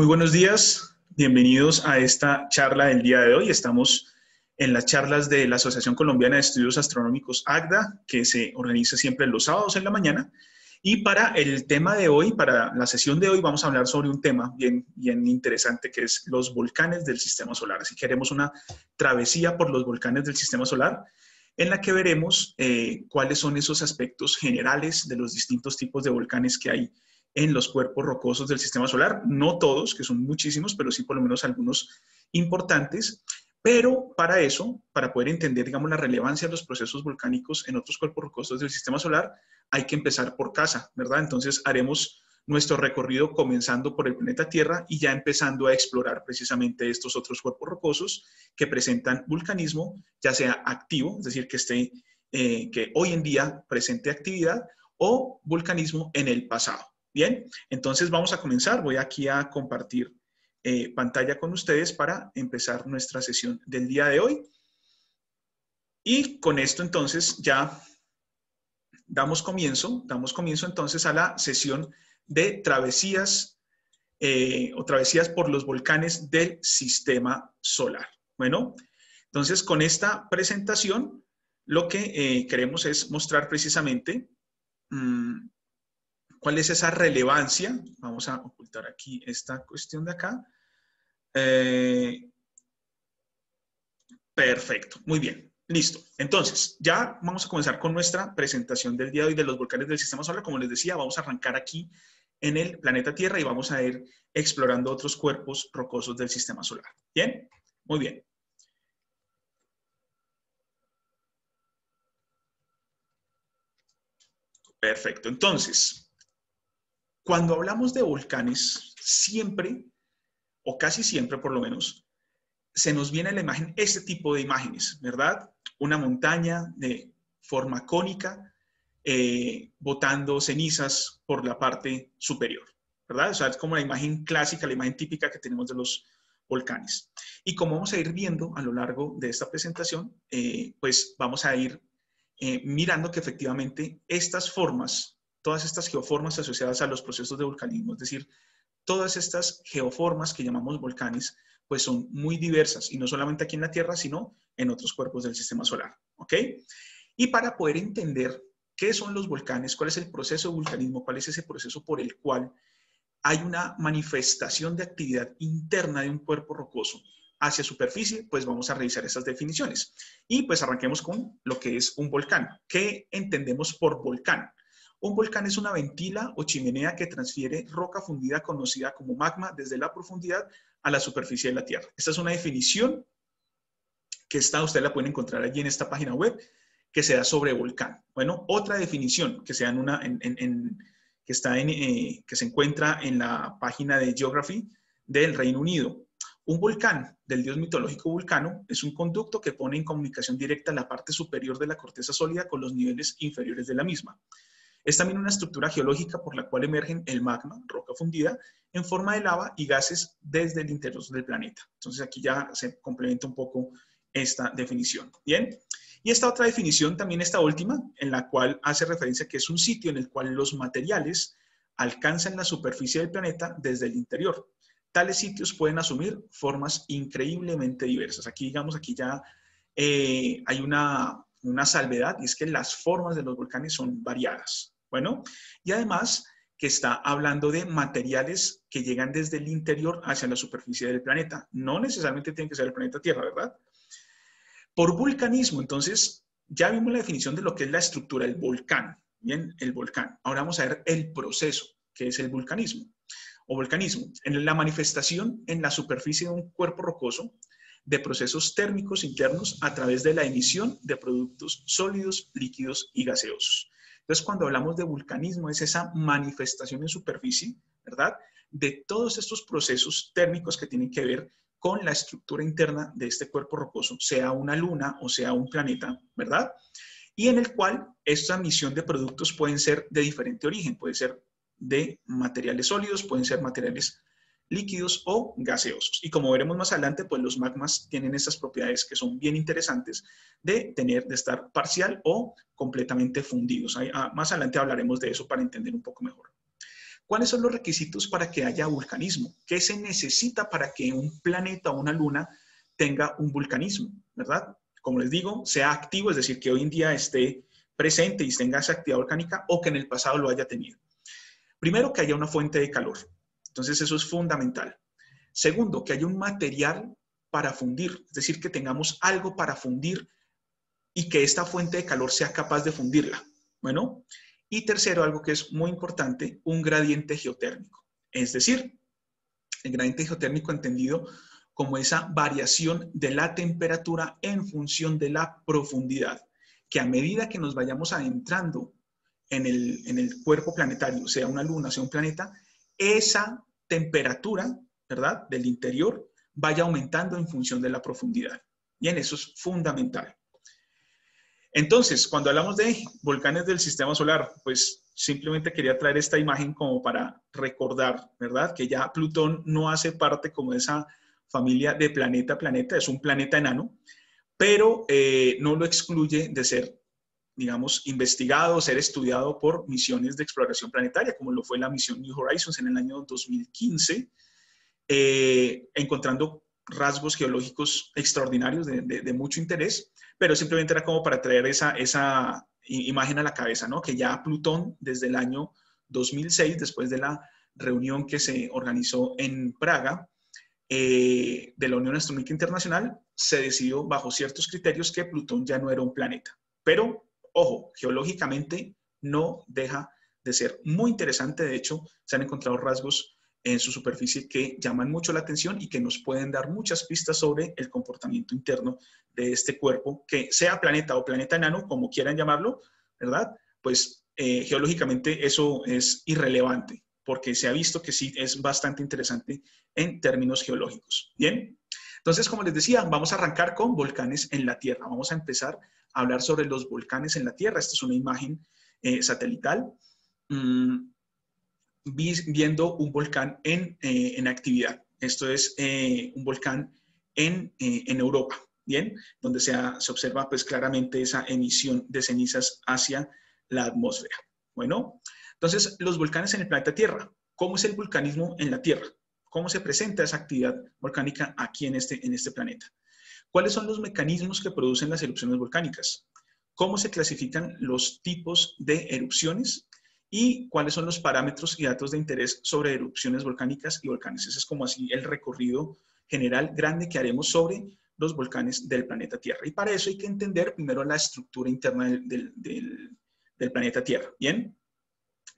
Muy buenos días, bienvenidos a esta charla del día de hoy. Estamos en las charlas de la Asociación Colombiana de Estudios Astronómicos ACDA, que se organiza siempre los sábados en la mañana. Y para el tema de hoy, para la sesión de hoy, vamos a hablar sobre un tema bien interesante, que es los volcanes del Sistema Solar. Así que haremos una travesía por los volcanes del Sistema Solar, en la que veremos cuáles son esos aspectos generales de los distintos tipos de volcanes que hay en los cuerpos rocosos del Sistema Solar. No todos, que son muchísimos, pero sí por lo menos algunos importantes. Pero para eso, para poder entender, digamos, la relevancia de los procesos volcánicos en otros cuerpos rocosos del Sistema Solar, hay que empezar por casa, ¿verdad? Entonces haremos nuestro recorrido comenzando por el planeta Tierra y ya empezando a explorar precisamente estos otros cuerpos rocosos que presentan vulcanismo, ya sea activo, es decir, que hoy en día presente actividad, o vulcanismo en el pasado. Bien, entonces vamos a comenzar. Voy aquí a compartir pantalla con ustedes para empezar nuestra sesión del día de hoy. Y con esto entonces ya damos comienzo entonces a la sesión de travesías o travesías por los volcanes del Sistema Solar. Bueno, entonces con esta presentación lo que queremos es mostrar precisamente cuál es esa relevancia. Vamos a ocultar aquí esta cuestión de acá. Perfecto, muy bien, listo. Entonces, ya vamos a comenzar con nuestra presentación del día de hoy de los volcanes del Sistema Solar. Como les decía, vamos a arrancar aquí en el planeta Tierra y vamos a ir explorando otros cuerpos rocosos del Sistema Solar. ¿Bien? Muy bien. Perfecto. Entonces, cuando hablamos de volcanes, siempre, o casi siempre por lo menos, se nos viene a la imagen este tipo de imágenes, ¿verdad? Una montaña de forma cónica botando cenizas por la parte superior, ¿verdad? O sea, es como la imagen clásica, la imagen típica que tenemos de los volcanes. Y como vamos a ir viendo a lo largo de esta presentación, pues vamos a ir mirando que efectivamente estas formas, todas estas geoformas asociadas a los procesos de volcanismo, es decir, todas estas geoformas que llamamos volcanes, pues son muy diversas, y no solamente aquí en la Tierra, sino en otros cuerpos del Sistema Solar, ¿ok? Y para poder entender qué son los volcanes, cuál es el proceso de vulcanismo, cuál es ese proceso por el cual hay una manifestación de actividad interna de un cuerpo rocoso hacia superficie, pues vamos a revisar esas definiciones. Y pues arranquemos con lo que es un volcán. ¿Qué entendemos por volcán? Un volcán es una ventila o chimenea que transfiere roca fundida conocida como magma desde la profundidad a la superficie de la Tierra. Esta es una definición que usted la puede encontrar allí en esta página web, que se da sobre volcán. Bueno, otra definición que se da que se encuentra en la página de Geography del Reino Unido. Un volcán del dios mitológico Vulcano es un conducto que pone en comunicación directa la parte superior de la corteza sólida con los niveles inferiores de la misma. Es también una estructura geológica por la cual emergen el magma, roca fundida, en forma de lava y gases desde el interior del planeta. Entonces aquí ya se complementa un poco esta definición. Bien. Y esta otra definición, también esta última, en la cual hace referencia a que es un sitio en el cual los materiales alcanzan la superficie del planeta desde el interior. Tales sitios pueden asumir formas increíblemente diversas. Aquí, digamos, aquí ya hay una salvedad, y es que las formas de los volcanes son variadas. Bueno, y además que está hablando de materiales que llegan desde el interior hacia la superficie del planeta. No necesariamente tiene que ser el planeta Tierra, ¿verdad? Por vulcanismo, entonces, ya vimos la definición de lo que es la estructura del volcán. Bien, el volcán. Ahora vamos a ver el proceso, que es el vulcanismo o volcanismo. En la manifestación en la superficie de un cuerpo rocoso de procesos térmicos internos a través de la emisión de productos sólidos, líquidos y gaseosos. Entonces, cuando hablamos de vulcanismo, es esa manifestación en superficie, ¿verdad?, de todos estos procesos térmicos que tienen que ver con la estructura interna de este cuerpo rocoso, sea una luna o sea un planeta, ¿verdad? Y en el cual esta emisión de productos pueden ser de diferente origen, puede ser de materiales sólidos, pueden ser materiales líquidos o gaseosos. Y como veremos más adelante, pues los magmas tienen estas propiedades que son bien interesantes de estar parcial o completamente fundidos. Más adelante hablaremos de eso para entender un poco mejor. ¿Cuáles son los requisitos para que haya vulcanismo? ¿Qué se necesita para que un planeta o una luna tenga un vulcanismo, verdad? Como les digo, sea activo, es decir, que hoy en día esté presente y tenga esa actividad volcánica o que en el pasado lo haya tenido. Primero, que haya una fuente de calor. Entonces, eso es fundamental. Segundo, que haya un material para fundir, es decir, que tengamos algo para fundir y que esta fuente de calor sea capaz de fundirla. Bueno, y tercero, algo que es muy importante, un gradiente geotérmico. Es decir, el gradiente geotérmico entendido como esa variación de la temperatura en función de la profundidad, que a medida que nos vayamos adentrando en el cuerpo planetario, sea una luna, sea un planeta, esa temperatura, ¿verdad?, del interior vaya aumentando en función de la profundidad. Bien, eso es fundamental. Entonces, cuando hablamos de volcanes del sistema solar, pues simplemente quería traer esta imagen como para recordar, ¿verdad?, que ya Plutón no hace parte como de esa familia de planeta a planeta, es un planeta enano, pero no lo excluye de ser, digamos, investigado, ser estudiado por misiones de exploración planetaria, como lo fue la misión New Horizons en el año 2015, encontrando rasgos geológicos extraordinarios de mucho interés, pero simplemente era como para traer esa imagen a la cabeza, ¿no? Que ya Plutón, desde el año 2006, después de la reunión que se organizó en Praga, de la Unión Astronómica Internacional, se decidió bajo ciertos criterios que Plutón ya no era un planeta. Pero, ojo, geológicamente no deja de ser muy interesante. De hecho, se han encontrado rasgos en su superficie que llaman mucho la atención y que nos pueden dar muchas pistas sobre el comportamiento interno de este cuerpo, que sea planeta o planeta enano, como quieran llamarlo, ¿verdad? Pues geológicamente eso es irrelevante, porque se ha visto que sí es bastante interesante en términos geológicos. Bien, entonces, como les decía, vamos a arrancar con volcanes en la Tierra. Vamos a empezar a hablar sobre los volcanes en la Tierra. Esta es una imagen satelital viendo un volcán en actividad. Esto es un volcán en Europa, ¿bien? Donde se observa pues claramente esa emisión de cenizas hacia la atmósfera. Bueno, entonces los volcanes en el planeta Tierra. ¿Cómo es el vulcanismo en la Tierra? ¿Cómo se presenta esa actividad volcánica aquí en este planeta? ¿Cuáles son los mecanismos que producen las erupciones volcánicas? ¿Cómo se clasifican los tipos de erupciones? ¿Y cuáles son los parámetros y datos de interés sobre erupciones volcánicas y volcanes? Ese es como así el recorrido general grande que haremos sobre los volcanes del planeta Tierra. Y para eso hay que entender primero la estructura interna del planeta Tierra. ¿Bien?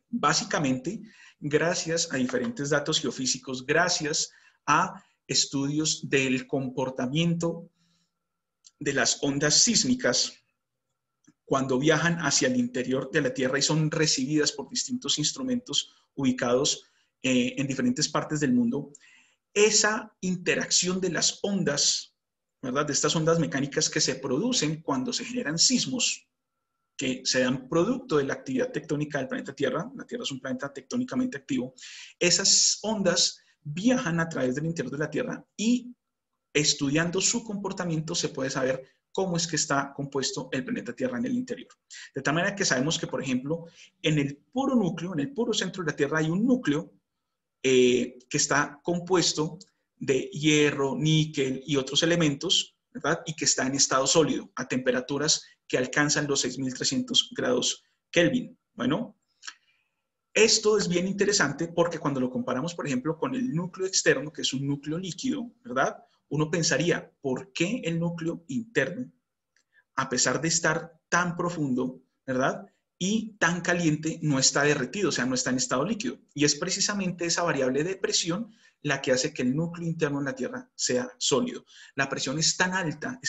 Básicamente, gracias a diferentes datos geofísicos, gracias a estudios del comportamiento de las ondas sísmicas, cuando viajan hacia el interior de la Tierra y son recibidas por distintos instrumentos ubicados en diferentes partes del mundo, esa interacción de las ondas, ¿verdad?, de estas ondas mecánicas que se producen cuando se generan sismos, que se dan producto de la actividad tectónica del planeta Tierra. La Tierra es un planeta tectónicamente activo. Esas ondas viajan a través del interior de la Tierra y estudiando su comportamiento se puede saber cómo es que está compuesto el planeta Tierra en el interior. De tal manera que sabemos que, por ejemplo, en el puro núcleo, en el puro centro de la Tierra hay un núcleo que está compuesto de hierro, níquel y otros elementos, ¿verdad? Y que está en estado sólido, a temperaturas que alcanzan los 6.300 grados Kelvin. Bueno, esto es bien interesante porque cuando lo comparamos, por ejemplo, con el núcleo externo, que es un núcleo líquido, ¿verdad?, uno pensaría, ¿por qué el núcleo interno, a pesar de estar tan profundo, ¿verdad?, y tan caliente, no está derretido, o sea, no está en estado líquido? Y es precisamente esa variable de presión la que hace que el núcleo interno de la Tierra sea sólido. La presión es tan alta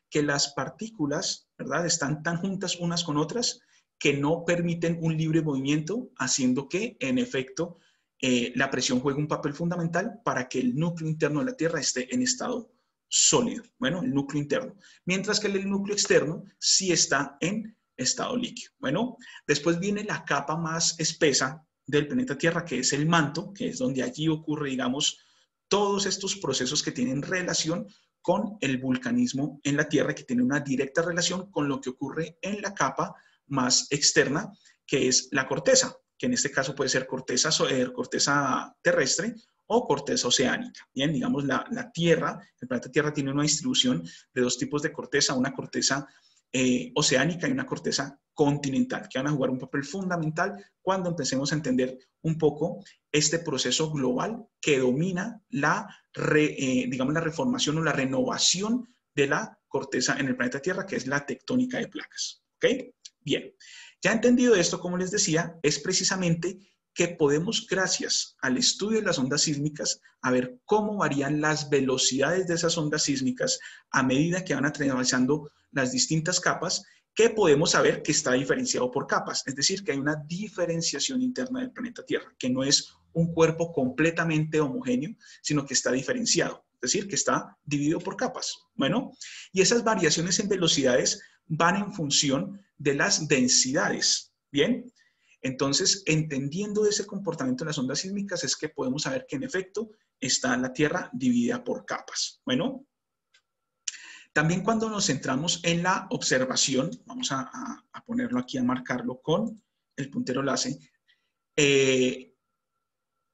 que las partículas, ¿verdad?, están tan juntas unas con otras que no permiten un libre movimiento, haciendo que, en efecto, la presión juega un papel fundamental para que el núcleo interno de la Tierra esté en estado sólido. Bueno, el núcleo interno. Mientras que el núcleo externo sí está en estado líquido. Bueno, después viene la capa más espesa del planeta Tierra, que es el manto, que es donde allí ocurre, digamos, todos estos procesos que tienen relación con el vulcanismo en la Tierra, que tiene una directa relación con lo que ocurre en la capa más externa, que es la corteza. que en este caso puede ser corteza terrestre o corteza oceánica. Bien, digamos la Tierra, el planeta Tierra tiene una distribución de dos tipos de corteza, una corteza oceánica y una corteza continental, que van a jugar un papel fundamental cuando empecemos a entender un poco este proceso global que domina digamos, la reformación o la renovación de la corteza en el planeta Tierra, que es la tectónica de placas. ¿Ok? Bien, ya entendido esto, como les decía, es precisamente que podemos, gracias al estudio de las ondas sísmicas, a ver cómo varían las velocidades de esas ondas sísmicas a medida que van atravesando las distintas capas, que podemos saber que está diferenciado por capas. Es decir, que hay una diferenciación interna del planeta Tierra, que no es un cuerpo completamente homogéneo, sino que está diferenciado. Es decir, que está dividido por capas. Bueno, y esas variaciones en velocidades van en función de las densidades. Bien, entonces, entendiendo ese comportamiento de las ondas sísmicas es que podemos saber que en efecto está la Tierra dividida por capas. Bueno, también cuando nos centramos en la observación, vamos a ponerlo aquí, a marcarlo con el puntero láser,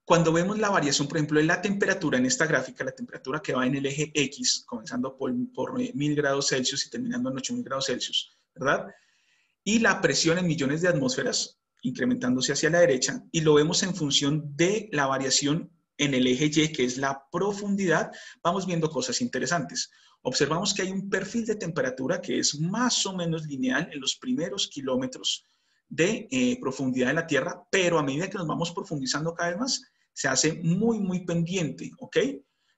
cuando vemos la variación, por ejemplo, en la temperatura en esta gráfica, la temperatura que va en el eje X, comenzando por 1000 grados Celsius y terminando en 8000 grados Celsius, ¿verdad? Y la presión en millones de atmósferas, incrementándose hacia la derecha, y lo vemos en función de la variación en el eje Y, que es la profundidad, vamos viendo cosas interesantes. Observamos que hay un perfil de temperatura que es más o menos lineal en los primeros kilómetros de profundidad de la Tierra, pero a medida que nos vamos profundizando cada vez más, se hace muy, muy pendiente, ¿ok?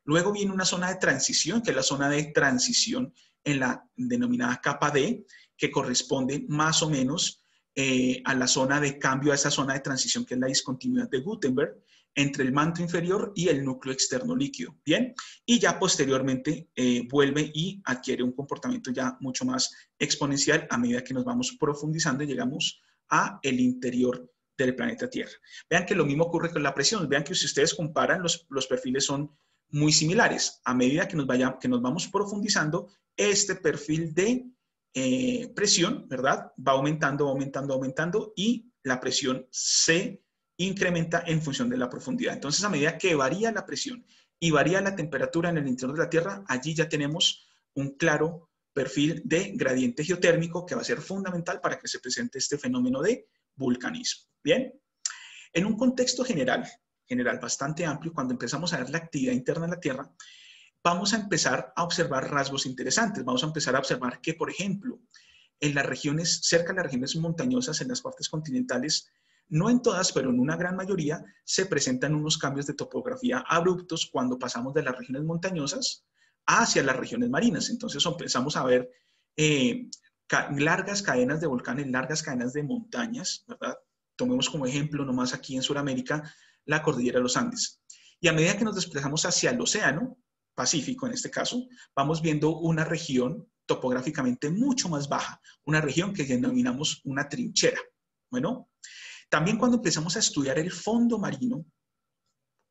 Luego viene una zona de transición, que es la zona de transición en la denominada capa D, que corresponde más o menos a la zona de cambio, a esa zona de transición que es la discontinuidad de Gutenberg, entre el manto inferior y el núcleo externo líquido, ¿bien? Y ya posteriormente vuelve y adquiere un comportamiento ya mucho más exponencial a medida que nos vamos profundizando y llegamos a el interior del planeta Tierra. Vean que lo mismo ocurre con la presión. Vean que si ustedes comparan, los perfiles son muy similares. A medida que nos vamos profundizando, este perfil de presión, ¿verdad? Va aumentando, aumentando, aumentando y la presión se incrementa en función de la profundidad. Entonces, a medida que varía la presión y varía la temperatura en el interior de la Tierra, allí ya tenemos un claro perfil de gradiente geotérmico que va a ser fundamental para que se presente este fenómeno de vulcanismo. Bien, en un contexto general bastante amplio, cuando empezamos a ver la actividad interna de la Tierra, vamos a empezar a observar rasgos interesantes. Vamos a empezar a observar que, por ejemplo, en las regiones, cerca de las regiones montañosas, en las partes continentales, no en todas, pero en una gran mayoría, se presentan unos cambios de topografía abruptos cuando pasamos de las regiones montañosas hacia las regiones marinas. Entonces empezamos a ver largas cadenas de volcanes, largas cadenas de montañas, ¿verdad? Tomemos como ejemplo nomás aquí en Sudamérica la cordillera de los Andes. Y a medida que nos desplazamos hacia el océano Pacífico, en este caso, vamos viendo una región topográficamente mucho más baja, una región que denominamos una trinchera. Bueno, también cuando empezamos a estudiar el fondo marino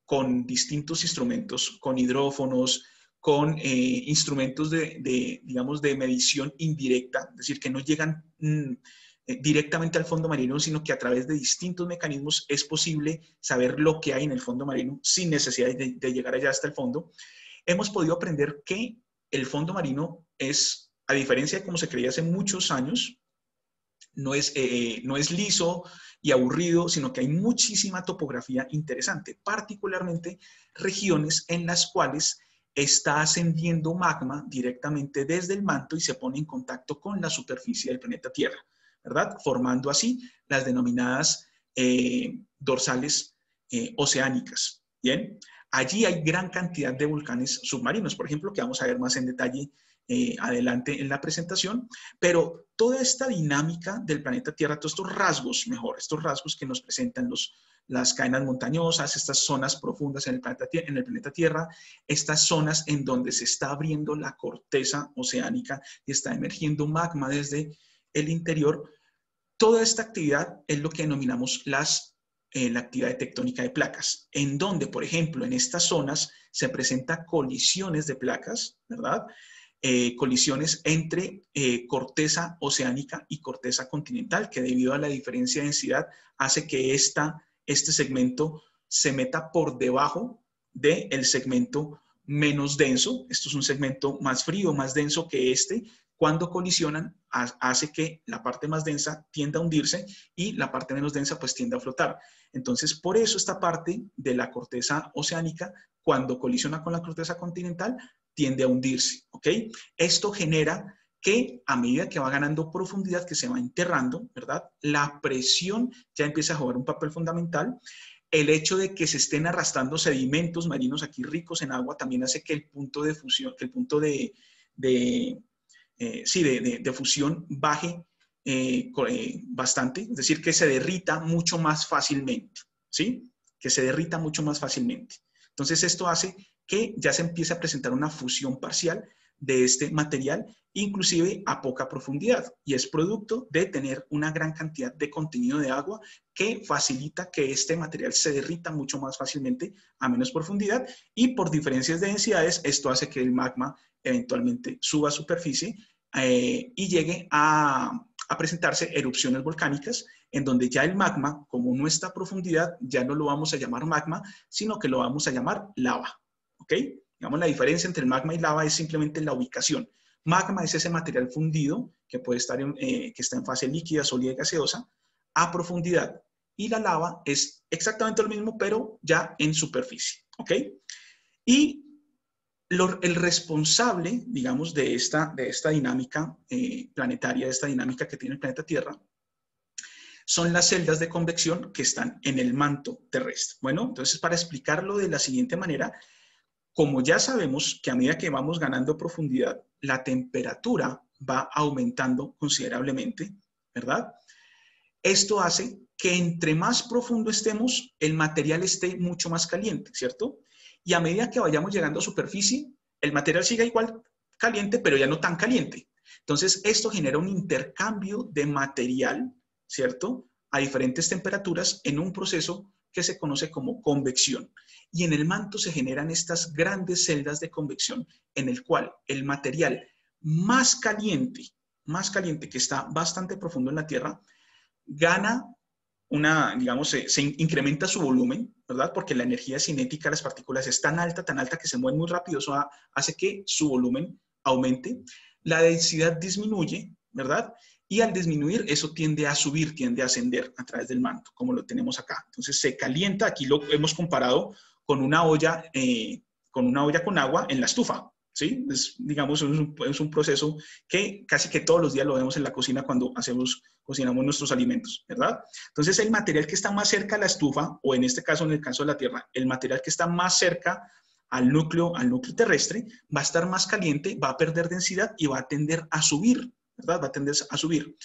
con distintos instrumentos, con hidrófonos, con instrumentos digamos, de medición indirecta, es decir, que no llegan directamente al fondo marino, sino que a través de distintos mecanismos es posible saber lo que hay en el fondo marino sin necesidad de llegar allá hasta el fondo. Hemos podido aprender que el fondo marino es, a diferencia de como se creía hace muchos años, no es liso y aburrido, sino que hay muchísima topografía interesante, particularmente regiones en las cuales está ascendiendo magma directamente desde el manto y se pone en contacto con la superficie del planeta Tierra, ¿verdad? Formando así las denominadas dorsales oceánicas, ¿bien? Allí hay gran cantidad de volcanes submarinos, por ejemplo, que vamos a ver más en detalle adelante en la presentación, pero toda esta dinámica del planeta Tierra, todos estos rasgos, estos rasgos que nos presentan las cadenas montañosas, estas zonas profundas en el planeta Tierra, estas zonas en donde se está abriendo la corteza oceánica y está emergiendo magma desde el interior, toda esta actividad es lo que denominamos la actividad tectónica de placas, en donde, por ejemplo, en estas zonas se presentan colisiones de placas, ¿verdad? colisiones entre corteza oceánica y corteza continental, que debido a la diferencia de densidad hace que este segmento se meta por debajo del segmento menos denso. Esto es un segmento más frío, más denso que este. Cuando colisionan, hace que la parte más densa tienda a hundirse y la parte menos densa pues tiende a flotar. Entonces, por eso esta parte de la corteza oceánica, cuando colisiona con la corteza continental, tiende a hundirse, ¿ok? Esto genera que a medida que va ganando profundidad, que se va enterrando, ¿verdad? La presión ya empieza a jugar un papel fundamental. El hecho de que se estén arrastrando sedimentos marinos aquí ricos en agua también hace que el punto de fusión, que el punto de fusión baje bastante, es decir, que se derrita mucho más fácilmente, ¿sí? Que se derrita mucho más fácilmente. Entonces, esto hace que ya se empiece a presentar una fusión parcial de este material, inclusive a poca profundidad, y es producto de tener una gran cantidad de contenido de agua que facilita que este material se derrita mucho más fácilmente a menos profundidad, y por diferencias de densidades, esto hace que el magma eventualmente suba a superficie y llegue a presentarse erupciones volcánicas, en donde ya el magma, como no está a profundidad, ya no lo vamos a llamar magma, sino que lo vamos a llamar lava, ¿ok? Digamos, la diferencia entre el magma y lava es simplemente la ubicación. Magma es ese material fundido que puede estar que está en fase líquida, sólida y gaseosa a profundidad. Y la lava es exactamente lo mismo, pero ya en superficie, ¿ok? Y el responsable, digamos, de esta dinámica planetaria, de esta dinámica que tiene el planeta Tierra, son las celdas de convección que están en el manto terrestre. Bueno, entonces para explicarlo de la siguiente manera, como ya sabemos que a medida que vamos ganando profundidad, la temperatura va aumentando considerablemente, ¿verdad? Esto hace que entre más profundo estemos, el material esté mucho más caliente, ¿cierto? Y a medida que vayamos llegando a superficie, el material sigue igual caliente, pero ya no tan caliente. Entonces, esto genera un intercambio de material, ¿cierto? A diferentes temperaturas en un proceso que se conoce como convección. Y en el manto se generan estas grandes celdas de convección en el cual el material más caliente, que está bastante profundo en la Tierra, gana digamos, se incrementa su volumen, ¿verdad? Porque la energía cinética de las partículas es tan alta que se mueven muy rápido, eso hace que su volumen aumente, la densidad disminuye, ¿verdad? Y al disminuir, eso tiende a subir, tiende a ascender a través del manto, como lo tenemos acá. Entonces se calienta, aquí lo hemos comparado con una olla con agua en la estufa, ¿sí? Digamos, es un proceso que casi que todos los días lo vemos en la cocina cuando cocinamos nuestros alimentos, ¿verdad? Entonces, el material que está más cerca a la estufa, o en este caso, en el caso de la Tierra, el material que está más cerca al núcleo terrestre, va a estar más caliente, va a perder densidad y va a tender a subir, ¿verdad? Va a tender a subir.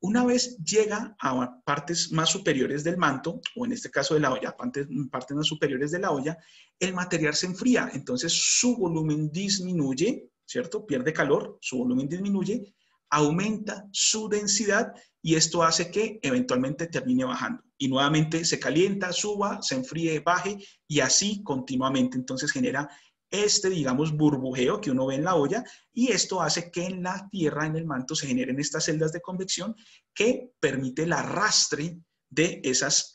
Una vez llega a partes más superiores del manto, o en este caso de la olla, partes más superiores de la olla, el material se enfría, entonces su volumen disminuye, ¿cierto? Pierde calor, su volumen disminuye, aumenta su densidad y esto hace que eventualmente termine bajando. Y nuevamente se calienta, suba, se enfríe, baje y así continuamente. Entonces genera digamos, burbujeo que uno ve en la olla, y esto hace que en la Tierra, en el manto, se generen estas celdas de convección que permite el arrastre de esas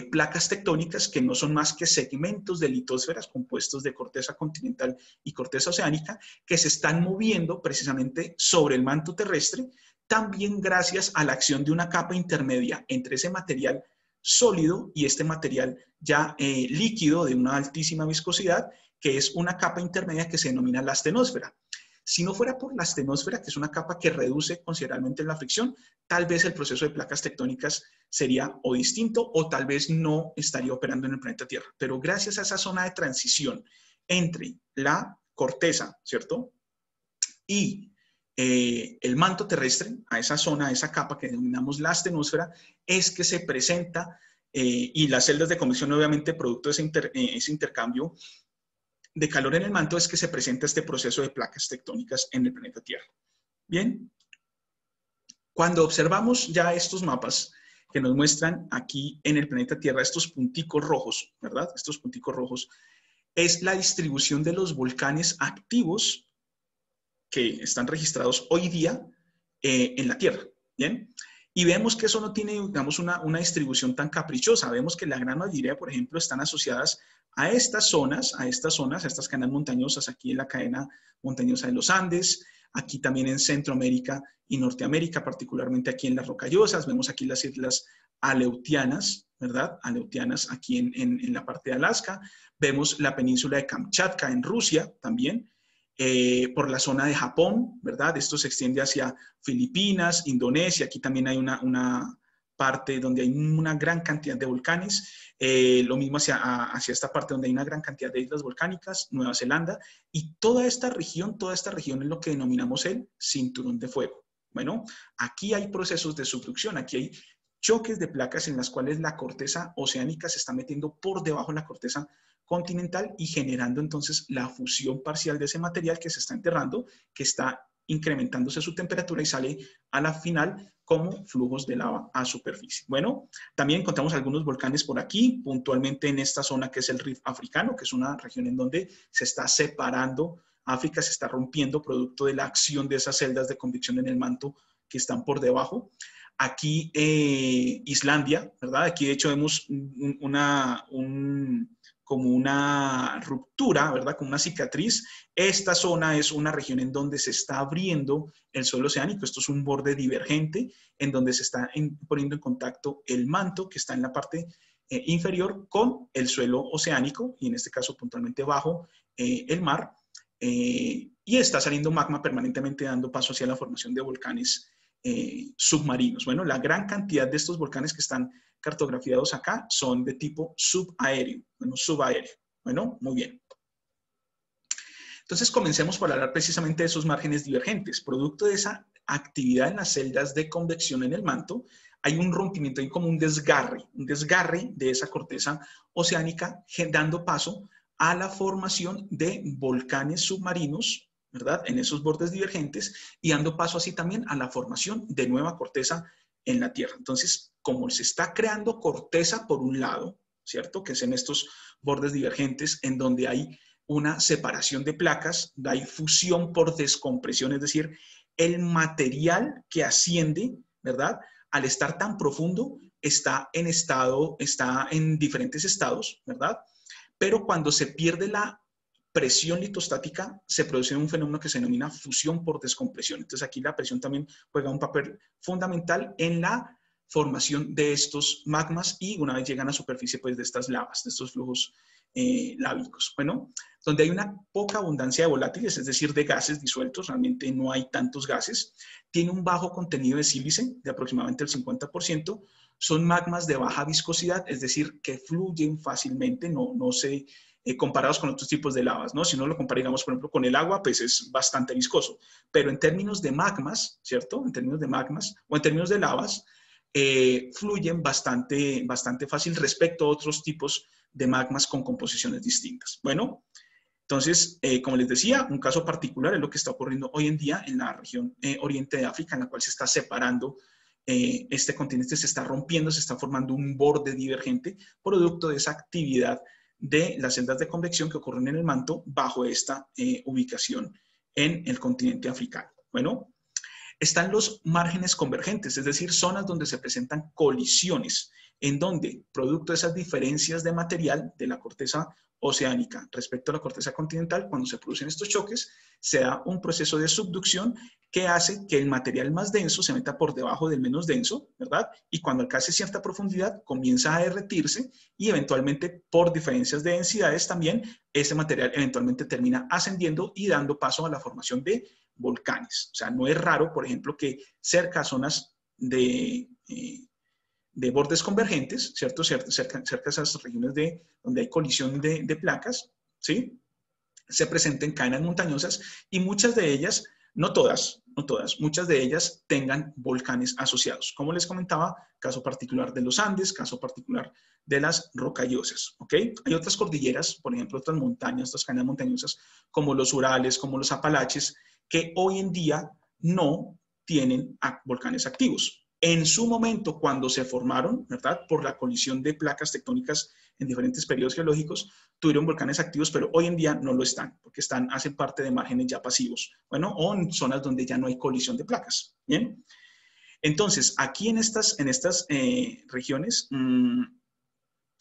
placas tectónicas que no son más que segmentos de litosferas compuestos de corteza continental y corteza oceánica que se están moviendo precisamente sobre el manto terrestre, también gracias a la acción de una capa intermedia entre ese material sólido y este material ya líquido de una altísima viscosidad, que es una capa intermedia que se denomina la astenosfera. Si no fuera por la astenosfera, que es una capa que reduce considerablemente la fricción, tal vez el proceso de placas tectónicas sería o distinto o tal vez no estaría operando en el planeta Tierra. Pero gracias a esa zona de transición entre la corteza, ¿cierto? Y el manto terrestre, a esa zona, a esa capa que denominamos la astenosfera, es que se presenta, y las celdas de convección obviamente producto de ese intercambio de calor en el manto, es que se presenta este proceso de placas tectónicas en el planeta Tierra. Bien, cuando observamos ya estos mapas que nos muestran aquí en el planeta Tierra estos punticos rojos, ¿verdad? Estos punticos rojos es la distribución de los volcanes activos que están registrados hoy día en la Tierra, ¿bien? Y vemos que eso no tiene, digamos, una distribución tan caprichosa. Vemos que la gran mayoría, por ejemplo, están asociadas a estas zonas, a estas cadenas montañosas, aquí en la cadena montañosa de los Andes, aquí también en Centroamérica y Norteamérica, particularmente aquí en las Rocallosas. Vemos aquí las islas Aleutianas, ¿verdad? Aleutianas aquí en la parte de Alaska. Vemos la península de Kamchatka en Rusia también. Por la zona de Japón, ¿verdad? Esto se extiende hacia Filipinas, Indonesia, aquí también hay una parte donde hay una gran cantidad de volcanes, lo mismo hacia esta parte donde hay una gran cantidad de islas volcánicas, Nueva Zelanda, y toda esta región es lo que denominamos el cinturón de fuego. Bueno, aquí hay procesos de subducción, aquí hay choques de placas en las cuales la corteza oceánica se está metiendo por debajo de la corteza continental y generando entonces la fusión parcial de ese material que se está enterrando, que está incrementándose su temperatura y sale a la final como flujos de lava a superficie. Bueno, también encontramos algunos volcanes por aquí, puntualmente en esta zona que es el Rif africano, que es una región en donde se está separando, África se está rompiendo producto de la acción de esas celdas de convección en el manto que están por debajo. Aquí Islandia, ¿verdad? Aquí de hecho vemos como una ruptura, ¿verdad? Como una cicatriz. Esta zona es una región en donde se está abriendo el suelo oceánico. Esto es un borde divergente en donde se está poniendo en contacto el manto que está en la parte inferior con el suelo oceánico y en este caso puntualmente bajo el mar. Y está saliendo magma permanentemente dando paso hacia la formación de volcanes submarinos. Bueno, la gran cantidad de estos volcanes que están cartografiados acá son de tipo subaéreo. Bueno, muy bien. Entonces, comencemos por hablar precisamente de esos márgenes divergentes. Producto de esa actividad en las celdas de convección en el manto, hay un rompimiento, hay como un desgarre de esa corteza oceánica, dando paso a la formación de volcanes submarinos, ¿verdad? En esos bordes divergentes y dando paso así también a la formación de nueva corteza en la Tierra. Entonces, como se está creando corteza por un lado, ¿cierto? Que es en estos bordes divergentes en donde hay una separación de placas, hay fusión por descompresión, es decir, el material que asciende, ¿verdad? Al estar tan profundo, está en diferentes estados, ¿verdad? Pero cuando se pierde la presión litostática, se produce un fenómeno que se denomina fusión por descompresión. Entonces aquí la presión también juega un papel fundamental en la formación de estos magmas y una vez llegan a superficie pues de estas lavas, de estos flujos lábicos. Bueno, donde hay una poca abundancia de volátiles, es decir, de gases disueltos, realmente no hay tantos gases, tiene un bajo contenido de sílice, de aproximadamente el 50%, son magmas de baja viscosidad, es decir, que fluyen fácilmente, no se comparados con otros tipos de lavas, ¿no? Si uno lo compara, digamos, por ejemplo, con el agua, pues es bastante viscoso. Pero en términos de magmas, ¿cierto? En términos de magmas o en términos de lavas, fluyen bastante fácil respecto a otros tipos de magmas con composiciones distintas. Bueno, entonces, como les decía, un caso particular es lo que está ocurriendo hoy en día en la región oriente de África, en la cual se está separando este continente, se está rompiendo, se está formando un borde divergente producto de esa actividad de las celdas de convección que ocurren en el manto bajo esta ubicación en el continente africano. Bueno, están los márgenes convergentes, es decir, zonas donde se presentan colisiones, en donde, producto de esas diferencias de material de la corteza oceánica respecto a la corteza continental, cuando se producen estos choques, se da un proceso de subducción que hace que el material más denso se meta por debajo del menos denso, ¿verdad? Y cuando alcance cierta profundidad, comienza a derretirse y eventualmente, por diferencias de densidades también, ese material eventualmente termina ascendiendo y dando paso a la formación de volcanes. O sea, no es raro, por ejemplo, que cerca a zonas de bordes convergentes, ¿cierto? Cerca a esas regiones donde hay colisión de placas, ¿sí? Se presenten cadenas montañosas y muchas de ellas, no todas, muchas de ellas tengan volcanes asociados. Como les comentaba, caso particular de los Andes, caso particular de las Rocallosas, ¿ok? Hay otras cordilleras, por ejemplo, otras montañas, otras cadenas montañosas, como los Urales, como los Apalaches, que hoy en día no tienen volcanes activos. En su momento, cuando se formaron, ¿verdad? Por la colisión de placas tectónicas en diferentes periodos geológicos, tuvieron volcanes activos, pero hoy en día no lo están, porque hacen parte de márgenes ya pasivos, bueno, o en zonas donde ya no hay colisión de placas, ¿bien? Entonces, aquí en estas regiones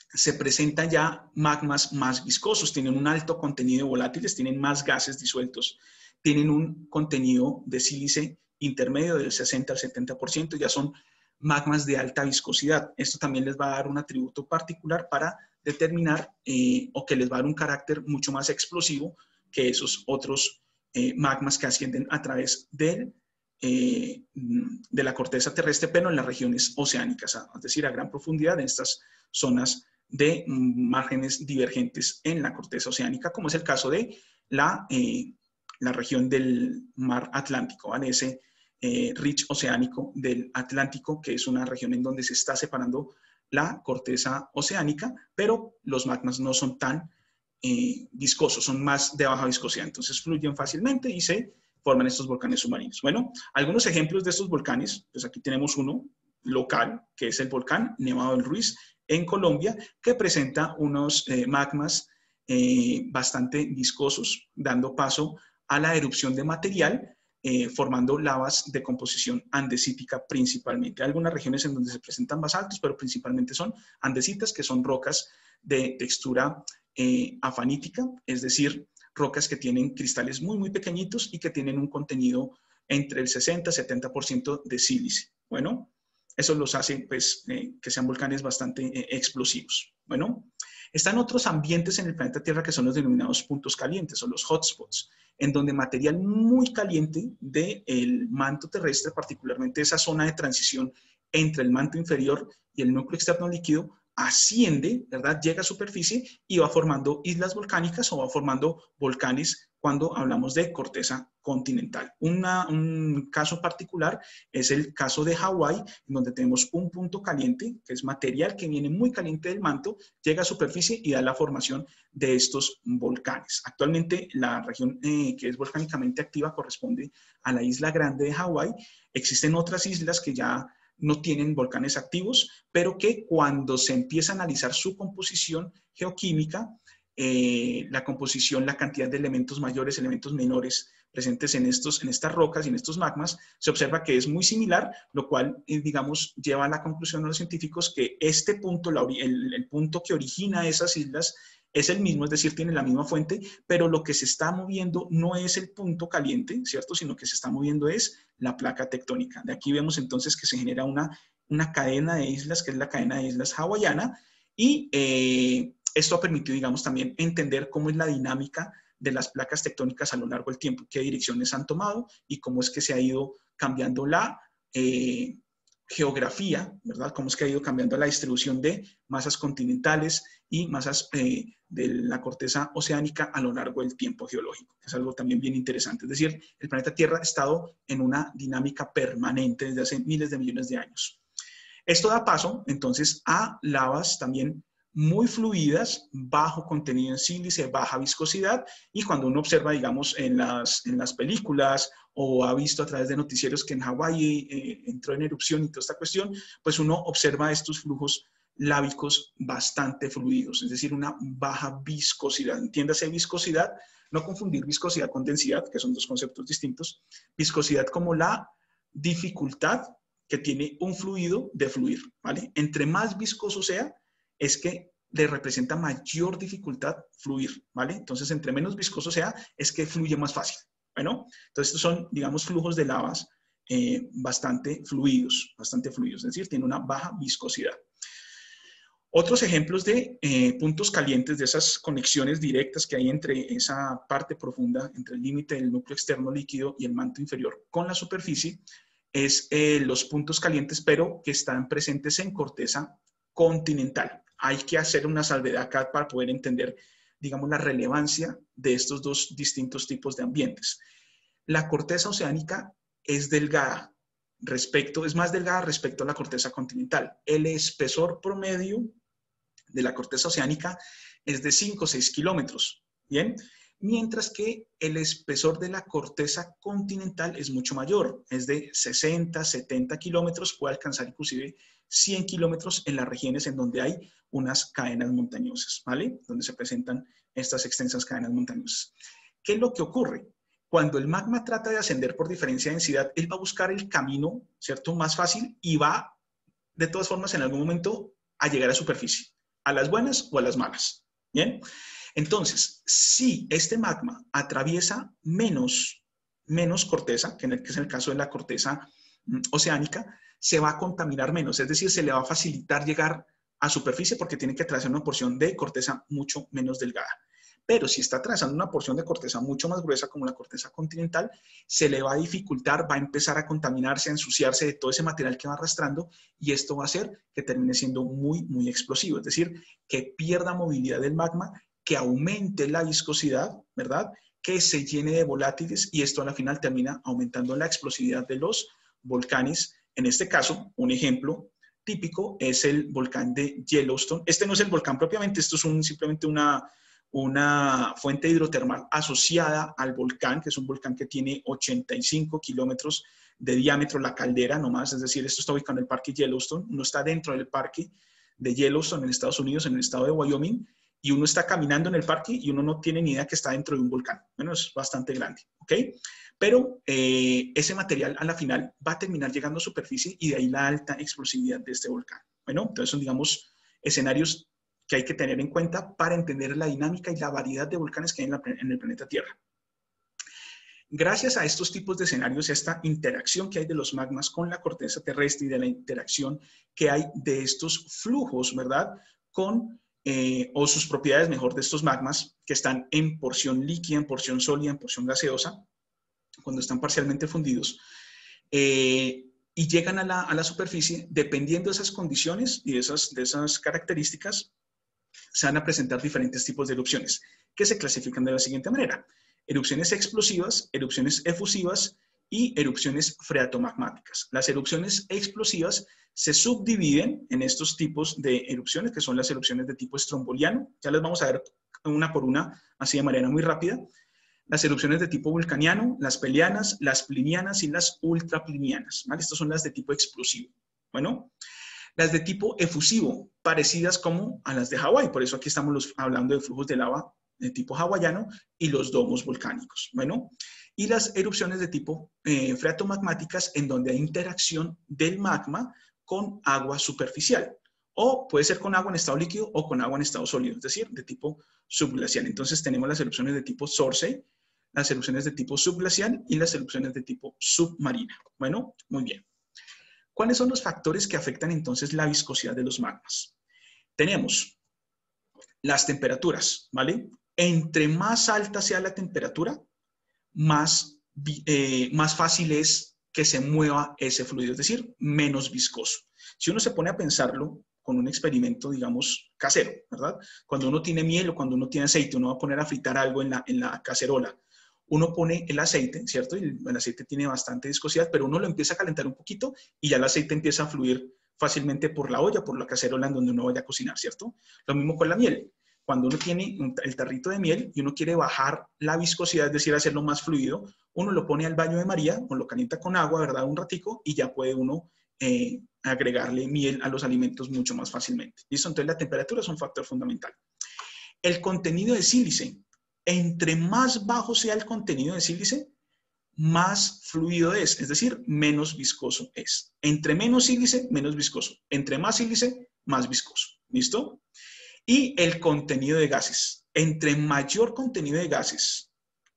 se presentan ya magmas más viscosos, tienen un alto contenido de volátiles, tienen más gases disueltos, tienen un contenido de sílice intermedio del 60 al 70%, ya son magmas de alta viscosidad. Esto también les va a dar un atributo particular para determinar o que les va a dar un carácter mucho más explosivo que esos otros magmas que ascienden a través de la corteza terrestre, pero en las regiones oceánicas, es decir, a gran profundidad en estas zonas de márgenes divergentes en la corteza oceánica, como es el caso de la región del mar Atlántico, ¿vale? Ese ridge oceánico del Atlántico, que es una región en donde se está separando la corteza oceánica, pero los magmas no son tan viscosos, son más de baja viscosidad, entonces fluyen fácilmente y se forman estos volcanes submarinos. Bueno, algunos ejemplos de estos volcanes, pues aquí tenemos uno local, que es el volcán Nevado del Ruiz, en Colombia, que presenta unos magmas bastante viscosos, dando paso a la erupción de material, formando lavas de composición andesítica principalmente. Hay algunas regiones en donde se presentan basaltos, pero principalmente son andesitas, que son rocas de textura afanítica, es decir, rocas que tienen cristales muy, muy pequeñitos y que tienen un contenido entre el 60 y 70% de sílice. Bueno, eso los hace, pues, que sean volcanes bastante explosivos. Bueno, están otros ambientes en el planeta Tierra que son los denominados puntos calientes o los hotspots, en donde material muy caliente del manto terrestre, particularmente esa zona de transición entre el manto inferior y el núcleo externo líquido, asciende, ¿verdad? Llega a superficie y va formando islas volcánicas o va formando volcanes cuando hablamos de corteza continental. Un caso particular es el caso de Hawái, en donde tenemos un punto caliente, que es material que viene muy caliente del manto, llega a superficie y da la formación de estos volcanes. Actualmente la región que es volcánicamente activa corresponde a la isla grande de Hawái. Existen otras islas que ya no tienen volcanes activos, pero que cuando se empieza a analizar su composición geoquímica, la composición, la cantidad de elementos mayores, elementos menores presentes en estas rocas y en estos magmas, se observa que es muy similar, lo cual, digamos, lleva a la conclusión de los científicos que este punto, el punto que origina esas islas, es el mismo, es decir, tiene la misma fuente, pero lo que se está moviendo no es el punto caliente, ¿cierto? Sino que se está moviendo es la placa tectónica. De aquí vemos entonces que se genera una cadena de islas, que es la cadena de islas hawaiana, y esto ha permitido, digamos, también entender cómo es la dinámica de las placas tectónicas a lo largo del tiempo, qué direcciones han tomado y cómo es que se ha ido cambiando la geografía, ¿verdad? Cómo es que ha ido cambiando la distribución de masas continentales y masas de la corteza oceánica a lo largo del tiempo geológico, que es algo también bien interesante. Es decir, el planeta Tierra ha estado en una dinámica permanente desde hace miles de millones de años. Esto da paso, entonces, a lavas también muy fluidas, bajo contenido en sílice, baja viscosidad, y cuando uno observa, digamos, en las películas o ha visto a través de noticieros que en Hawái entró en erupción y toda esta cuestión, pues uno observa estos flujos lábicos bastante fluidos, es decir, una baja viscosidad. Entiéndase viscosidad, no confundir viscosidad con densidad, que son dos conceptos distintos. Viscosidad como la dificultad que tiene un fluido de fluir, ¿vale? Entre más viscoso sea, es que le representa mayor dificultad fluir, ¿vale? Entonces, entre menos viscoso sea, es que fluye más fácil. Bueno, entonces estos son, digamos, flujos de lavas bastante fluidos, es decir, tiene una baja viscosidad. Otros ejemplos de puntos calientes, de esas conexiones directas que hay entre esa parte profunda, entre el límite del núcleo externo líquido y el manto inferior con la superficie, es los puntos calientes, pero que están presentes en corteza continental. Hay que hacer una salvedad acá para poder entender, digamos, la relevancia de estos dos distintos tipos de ambientes. La corteza oceánica es delgada, es más delgada respecto a la corteza continental. El espesor promedio de la corteza oceánica es de 5 o 6 kilómetros, ¿bien? mientras que el espesor de la corteza continental es mucho mayor, es de 60, 70 kilómetros, puede alcanzar inclusive 100 kilómetros en las regiones en donde hay unas cadenas montañosas, ¿vale? Donde se presentan estas extensas cadenas montañosas. ¿Qué es lo que ocurre? Cuando el magma trata de ascender por diferencia de densidad, él va a buscar el camino, ¿cierto?, más fácil y va, de todas formas, en algún momento a llegar a superficie, a las buenas o a las malas, ¿bien? Entonces, si este magma atraviesa menos corteza, que es el caso de la corteza oceánica, se va a contaminar menos, es decir, se le va a facilitar llegar a superficie porque tiene que atravesar una porción de corteza mucho menos delgada. Pero si está atravesando una porción de corteza mucho más gruesa como la corteza continental, se le va a dificultar, va a empezar a contaminarse, a ensuciarse de todo ese material que va arrastrando y esto va a hacer que termine siendo muy, muy explosivo. Es decir, que pierda movilidad del magma, que aumente la viscosidad, ¿verdad? Que se llene de volátiles y esto a la final termina aumentando la explosividad de los volcanes. En este caso, un ejemplo típico es el volcán de Yellowstone. Este no es el volcán propiamente, esto es simplemente una fuente hidrotermal asociada al volcán, que es un volcán que tiene 85 kilómetros de diámetro la caldera nomás, es decir, esto está ubicado en el parque Yellowstone, uno está dentro del parque de Yellowstone en Estados Unidos, en el estado de Wyoming, y uno está caminando en el parque y uno no tiene ni idea que está dentro de un volcán. Bueno, es bastante grande, ¿ok? Pero ese material a la final va a terminar llegando a superficie y de ahí la alta explosividad de este volcán. Bueno, entonces son, digamos, escenarios que hay que tener en cuenta para entender la dinámica y la variedad de volcanes que hay en el planeta Tierra. Gracias a estos tipos de escenarios, esta interacción que hay de los magmas con la corteza terrestre y de la interacción que hay de estos flujos, ¿verdad? O sus propiedades, mejor, de estos magmas que están en porción líquida, en porción sólida, en porción gaseosa, cuando están parcialmente fundidos, y llegan a la superficie, dependiendo de esas condiciones y de esas características, se van a presentar diferentes tipos de erupciones que se clasifican de la siguiente manera: erupciones explosivas, erupciones efusivas y erupciones freatomagmáticas. Las erupciones explosivas se subdividen en estos tipos de erupciones, que son las erupciones de tipo estromboliano. Ya las vamos a ver una por una, así de manera muy rápida. Las erupciones de tipo vulcaniano, las pelianas, las plinianas y las ultraplinianas, ¿vale? Estas son las de tipo explosivo. Bueno, las de tipo efusivo, parecidas como a las de Hawái, por eso aquí estamos hablando de flujos de lava de tipo hawaiano y los domos volcánicos. Bueno, y las erupciones de tipo freatomagmáticas, en donde hay interacción del magma con agua superficial, o puede ser con agua en estado líquido o con agua en estado sólido, es decir, de tipo subglacial. Entonces tenemos las erupciones de tipo Sorsey, las erupciones de tipo subglacial y las erupciones de tipo submarina. Bueno, muy bien. ¿Cuáles son los factores que afectan entonces la viscosidad de los magmas? Tenemos las temperaturas, ¿vale? Entre más alta sea la temperatura, más fácil es que se mueva ese fluido, es decir, menos viscoso. Si uno se pone a pensarlo con un experimento, digamos, casero, ¿verdad? Cuando uno tiene miel o cuando uno tiene aceite, uno va a poner a fritar algo en la cacerola. Uno pone el aceite, ¿cierto? Y el aceite tiene bastante viscosidad, pero uno lo empieza a calentar un poquito y ya el aceite empieza a fluir fácilmente por la olla, por la cacerola en donde uno vaya a cocinar, ¿cierto? Lo mismo con la miel. Cuando uno tiene el tarrito de miel y uno quiere bajar la viscosidad, es decir, hacerlo más fluido, uno lo pone al baño de María o lo calienta con agua, ¿verdad? Un ratico y ya puede uno agregarle miel a los alimentos mucho más fácilmente. ¿Listo? Entonces la temperatura es un factor fundamental. El contenido de sílice. Entre más bajo sea el contenido de sílice, más fluido es decir, menos viscoso es. Entre menos sílice, menos viscoso. Entre más sílice, más viscoso. ¿Listo? Y el contenido de gases. Entre mayor contenido de gases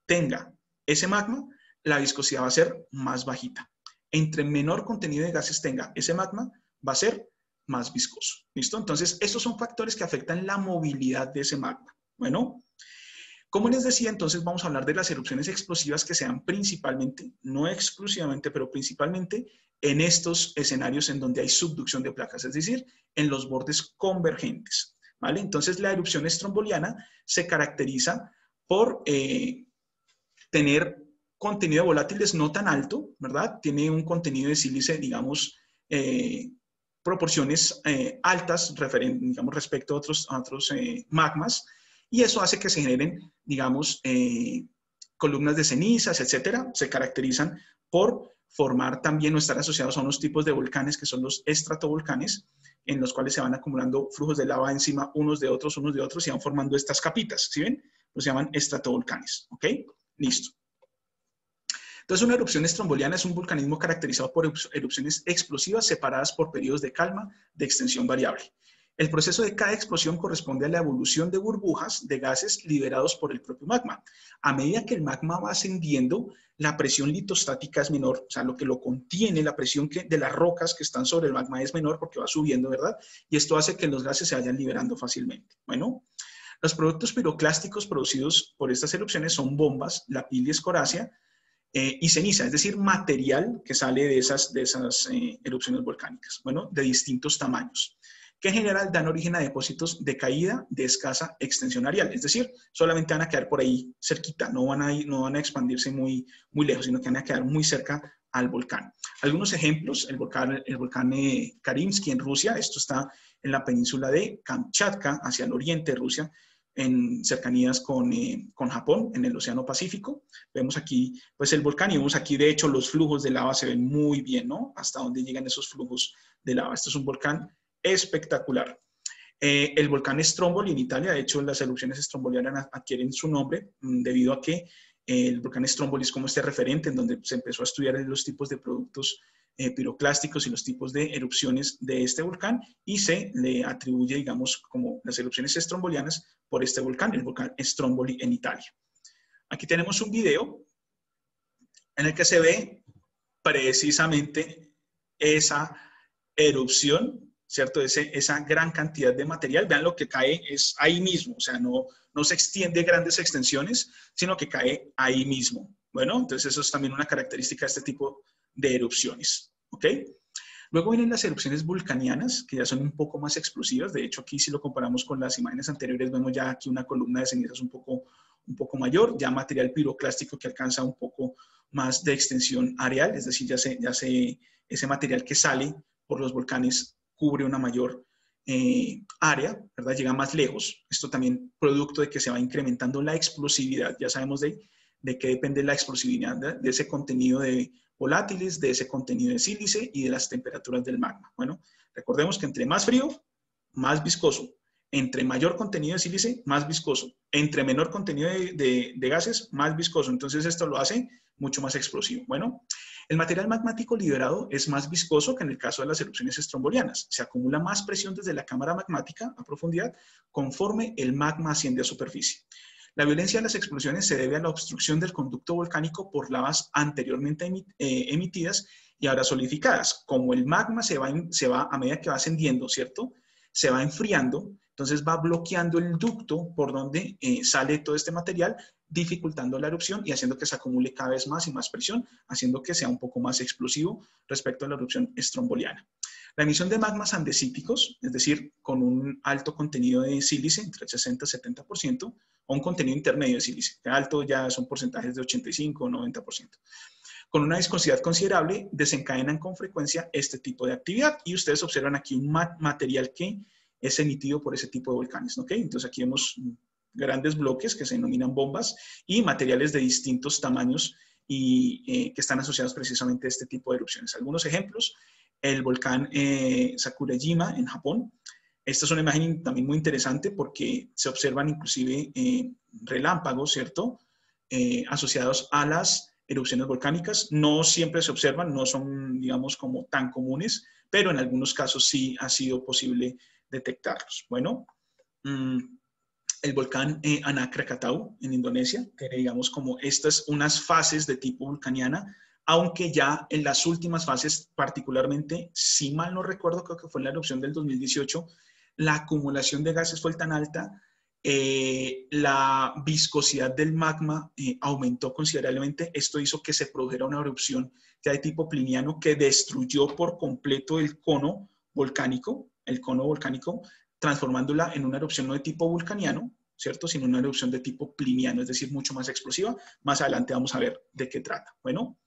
tenga ese magma, la viscosidad va a ser más bajita. Entre menor contenido de gases tenga ese magma, va a ser más viscoso. ¿Listo? Entonces, estos son factores que afectan la movilidad de ese magma. Bueno, como les decía, entonces vamos a hablar de las erupciones explosivas que se dan principalmente, no exclusivamente, pero principalmente en estos escenarios en donde hay subducción de placas, es decir, en los bordes convergentes. ¿Vale? Entonces, la erupción estromboliana se caracteriza por tener contenido de volátiles no tan alto, ¿verdad? Tiene un contenido de sílice, digamos, proporciones altas, digamos, respecto a otros magmas, y eso hace que se generen, digamos, columnas de cenizas, etcétera. Se caracterizan por formar también o estar asociados a unos tipos de volcanes que son los estratovolcanes, en los cuales se van acumulando flujos de lava encima unos de otros, y van formando estas capitas, ¿sí ven? Pues se llaman estratovolcanes, ¿ok? Listo. Entonces, una erupción estromboliana es un vulcanismo caracterizado por erupciones explosivas separadas por periodos de calma de extensión variable. El proceso de cada explosión corresponde a la evolución de burbujas de gases liberados por el propio magma. A medida que el magma va ascendiendo, la presión litostática es menor, o sea, lo que lo contiene, la presión de las rocas que están sobre el magma es menor porque va subiendo, ¿verdad? Y esto hace que los gases se vayan liberando fácilmente. Bueno, los productos piroclásticos producidos por estas erupciones son bombas, la pila y escoracia, y ceniza, es decir, material que sale de esas erupciones volcánicas, bueno, de distintos tamaños, que en general dan origen a depósitos de caída de escasa extensión areal, es decir, solamente van a quedar por ahí cerquita, no van a expandirse muy lejos, sino que van a quedar muy cerca al volcán. Algunos ejemplos, el volcán Karimsky en Rusia, esto está en la península de Kamchatka, hacia el oriente de Rusia, en cercanías con Japón, en el Océano Pacífico. Vemos aquí, pues, el volcán y vemos aquí, de hecho, los flujos de lava se ven muy bien, ¿no? Hasta dónde llegan esos flujos de lava. Este es un volcán espectacular. El volcán Stromboli en Italia, de hecho, las erupciones strombolianas adquieren su nombre debido a que el volcán Stromboli es como este referente en donde se empezó a estudiar los tipos de productos piroclásticos y los tipos de erupciones de este volcán, y se le atribuye, digamos, como las erupciones estrombolianas por este volcán, el volcán Stromboli en Italia. Aquí tenemos un video en el que se ve precisamente esa erupción, ¿cierto? Esa gran cantidad de material. Vean, lo que cae es ahí mismo, o sea, no se extiende grandes extensiones, sino que cae ahí mismo. Bueno, entonces eso es también una característica de este tipo de erupciones, ¿ok? Luego vienen las erupciones vulcanianas, que ya son un poco más explosivas. De hecho, aquí si lo comparamos con las imágenes anteriores, vemos ya aquí una columna de cenizas un poco mayor, ya material piroclástico que alcanza un poco más de extensión areal, es decir, ese material que sale por los volcanes cubre una mayor área, ¿verdad? Llega más lejos. Esto también producto de que se va incrementando la explosividad. Ya sabemos de qué depende la explosividad, de ese contenido de volátiles, de ese contenido de sílice y de las temperaturas del magma. Bueno, recordemos que entre más frío, más viscoso. Entre mayor contenido de sílice, más viscoso. Entre menor contenido de gases, más viscoso. Entonces esto lo hace mucho más explosivo. Bueno, el material magmático liberado es más viscoso que en el caso de las erupciones estrombolianas. Se acumula más presión desde la cámara magmática a profundidad conforme el magma asciende a superficie. La violencia de las explosiones se debe a la obstrucción del conducto volcánico por lavas anteriormente emitidas y ahora solidificadas. Como el magma se va a medida que va ascendiendo, ¿cierto? Se va enfriando, entonces va bloqueando el ducto por donde sale todo este material, dificultando la erupción y haciendo que se acumule cada vez más y más presión, haciendo que sea un poco más explosivo respecto a la erupción estromboliana. La emisión de magmas andesíticos, es decir, con un alto contenido de sílice, entre 60 y 70%, o un contenido intermedio de sílice, que alto ya son porcentajes de 85 o 90%. Con una viscosidad considerable, desencadenan con frecuencia este tipo de actividad. Y ustedes observan aquí un material que es emitido por ese tipo de volcanes, ¿ok? Entonces aquí vemos grandes bloques que se denominan bombas y materiales de distintos tamaños y que están asociados precisamente a este tipo de erupciones. Algunos ejemplos: el volcán Sakurajima en Japón. Esta es una imagen también muy interesante porque se observan inclusive relámpagos, ¿cierto? Asociados a las erupciones volcánicas. No siempre se observan, no son, digamos, como tan comunes, pero en algunos casos sí ha sido posible detectarlos. Bueno, el volcán Anak Krakatau en Indonesia tiene, digamos, como estas unas fases de tipo vulcaniana, aunque ya en las últimas fases, particularmente, si mal no recuerdo, creo que fue en la erupción del 2018, la acumulación de gases fue tan alta, la viscosidad del magma aumentó considerablemente. Esto hizo que se produjera una erupción ya de tipo pliniano que destruyó por completo el cono volcánico, transformándola en una erupción no de tipo vulcaniano, ¿cierto? Sino una erupción de tipo pliniano, es decir, mucho más explosiva. Más adelante vamos a ver de qué trata. Bueno,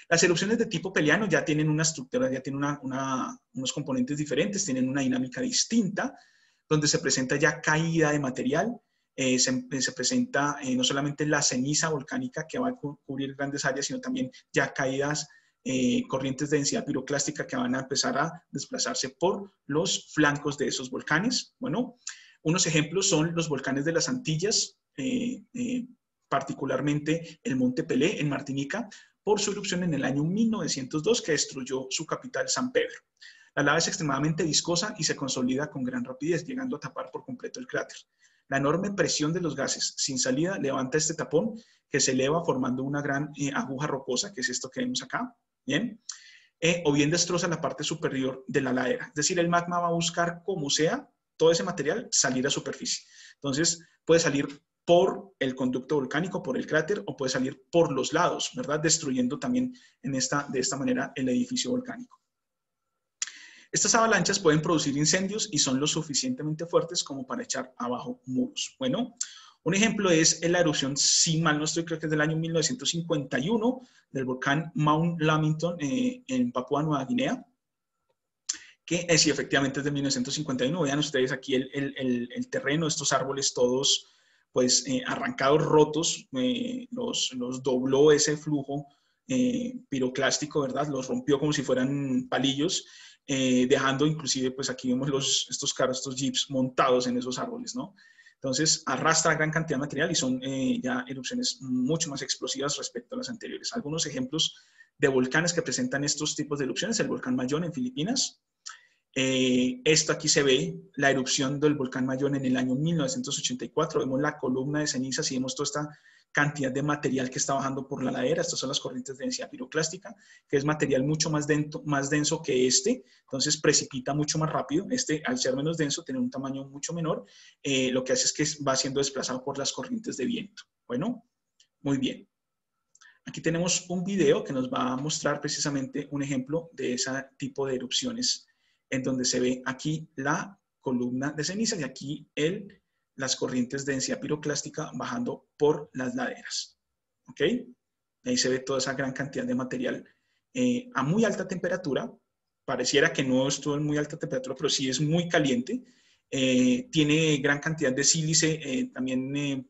las erupciones de tipo peliano ya tienen una estructura, ya tienen unos componentes diferentes, tienen una dinámica distinta, donde se presenta ya caída de material, se presenta no solamente la ceniza volcánica que va a cubrir grandes áreas, sino también ya caídas, corrientes de densidad piroclástica que van a empezar a desplazarse por los flancos de esos volcanes. Bueno, unos ejemplos son los volcanes de las Antillas, particularmente el Monte Pelé en Martinica, por su erupción en el año 1902 que destruyó su capital, San Pedro. La lava es extremadamente viscosa y se consolida con gran rapidez, llegando a tapar por completo el cráter. La enorme presión de los gases sin salida levanta este tapón que se eleva formando una gran aguja rocosa, que es esto que vemos acá, ¿bien? O bien destroza la parte superior de la ladera. Es decir, el magma va a buscar, como sea, todo ese material salir a superficie. Entonces, puede salir por el conducto volcánico, por el cráter, o puede salir por los lados, ¿verdad? Destruyendo también de esta manera el edificio volcánico. Estas avalanchas pueden producir incendios y son lo suficientemente fuertes como para echar abajo muros. Bueno, un ejemplo es la erupción, si mal no estoy, creo que es del año 1951, del volcán Mount Lamington en Papúa Nueva Guinea, que sí, efectivamente es de 1951. Vean ustedes aquí el terreno, estos árboles todos pues arrancados, rotos, los dobló ese flujo piroclástico, ¿verdad? Los rompió como si fueran palillos, dejando inclusive, pues aquí vemos estos carros, estos jeeps montados en esos árboles, ¿no? Entonces arrastra gran cantidad de material y son ya erupciones mucho más explosivas respecto a las anteriores. Algunos ejemplos de volcanes que presentan estos tipos de erupciones: el volcán Mayón en Filipinas. Esto aquí se ve, la erupción del volcán Mayón en el año 1984. Vemos la columna de cenizas y vemos toda esta cantidad de material que está bajando por la ladera. Estas son las corrientes de densidad piroclástica, que es material mucho más denso que este, entonces precipita mucho más rápido. Este, al ser menos denso, tiene un tamaño mucho menor, lo que hace es que va siendo desplazado por las corrientes de viento. Bueno, muy bien. Aquí tenemos un video que nos va a mostrar precisamente un ejemplo de ese tipo de erupciones, en donde se ve aquí la columna de ceniza y aquí las corrientes de densidad piroclástica bajando por las laderas. ¿Ok? Ahí se ve toda esa gran cantidad de material a muy alta temperatura. Pareciera que no estuvo en muy alta temperatura, pero sí es muy caliente. Tiene gran cantidad de sílice, también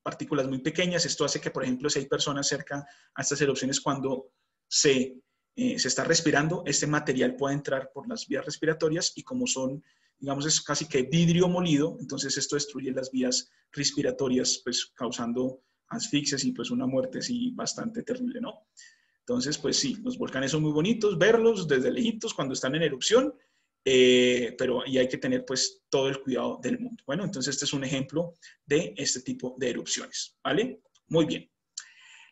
partículas muy pequeñas. Esto hace que, por ejemplo, si hay personas cerca a estas erupciones, cuando se está respirando, este material puede entrar por las vías respiratorias y como son, digamos, es casi que vidrio molido, entonces esto destruye las vías respiratorias, pues causando asfixias y pues una muerte así bastante terrible, ¿no? Entonces, pues sí, los volcanes son muy bonitos, verlos desde lejitos cuando están en erupción, pero y hay que tener pues todo el cuidado del mundo. Bueno, entonces este es un ejemplo de este tipo de erupciones, ¿vale? Muy bien.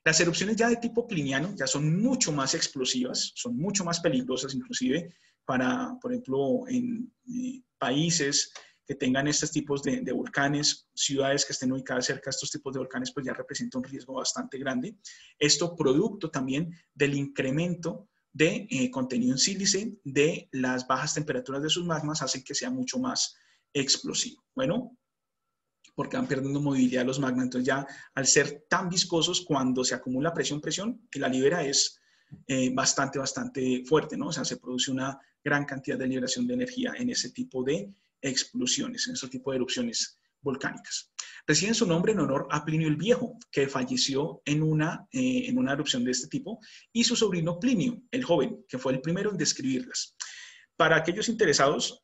Las erupciones ya de tipo pliniano ya son mucho más explosivas, son mucho más peligrosas inclusive para, por ejemplo, en países que tengan estos tipos de volcanes, ciudades que estén ubicadas cerca de estos tipos de volcanes, pues ya representa un riesgo bastante grande. Esto producto también del incremento de contenido en sílice, de las bajas temperaturas de sus magmas, hacen que sea mucho más explosivo. Bueno, porque van perdiendo movilidad los magmas. Entonces ya al ser tan viscosos, cuando se acumula presión, que la libera es bastante fuerte, ¿no? O sea, se produce una gran cantidad de liberación de energía en ese tipo de explosiones, en ese tipo de erupciones volcánicas. Reciben su nombre en honor a Plinio el Viejo, que falleció en una erupción de este tipo, y su sobrino Plinio, el joven, que fue el primero en describirlas. Para aquellos interesados,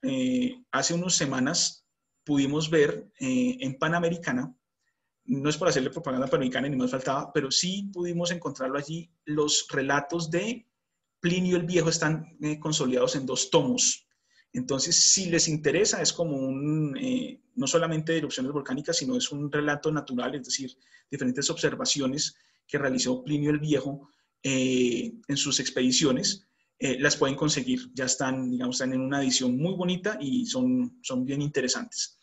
hace unas semanas pudimos ver en Panamericana, no es por hacerle propaganda a Panamericana ni más faltaba, pero sí pudimos encontrarlo allí, los relatos de Plinio el Viejo están consolidados en 2 tomos. Entonces, si les interesa, es como no solamente de erupciones volcánicas, sino es un relato natural, es decir, diferentes observaciones que realizó Plinio el Viejo en sus expediciones. Las pueden conseguir, ya están, digamos, están en una edición muy bonita y son bien interesantes.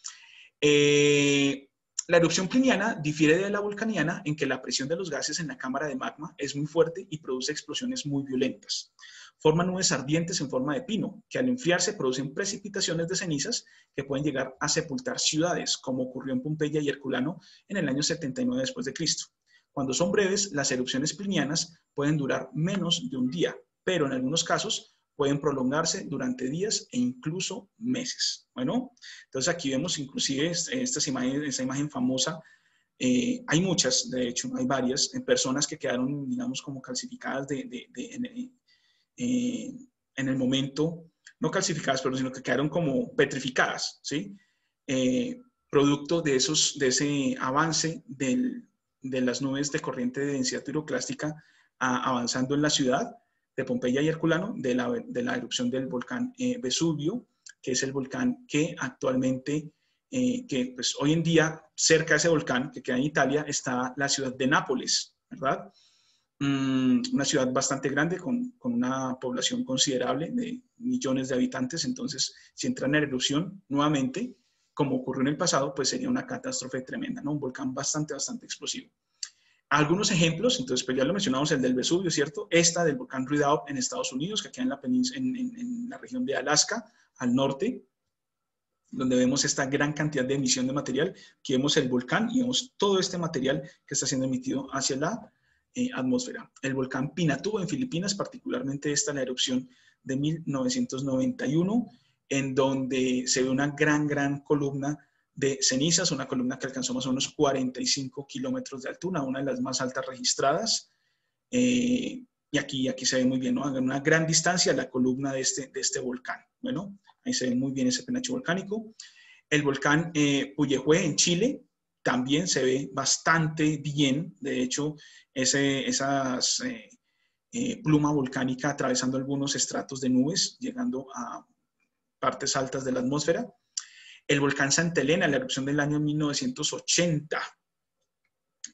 La erupción pliniana difiere de la vulcaniana en que la presión de los gases en la cámara de magma es muy fuerte y produce explosiones muy violentas. Forman nubes ardientes en forma de pino, que al enfriarse producen precipitaciones de cenizas que pueden llegar a sepultar ciudades, como ocurrió en Pompeya y Herculano en el año 79 después de Cristo. Cuando son breves, las erupciones plinianas pueden durar menos de un día, pero en algunos casos pueden prolongarse durante días e incluso meses. Bueno, entonces aquí vemos inclusive esta imagen famosa. Hay muchas, de hecho, hay varias personas que quedaron, digamos, como calcificadas en el momento, no calcificadas, pero sino que quedaron como petrificadas, ¿sí? Producto de ese avance de las nubes de corriente de densidad piroclástica avanzando en la ciudad de Pompeya y Herculano, de la erupción del volcán Vesubio, que es el volcán que actualmente, que pues hoy en día, cerca de ese volcán que queda en Italia, está la ciudad de Nápoles, ¿verdad? Una ciudad bastante grande con una población considerable de millones de habitantes. Entonces, si entra en erupción nuevamente, como ocurrió en el pasado, pues sería una catástrofe tremenda, ¿no? Un volcán bastante explosivo. Algunos ejemplos, entonces pues ya lo mencionamos, el del Vesubio, ¿cierto? Esta del volcán Ruidout en Estados Unidos, que queda en la región de Alaska, al norte, donde vemos esta gran cantidad de emisión de material. Aquí vemos el volcán y vemos todo este material que está siendo emitido hacia la atmósfera. El volcán Pinatubo en Filipinas, particularmente la erupción de 1991, en donde se ve una gran columna de cenizas, una columna que alcanzó más o menos 45 kilómetros de altura, una de las más altas registradas. Y aquí se ve muy bien, ¿no? A una gran distancia la columna de este volcán. Bueno, ahí se ve muy bien ese penacho volcánico. El volcán Puyehue en Chile también se ve bastante bien. De hecho, esa pluma volcánica atravesando algunos estratos de nubes, llegando a partes altas de la atmósfera. El volcán Santa Elena, la erupción del año 1980,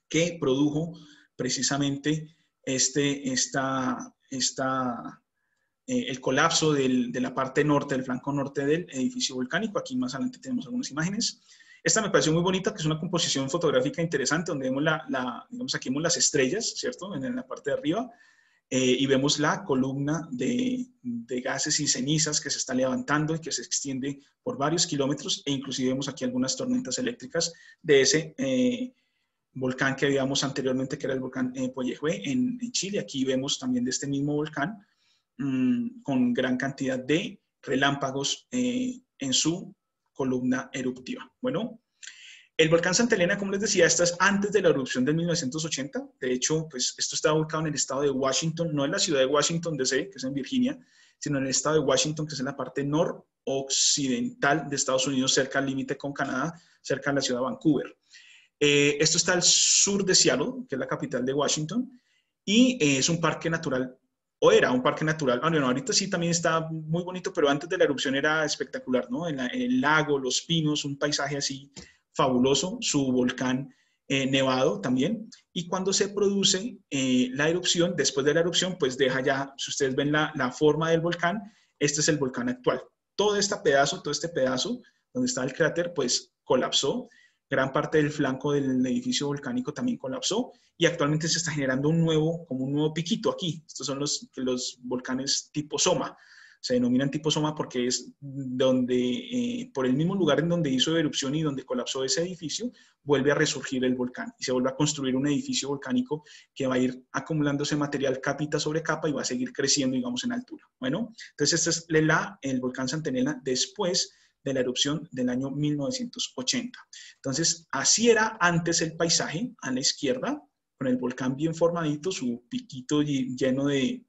que produjo precisamente el colapso de la parte norte, del flanco norte del edificio volcánico. Aquí más adelante tenemos algunas imágenes. Esta me pareció muy bonita, que es una composición fotográfica interesante, donde vemos digamos, aquí vemos las estrellas, ¿cierto? En la parte de arriba. Y vemos la columna de gases y cenizas que se está levantando y que se extiende por varios kilómetros, e inclusive vemos aquí algunas tormentas eléctricas de ese volcán que veíamos anteriormente, que era el volcán Puyehue en Chile. Aquí vemos también de este mismo volcán con gran cantidad de relámpagos en su columna eruptiva. Bueno, el volcán Santa Elena, como les decía, esta es antes de la erupción de 1980. De hecho, pues esto está ubicado en el estado de Washington, no en la ciudad de Washington, D.C., que es en Virginia, sino en el estado de Washington, que es en la parte noroccidental de Estados Unidos, cerca al límite con Canadá, cerca de la ciudad de Vancouver. Esto está al sur de Seattle, que es la capital de Washington, y es un parque natural, o era un parque natural. Bueno, ahorita sí también está muy bonito, pero antes de la erupción era espectacular, ¿no? El lago, los pinos, un paisaje así fabuloso, su volcán nevado también. Y cuando se produce la erupción, después de la erupción, pues deja ya, si ustedes ven la forma del volcán, este es el volcán actual. Todo este pedazo donde está el cráter, pues colapsó. Gran parte del flanco del edificio volcánico también colapsó y actualmente se está generando como un nuevo piquito aquí. Estos son los volcanes tipo Soma. Se denominan tipo Soma porque es donde, por el mismo lugar en donde hizo erupción y donde colapsó ese edificio, vuelve a resurgir el volcán y se vuelve a construir un edificio volcánico que va a ir acumulándose material cápita sobre capa y va a seguir creciendo, digamos, en altura. Bueno, entonces este es el volcán Santa Elena después de la erupción del año 1980. Entonces, así era antes el paisaje, a la izquierda, con el volcán bien formadito, su piquito lleno de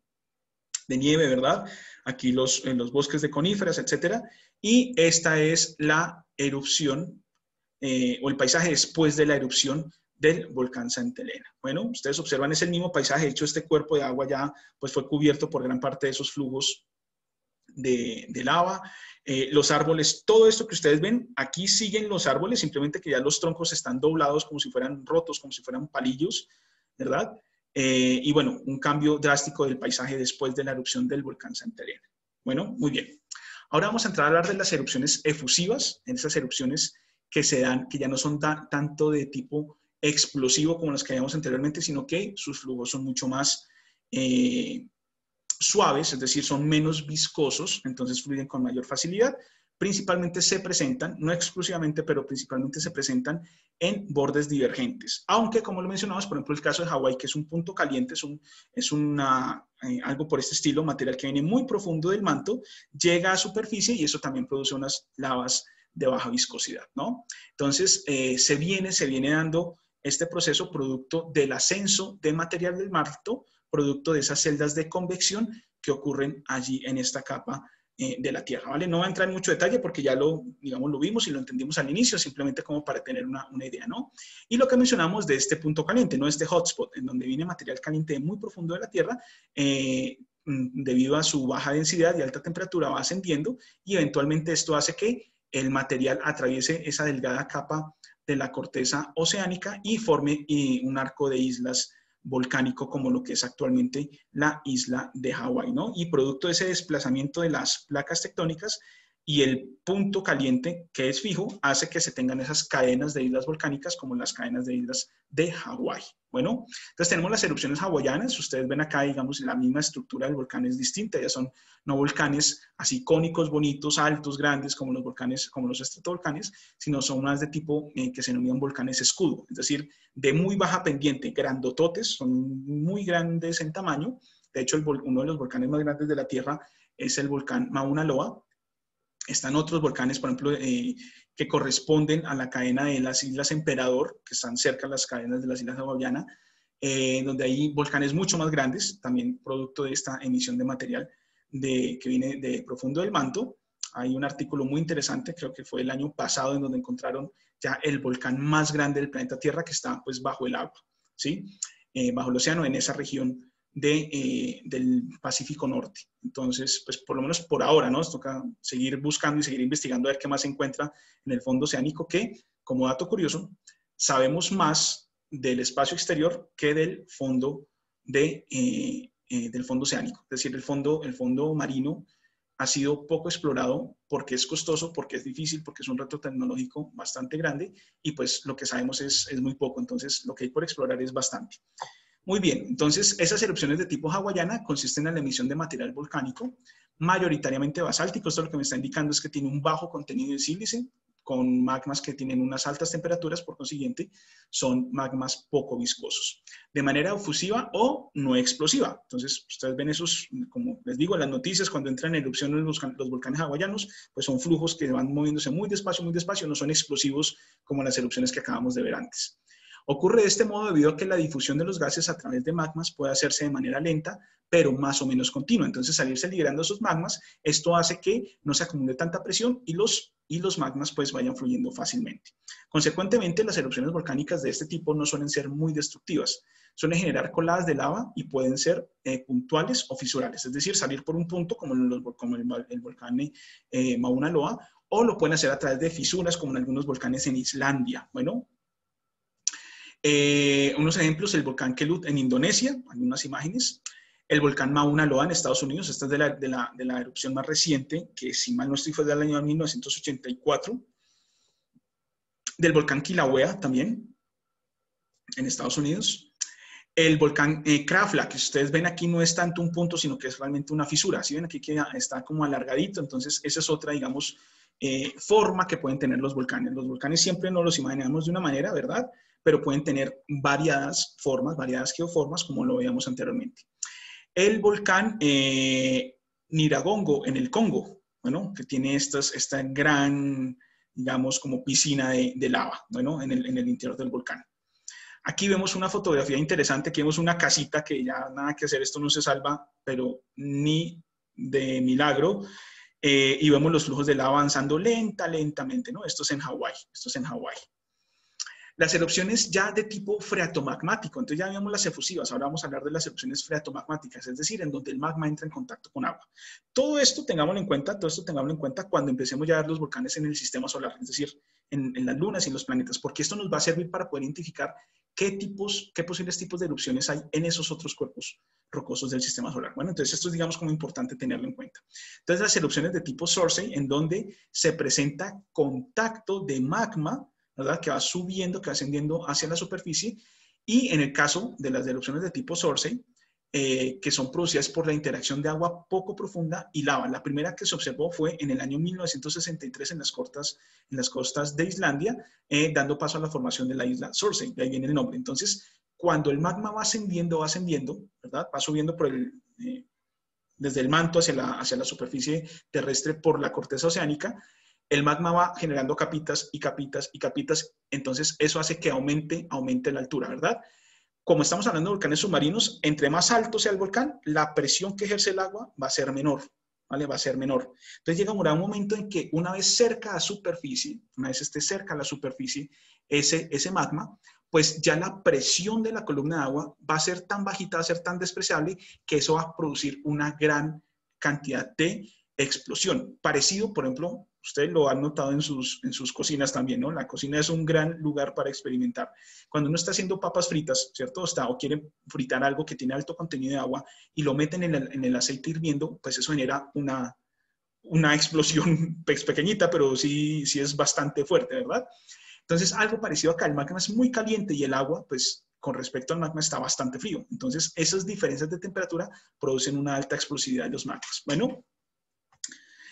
nieve, ¿verdad? Aquí en los bosques de coníferas, etcétera. Y esta es la erupción o el paisaje después de la erupción del volcán Santa Elena. Bueno, ustedes observan, es el mismo paisaje. De hecho, este cuerpo de agua ya pues, fue cubierto por gran parte de esos flujos de lava. Los árboles, todo esto que ustedes ven, aquí siguen los árboles, simplemente que ya los troncos están doblados como si fueran rotos, como si fueran palillos, ¿verdad? Y bueno, un cambio drástico del paisaje después de la erupción del volcán Santa Elena. Bueno, muy bien. Ahora vamos a entrar a hablar de las erupciones efusivas, en esas erupciones que se dan, que ya no son tanto de tipo explosivo como las que habíamos anteriormente, sino que sus flujos son mucho más suaves, es decir, son menos viscosos, entonces fluyen con mayor facilidad. principalmente se presentan, no exclusivamente, pero principalmente se presentan en bordes divergentes. Aunque, como lo mencionamos, por ejemplo, el caso de Hawái, que es un punto caliente, algo por este estilo, material que viene muy profundo del manto, llega a superficie y eso también produce unas lavas de baja viscosidad, ¿no? Entonces, se viene dando este proceso producto del ascenso de material del manto, producto de esas celdas de convección que ocurren allí en esta capa de la Tierra, ¿vale? No voy a entrar en mucho detalle porque ya lo vimos y lo entendimos al inicio, simplemente como para tener una idea, ¿no? Y lo que mencionamos de este punto caliente, ¿no? Este hotspot, en donde viene material caliente muy profundo de la Tierra, debido a su baja densidad y alta temperatura va ascendiendo y eventualmente esto hace que el material atraviese esa delgada capa de la corteza oceánica y forme un arco de islas volcánico como lo que es actualmente la isla de Hawái, ¿no? Y producto de ese desplazamiento de las placas tectónicas y el punto caliente que es fijo hace que se tengan esas cadenas de islas volcánicas como las cadenas de islas de Hawái. Bueno, entonces tenemos las erupciones hawaianas. Ustedes ven acá, digamos, la misma estructura del volcán es distinta. Ya son no volcanes así cónicos, bonitos, altos, grandes como los volcanes, como los estratovolcanes, sino son más de tipo que se denominan volcanes escudo, es decir, de muy baja pendiente, grandototes, son muy grandes en tamaño. De hecho, uno de los volcanes más grandes de la Tierra es el volcán Mauna Loa. Están otros volcanes, por ejemplo, que corresponden a la cadena de las Islas Emperador, que están cerca de las cadenas de las Islas Hawaianas, donde hay volcanes mucho más grandes, también producto de esta emisión de material que viene de profundo del manto. Hay un artículo muy interesante, creo que fue el año pasado, en donde encontraron ya el volcán más grande del planeta Tierra que está pues bajo el agua, ¿sí? Bajo el océano, en esa región del Pacífico Norte. Entonces, pues por lo menos por ahora, ¿no? Nos toca seguir buscando y seguir investigando a ver qué más se encuentra en el fondo oceánico, que, como dato curioso, sabemos más del espacio exterior que del fondo, del fondo oceánico. Es decir, el fondo marino ha sido poco explorado porque es costoso, porque es difícil, porque es un reto tecnológico bastante grande y pues lo que sabemos es muy poco. Entonces, lo que hay por explorar es bastante. Muy bien, entonces esas erupciones de tipo hawaiana consisten en la emisión de material volcánico, mayoritariamente basáltico. Esto lo que me está indicando es que tiene un bajo contenido de sílice, con magmas que tienen unas altas temperaturas, por consiguiente, son magmas poco viscosos, de manera efusiva o no explosiva. Entonces, ustedes ven esos, como les digo, en las noticias, cuando entran en erupción los volcanes hawaianos, pues son flujos que van moviéndose muy despacio, no son explosivos como las erupciones que acabamos de ver antes. Ocurre de este modo debido a que la difusión de los gases a través de magmas puede hacerse de manera lenta, pero más o menos continua. Entonces, salirse liberando esos magmas, esto hace que no se acumule tanta presión y los magmas pues vayan fluyendo fácilmente. Consecuentemente, las erupciones volcánicas de este tipo no suelen ser muy destructivas. Suelen generar coladas de lava y pueden ser puntuales o fisurales, es decir, salir por un punto como el volcán Mauna Loa, o lo pueden hacer a través de fisuras como en algunos volcanes en Islandia. Bueno, unos ejemplos, el volcán Kelut en Indonesia, algunas imágenes, el volcán Mauna Loa en Estados Unidos, esta es de la erupción más reciente, que si mal no estoy fue del año 1984, del volcán Kilauea también, en Estados Unidos. El volcán Krafla, que ustedes ven aquí, no es tanto un punto, sino que es realmente una fisura. ¿Sí ven aquí que está como alargadito? Entonces, esa es otra, digamos, forma que pueden tener los volcanes. Los volcanes siempre no los imaginamos de una manera, ¿verdad? Pero pueden tener variadas formas, variadas geoformas, como lo veíamos anteriormente. El volcán Nyiragongo en el Congo, bueno, que tiene esta gran, digamos, como piscina de lava, bueno, en el interior del volcán. Aquí vemos una fotografía interesante, aquí vemos una casita que ya nada que hacer, esto no se salva, pero ni de milagro, y vemos los flujos de lava avanzando lentamente, ¿no? Esto es en Hawái, Las erupciones ya de tipo freatomagmático, entonces ya vimos las efusivas, ahora vamos a hablar de las erupciones freatomagmáticas, es decir, en donde el magma entra en contacto con agua. Todo esto tengámoslo en cuenta cuando empecemos ya a ver los volcanes en el sistema solar, es decir, en las lunas y en los planetas, porque esto nos va a servir para poder identificar qué posibles tipos de erupciones hay en esos otros cuerpos rocosos del sistema solar. Bueno, entonces esto es, digamos, como importante tenerlo en cuenta. Entonces, las erupciones de tipo Sorsei, en donde se presenta contacto de magma, ¿verdad? Que va subiendo, que va ascendiendo hacia la superficie, y en el caso de las erupciones de tipo Sorsei, que son producidas por la interacción de agua poco profunda y lava. La primera que se observó fue en el año 1963 en las costas de Islandia, dando paso a la formación de la isla Surtsey, de ahí viene el nombre. Entonces, cuando el magma va ascendiendo, ¿verdad? Va subiendo desde el manto hacia la superficie terrestre por la corteza oceánica, el magma va generando capitas y capitas y capitas, entonces eso hace que aumente la altura, ¿verdad? Como estamos hablando de volcanes submarinos, entre más alto sea el volcán, la presión que ejerce el agua va a ser menor, ¿vale? Va a ser menor. Entonces llega un momento en que una vez cerca a la superficie, una vez esté cerca a la superficie, ese magma, pues ya la presión de la columna de agua va a ser tan bajita, va a ser tan despreciable, que eso va a producir una gran cantidad de explosión. Parecido, por ejemplo, ustedes lo han notado en sus cocinas también, ¿no? La cocina es un gran lugar para experimentar. Cuando uno está haciendo papas fritas, ¿cierto? O quiere fritar algo que tiene alto contenido de agua y lo meten en el aceite hirviendo, pues eso genera una explosión pequeñita, pero sí es bastante fuerte, ¿verdad? Entonces, algo parecido acá, el magma es muy caliente y el agua, pues, con respecto al magma está bastante frío. Entonces, esas diferencias de temperatura producen una alta explosividad de los magmas. Bueno,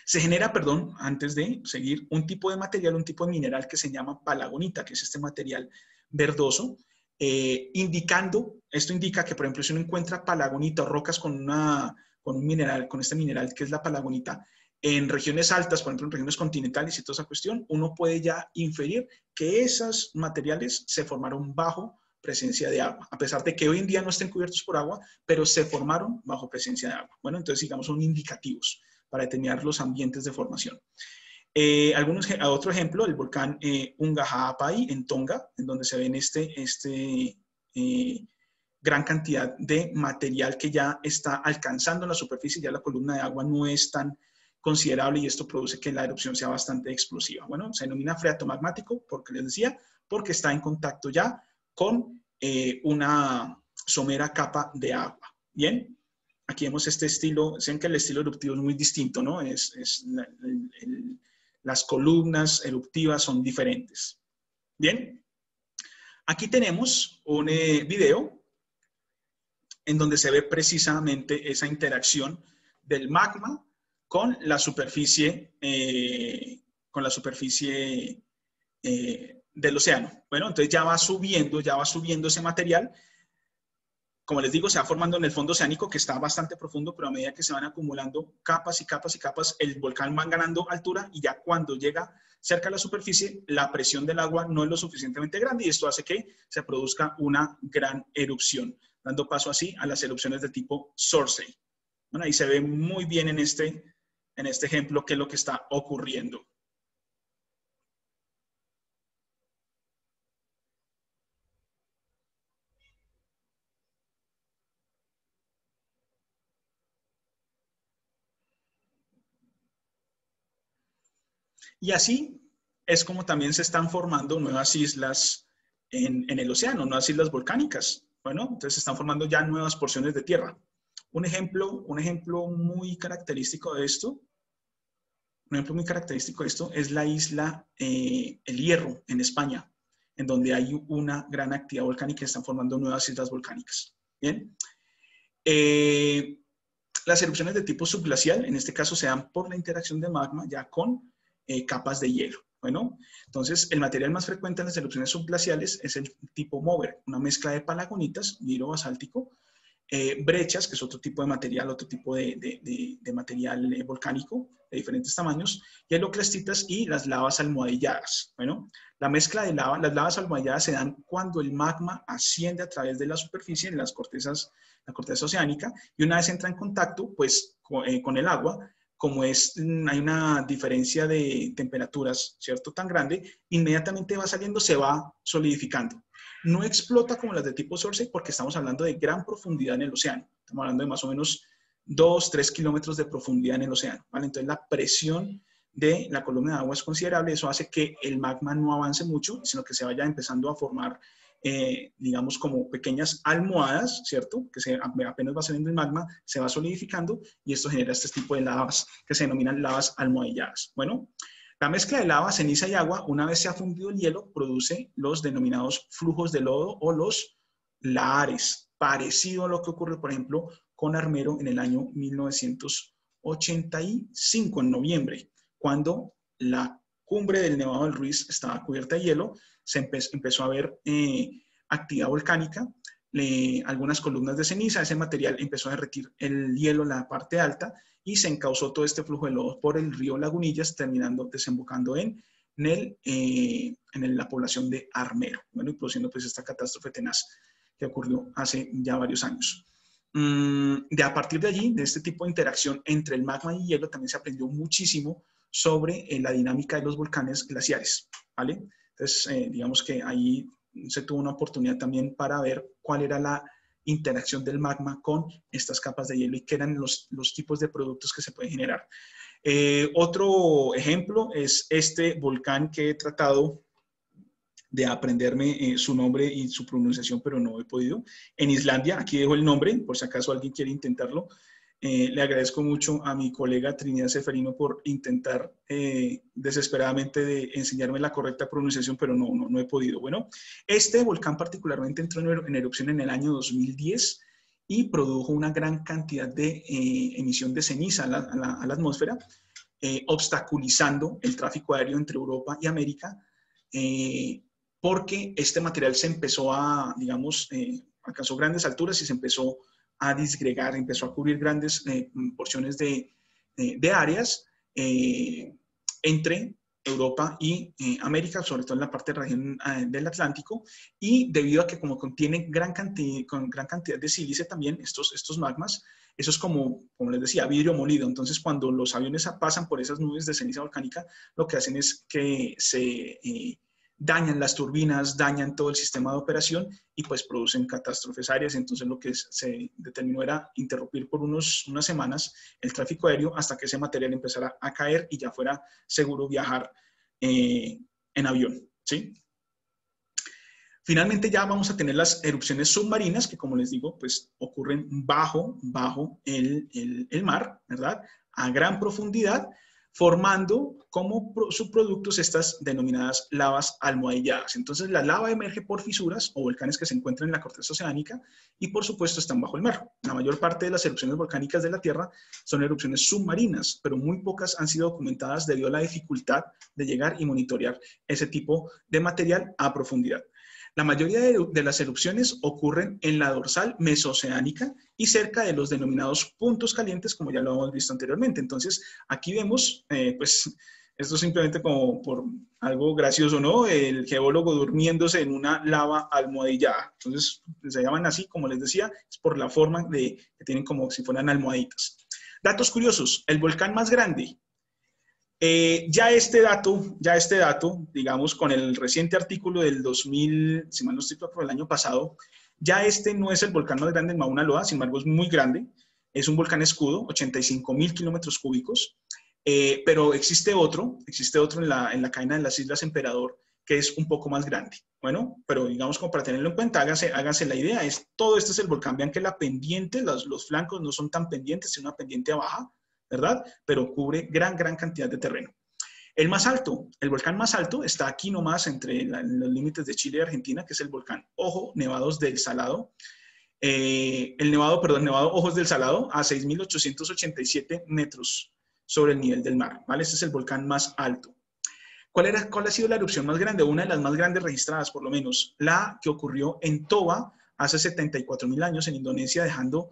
se genera, perdón, antes de seguir, un tipo de material, un tipo de mineral que se llama palagonita, que es este material verdoso, esto indica que, por ejemplo, si uno encuentra palagonita o rocas con un mineral, con este mineral que es la palagonita, en regiones altas, por ejemplo, en regiones continentales y toda esa cuestión, uno puede ya inferir que esos materiales se formaron bajo presencia de agua, a pesar de que hoy en día no estén cubiertos por agua, pero se formaron bajo presencia de agua. Bueno, entonces, digamos, son indicativos para determinar los ambientes de formación. Otro ejemplo, el volcán Ungaha'apai en Tonga, en donde se ven gran cantidad de material que ya está alcanzando la superficie, ya la columna de agua no es tan considerable y esto produce que la erupción sea bastante explosiva. Bueno, se denomina freatomagmático, porque les decía, porque está en contacto ya con una somera capa de agua. Bien, aquí vemos este estilo, saben que el estilo eruptivo es muy distinto, ¿no? Las columnas eruptivas son diferentes. Bien, aquí tenemos un video en donde se ve precisamente esa interacción del magma con la superficie, del océano. Bueno, entonces ya va subiendo ese material. Como les digo, se va formando en el fondo oceánico, que está bastante profundo, pero a medida que se van acumulando capas y capas y capas, el volcán va ganando altura y ya cuando llega cerca a la superficie, la presión del agua no es lo suficientemente grande y esto hace que se produzca una gran erupción, dando paso así a las erupciones de tipo Surtsey. Bueno, ahí se ve muy bien en este ejemplo qué es lo que está ocurriendo. Y así es como también se están formando nuevas islas en el océano, nuevas islas volcánicas. Bueno, entonces se están formando ya nuevas porciones de tierra. Un ejemplo muy característico de esto, es la isla El Hierro, en España, en donde hay una gran actividad volcánica y están formando nuevas islas volcánicas. Bien. Las erupciones de tipo subglacial, en este caso, se dan por la interacción de magma ya con capas de hielo. Bueno, entonces el material más frecuente en las erupciones subglaciales es el tipo Mover, una mezcla de palagonitas, hielo basáltico, brechas, que es otro tipo de material, otro tipo de material volcánico de diferentes tamaños, hieloclastitas y las lavas almohadilladas. Bueno, la mezcla de las lavas almohadilladas se dan cuando el magma asciende a través de la superficie en la corteza oceánica y una vez entra en contacto pues, con el agua, como hay una diferencia de temperaturas, ¿cierto?, tan grande, inmediatamente va saliendo, se va solidificando. No explota como las de tipo Surtsey porque estamos hablando de gran profundidad en el océano. Estamos hablando de más o menos 2-3 kilómetros de profundidad en el océano, ¿vale? Entonces la presión de la columna de agua es considerable, eso hace que el magma no avance mucho, sino que se vaya empezando a formar, digamos, como pequeñas almohadas, ¿cierto? Que apenas va saliendo el magma, se va solidificando y esto genera este tipo de lavas que se denominan lavas almohadilladas. Bueno, la mezcla de lava, ceniza y agua, una vez se ha fundido el hielo, produce los denominados flujos de lodo o los lahares. parecido a lo que ocurrió, por ejemplo, con Armero en el año 1985, en noviembre, cuando la cumbre del Nevado del Ruiz estaba cubierta de hielo, se empezó a ver actividad volcánica, algunas columnas de ceniza, ese material empezó a derretir el hielo en la parte alta y se encauzó todo este flujo de lodo por el río Lagunillas, desembocando en la población de Armero, bueno, y produciendo pues esta catástrofe tenaz que ocurrió hace ya varios años. A partir de allí, de este tipo de interacción entre el magma y hielo, también se aprendió muchísimo sobre la dinámica de los volcanes glaciares, ¿vale? Entonces, digamos que ahí se tuvo una oportunidad también para ver cuál era la interacción del magma con estas capas de hielo y qué eran los tipos de productos que se pueden generar. Otro ejemplo es este volcán que he tratado de aprenderme su nombre y su pronunciación, pero no he podido. En Islandia, aquí dejo el nombre, por si acaso alguien quiere intentarlo. Le agradezco mucho a mi colega Trinidad Seferino por intentar desesperadamente de enseñarme la correcta pronunciación, pero no he podido. Bueno, este volcán particularmente entró en erupción en el año 2010 y produjo una gran cantidad de emisión de ceniza a la atmósfera, obstaculizando el tráfico aéreo entre Europa y América, porque este material se empezó a, digamos, alcanzó grandes alturas y se empezó a disgregar, empezó a cubrir grandes porciones de áreas entre Europa y América, sobre todo en la parte de la región del Atlántico, y debido a que como contienen gran cantidad de sílice también, estos magmas, eso es como les decía, vidrio molido. Entonces, cuando los aviones pasan por esas nubes de ceniza volcánica, lo que hacen es que se dañan las turbinas, dañan todo el sistema de operación y pues producen catástrofes aéreas. Entonces lo que se determinó era interrumpir por unas semanas el tráfico aéreo hasta que ese material empezara a caer y ya fuera seguro viajar en avión, ¿sí? Finalmente ya vamos a tener las erupciones submarinas que, como les digo, pues ocurren bajo el mar, ¿verdad? A gran profundidad, formando como subproductos estas denominadas lavas almohadilladas. Entonces, la lava emerge por fisuras o volcanes que se encuentran en la corteza oceánica y, por supuesto, están bajo el mar. La mayor parte de las erupciones volcánicas de la Tierra son erupciones submarinas, pero muy pocas han sido documentadas debido a la dificultad de llegar y monitorear ese tipo de material a profundidad. La mayoría de las erupciones ocurren en la dorsal mesoceánica y cerca de los denominados puntos calientes, como ya lo hemos visto anteriormente. Entonces, aquí vemos, pues, esto simplemente como por algo gracioso, ¿no? El geólogo durmiéndose en una lava almohadillada. Entonces, se llaman así, como les decía, es por la forma que tienen como si fueran almohaditas. Datos curiosos, el volcán más grande. Ya este dato, digamos, con el reciente artículo del 2000, si mal no estoy equivocado, el año pasado, ya este no es el volcán más grande en Mauna Loa, sin embargo es muy grande, es un volcán escudo, 85.000 kilómetros cúbicos, pero existe otro en la cadena de las Islas Emperador, que es un poco más grande. Bueno, pero digamos, como para tenerlo en cuenta, háganse la idea, todo este es el volcán, vean que la pendiente, los flancos no son tan pendientes, es una pendiente baja, ¿verdad? Pero cubre gran cantidad de terreno. El volcán más alto está aquí nomás entre los límites de Chile y Argentina, que es el volcán Ojo Nevados del Salado. Nevado Ojos del Salado a 6.887 metros sobre el nivel del mar, ¿vale? Este es el volcán más alto. ¿Cuál ha sido la erupción más grande? Una de las más grandes registradas, por lo menos, la que ocurrió en Toba hace 74.000 años en Indonesia, dejando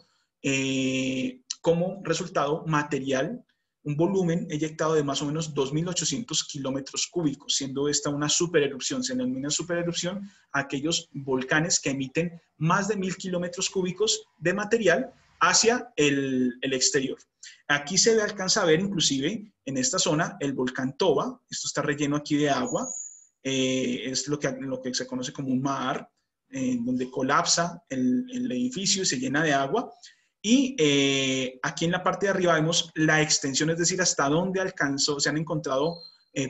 como resultado material, un volumen eyectado de más o menos 2.800 kilómetros cúbicos, siendo esta una supererupción. Se denomina supererupción a aquellos volcanes que emiten más de 1.000 kilómetros cúbicos de material hacia el exterior. Aquí se alcanza a ver inclusive en esta zona el volcán Toba. Esto está relleno aquí de agua, es lo que se conoce como un mar, donde colapsa el edificio y se llena de agua. Y aquí en la parte de arriba vemos la extensión, es decir, hasta dónde alcanzó, se han encontrado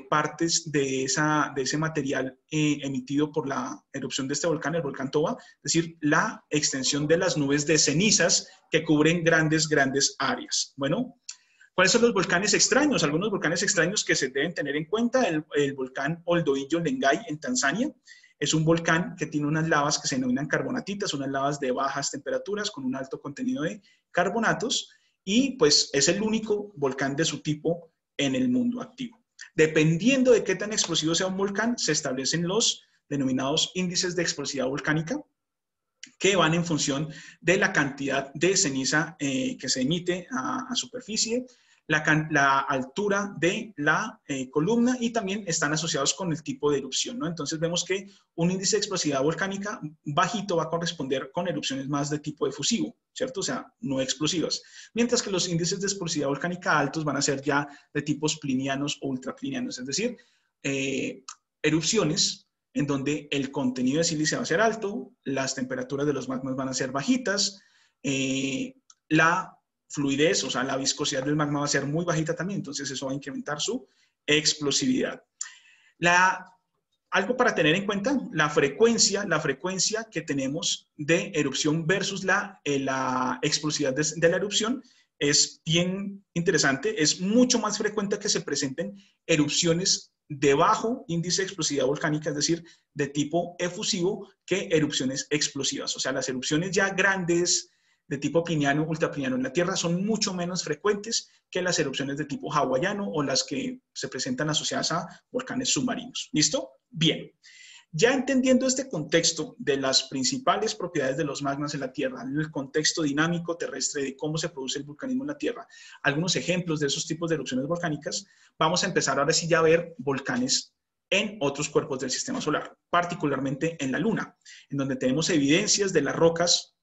partes de ese material emitido por la erupción de este volcán, el volcán Toba, es decir, la extensión de las nubes de cenizas que cubren grandes áreas. Bueno, ¿cuáles son los volcanes extraños? Algunos volcanes extraños que se deben tener en cuenta, el volcán Oldoillo Lengai en Tanzania. Es un volcán que tiene unas lavas que se denominan carbonatitas, unas lavas de bajas temperaturas con un alto contenido de carbonatos, y pues es el único volcán de su tipo en el mundo activo. Dependiendo de qué tan explosivo sea un volcán, se establecen los denominados índices de explosividad volcánica, que van en función de la cantidad de ceniza que se emite a superficie, la altura de la columna, y también están asociados con el tipo de erupción, ¿no? Entonces vemos que un índice de explosividad volcánica bajito va a corresponder con erupciones más de tipo efusivo, ¿cierto? O sea, no explosivas. Mientras que los índices de explosividad volcánica altos van a ser ya de tipos plinianos o ultraplinianos, es decir, erupciones en donde el contenido de sílice va a ser alto, las temperaturas de los magmas van a ser bajitas, la fluidez, o sea, la viscosidad del magma va a ser muy bajita también, entonces eso va a incrementar su explosividad. Algo para tener en cuenta, la frecuencia que tenemos de erupción versus la explosividad de la erupción es bien interesante. Es mucho más frecuente que se presenten erupciones de bajo índice de explosividad volcánica, es decir, de tipo efusivo, que erupciones explosivas. O sea, las erupciones ya grandes de tipo pliniano, ultrapliniano en la Tierra son mucho menos frecuentes que las erupciones de tipo hawaiano o las que se presentan asociadas a volcanes submarinos. ¿Listo? Bien. Ya entendiendo este contexto de las principales propiedades de los magmas en la Tierra, el contexto dinámico terrestre de cómo se produce el vulcanismo en la Tierra, algunos ejemplos de esos tipos de erupciones volcánicas, vamos a empezar ahora sí ya a ver volcanes en otros cuerpos del sistema solar, particularmente en la Luna, en donde tenemos evidencias de las rocas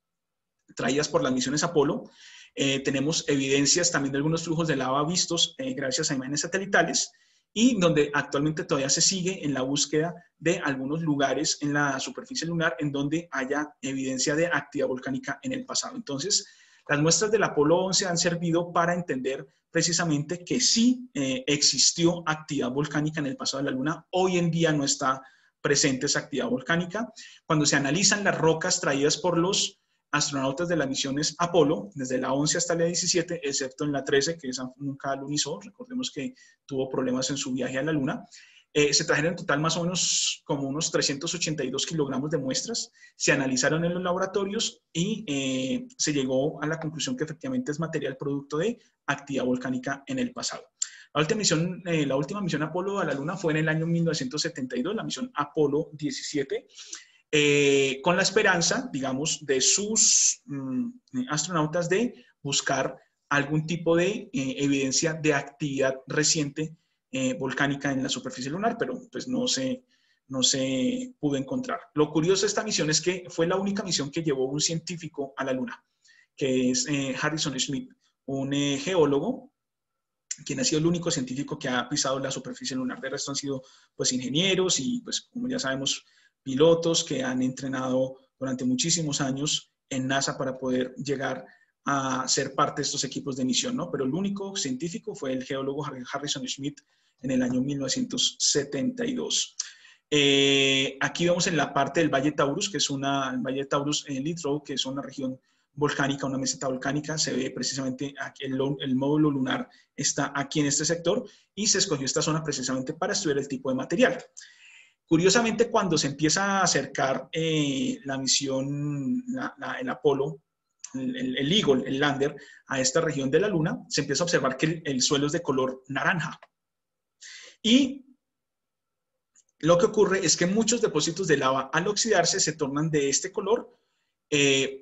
traídas por las misiones Apolo. Tenemos evidencias también de algunos flujos de lava vistos gracias a imágenes satelitales, y donde actualmente todavía se sigue en la búsqueda de algunos lugares en la superficie lunar en donde haya evidencia de actividad volcánica en el pasado. Entonces, las muestras del Apolo 11 han servido para entender precisamente que sí existió actividad volcánica en el pasado de la Luna. Hoy en día no está presente esa actividad volcánica. Cuando se analizan las rocas traídas por los astronautas de las misiones Apolo, desde la 11 hasta la 17, excepto en la 13, que esa nunca alunizó, recordemos que tuvo problemas en su viaje a la Luna. Se trajeron en total más o menos como unos 382 kilogramos de muestras, se analizaron en los laboratorios y se llegó a la conclusión que efectivamente es material producto de actividad volcánica en el pasado. La última misión Apolo a la Luna fue en el año 1972, la misión Apolo 17, con la esperanza, digamos, de sus astronautas de buscar algún tipo de evidencia de actividad reciente volcánica en la superficie lunar, pero pues no se pudo encontrar. Lo curioso de esta misión es que fue la única misión que llevó un científico a la Luna, que es Harrison Schmitt, un geólogo, quien ha sido el único científico que ha pisado la superficie lunar. De resto han sido pues ingenieros y pues como ya sabemos, pilotos que han entrenado durante muchísimos años en NASA para poder llegar a ser parte de estos equipos de misión, ¿no? Pero el único científico fue el geólogo Harrison Schmitt en el año 1972. Aquí vemos en la parte del Valle Taurus, que es el Valle Taurus en Littrow, que es una región volcánica, una meseta volcánica. Se ve precisamente aquí el módulo lunar está aquí en este sector, y se escogió esta zona precisamente para estudiar el tipo de material. Curiosamente, cuando se empieza a acercar la misión, el Apolo, el Eagle, el lander, a esta región de la Luna, se empieza a observar que el suelo es de color naranja. Y lo que ocurre es que muchos depósitos de lava, al oxidarse, se tornan de este color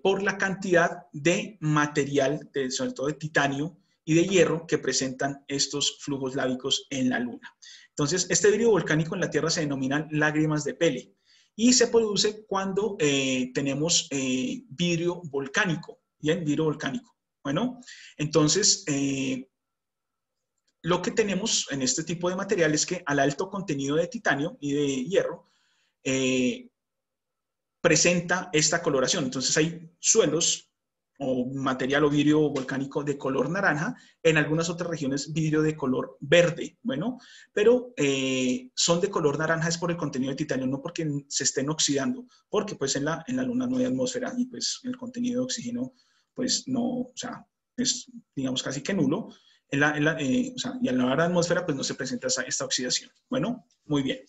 por la cantidad de material, sobre todo de titanio y de hierro, que presentan estos flujos lávicos en la Luna. Entonces, este vidrio volcánico en la Tierra se denominan lágrimas de Pele, y se produce cuando tenemos vidrio volcánico, ¿bien? Vidrio volcánico. Bueno, entonces, lo que tenemos en este tipo de material es que al alto contenido de titanio y de hierro, presenta esta coloración. Entonces hay suelos o material o vidrio volcánico de color naranja, en algunas otras regiones vidrio de color verde, bueno, pero son de color naranja es por el contenido de titanio, no porque se estén oxidando, porque pues en la Luna no hay atmósfera y pues el contenido de oxígeno pues no, o sea, es digamos casi que nulo, y al no haber atmósfera pues no se presenta esta oxidación. Bueno, muy bien.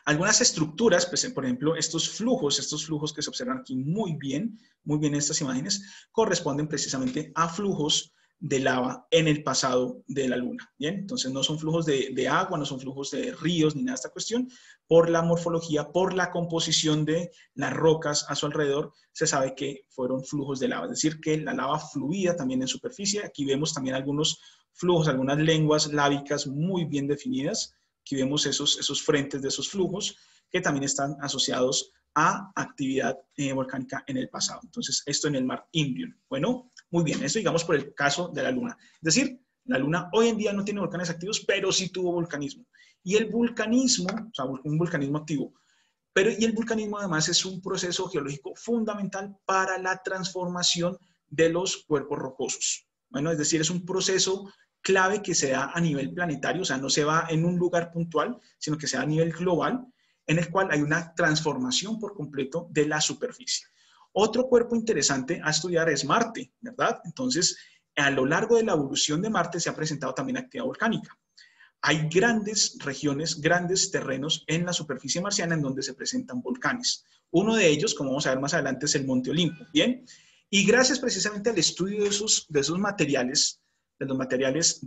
Algunas estructuras, pues, por ejemplo, estos flujos que se observan aquí muy bien en estas imágenes, corresponden precisamente a flujos de lava en el pasado de la Luna. Bien, entonces no son flujos de agua, no son flujos de ríos ni nada de esta cuestión. Por la morfología, por la composición de las rocas a su alrededor, se sabe que fueron flujos de lava, es decir, que la lava fluía también en superficie. Aquí vemos también algunos flujos, algunas lenguas lábicas muy bien definidas. Aquí vemos esos frentes de esos flujos que también están asociados a actividad volcánica en el pasado. Entonces, esto en el mar Indio. Bueno, muy bien, esto digamos por el caso de la Luna. Es decir, la Luna hoy en día no tiene volcanes activos, pero sí tuvo volcanismo. Y el vulcanismo, o sea, un vulcanismo activo, y el vulcanismo además es un proceso geológico fundamental para la transformación de los cuerpos rocosos. Bueno, es decir, es un proceso clave que se da a nivel planetario, o sea, no se va en un lugar puntual, sino que se da a nivel global, en el cual hay una transformación por completo de la superficie. Otro cuerpo interesante a estudiar es Marte, ¿verdad? Entonces, a lo largo de la evolución de Marte se ha presentado también actividad volcánica. Hay grandes regiones, grandes terrenos en la superficie marciana en donde se presentan volcanes. Uno de ellos, como vamos a ver más adelante, es el Monte Olimpo, ¿bien? Y gracias precisamente al estudio de esos materiales, de los materiales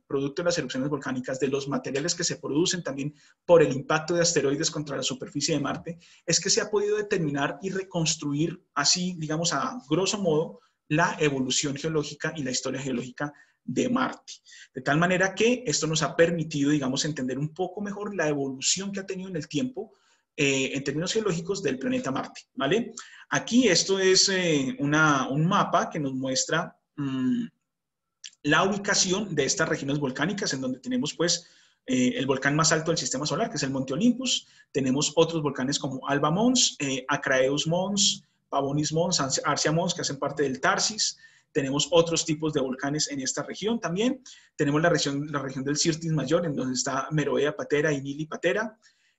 producto de las erupciones volcánicas, de los materiales que se producen también por el impacto de asteroides contra la superficie de Marte, es que se ha podido determinar y reconstruir así, digamos, a grosso modo, la evolución geológica y la historia geológica de Marte. De tal manera que esto nos ha permitido, digamos, entender un poco mejor la evolución que ha tenido en el tiempo en términos geológicos del planeta Marte, ¿vale? Aquí esto es un mapa que nos muestra la ubicación de estas regiones volcánicas en donde tenemos pues el volcán más alto del sistema solar, que es el Monte Olympus. Tenemos otros volcanes como Alba Mons, Acraeus Mons, Pavonis Mons, Arsia Mons, que hacen parte del Tarsis. Tenemos otros tipos de volcanes en esta región también. Tenemos la región del Syrtis Mayor, en donde está Meroea Patera y Nili Patera.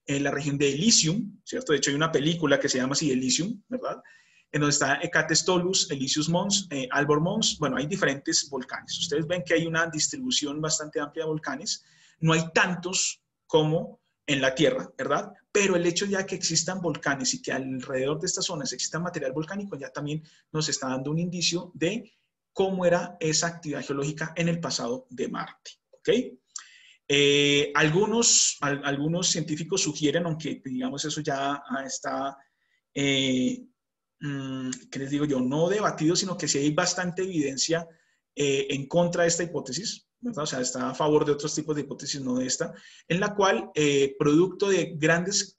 La región de Elysium, ¿cierto? De hecho, hay una película que se llama así, Elysium, ¿verdad? En donde está Hecates Tolus, Elysius Mons, Albor Mons. Bueno, hay diferentes volcanes. Ustedes ven que hay una distribución bastante amplia de volcanes. No hay tantos como en la Tierra, ¿verdad? Pero el hecho ya que existan volcanes y que alrededor de estas zonas exista material volcánico ya también nos está dando un indicio de cómo era esa actividad geológica en el pasado de Marte, ¿ok? Algunos científicos sugieren, aunque digamos eso ya está, ¿qué les digo yo? No debatido, sino que sí hay bastante evidencia en contra de esta hipótesis, ¿verdad? O sea, está a favor de otros tipos de hipótesis, no de esta, en la cual, producto de grandes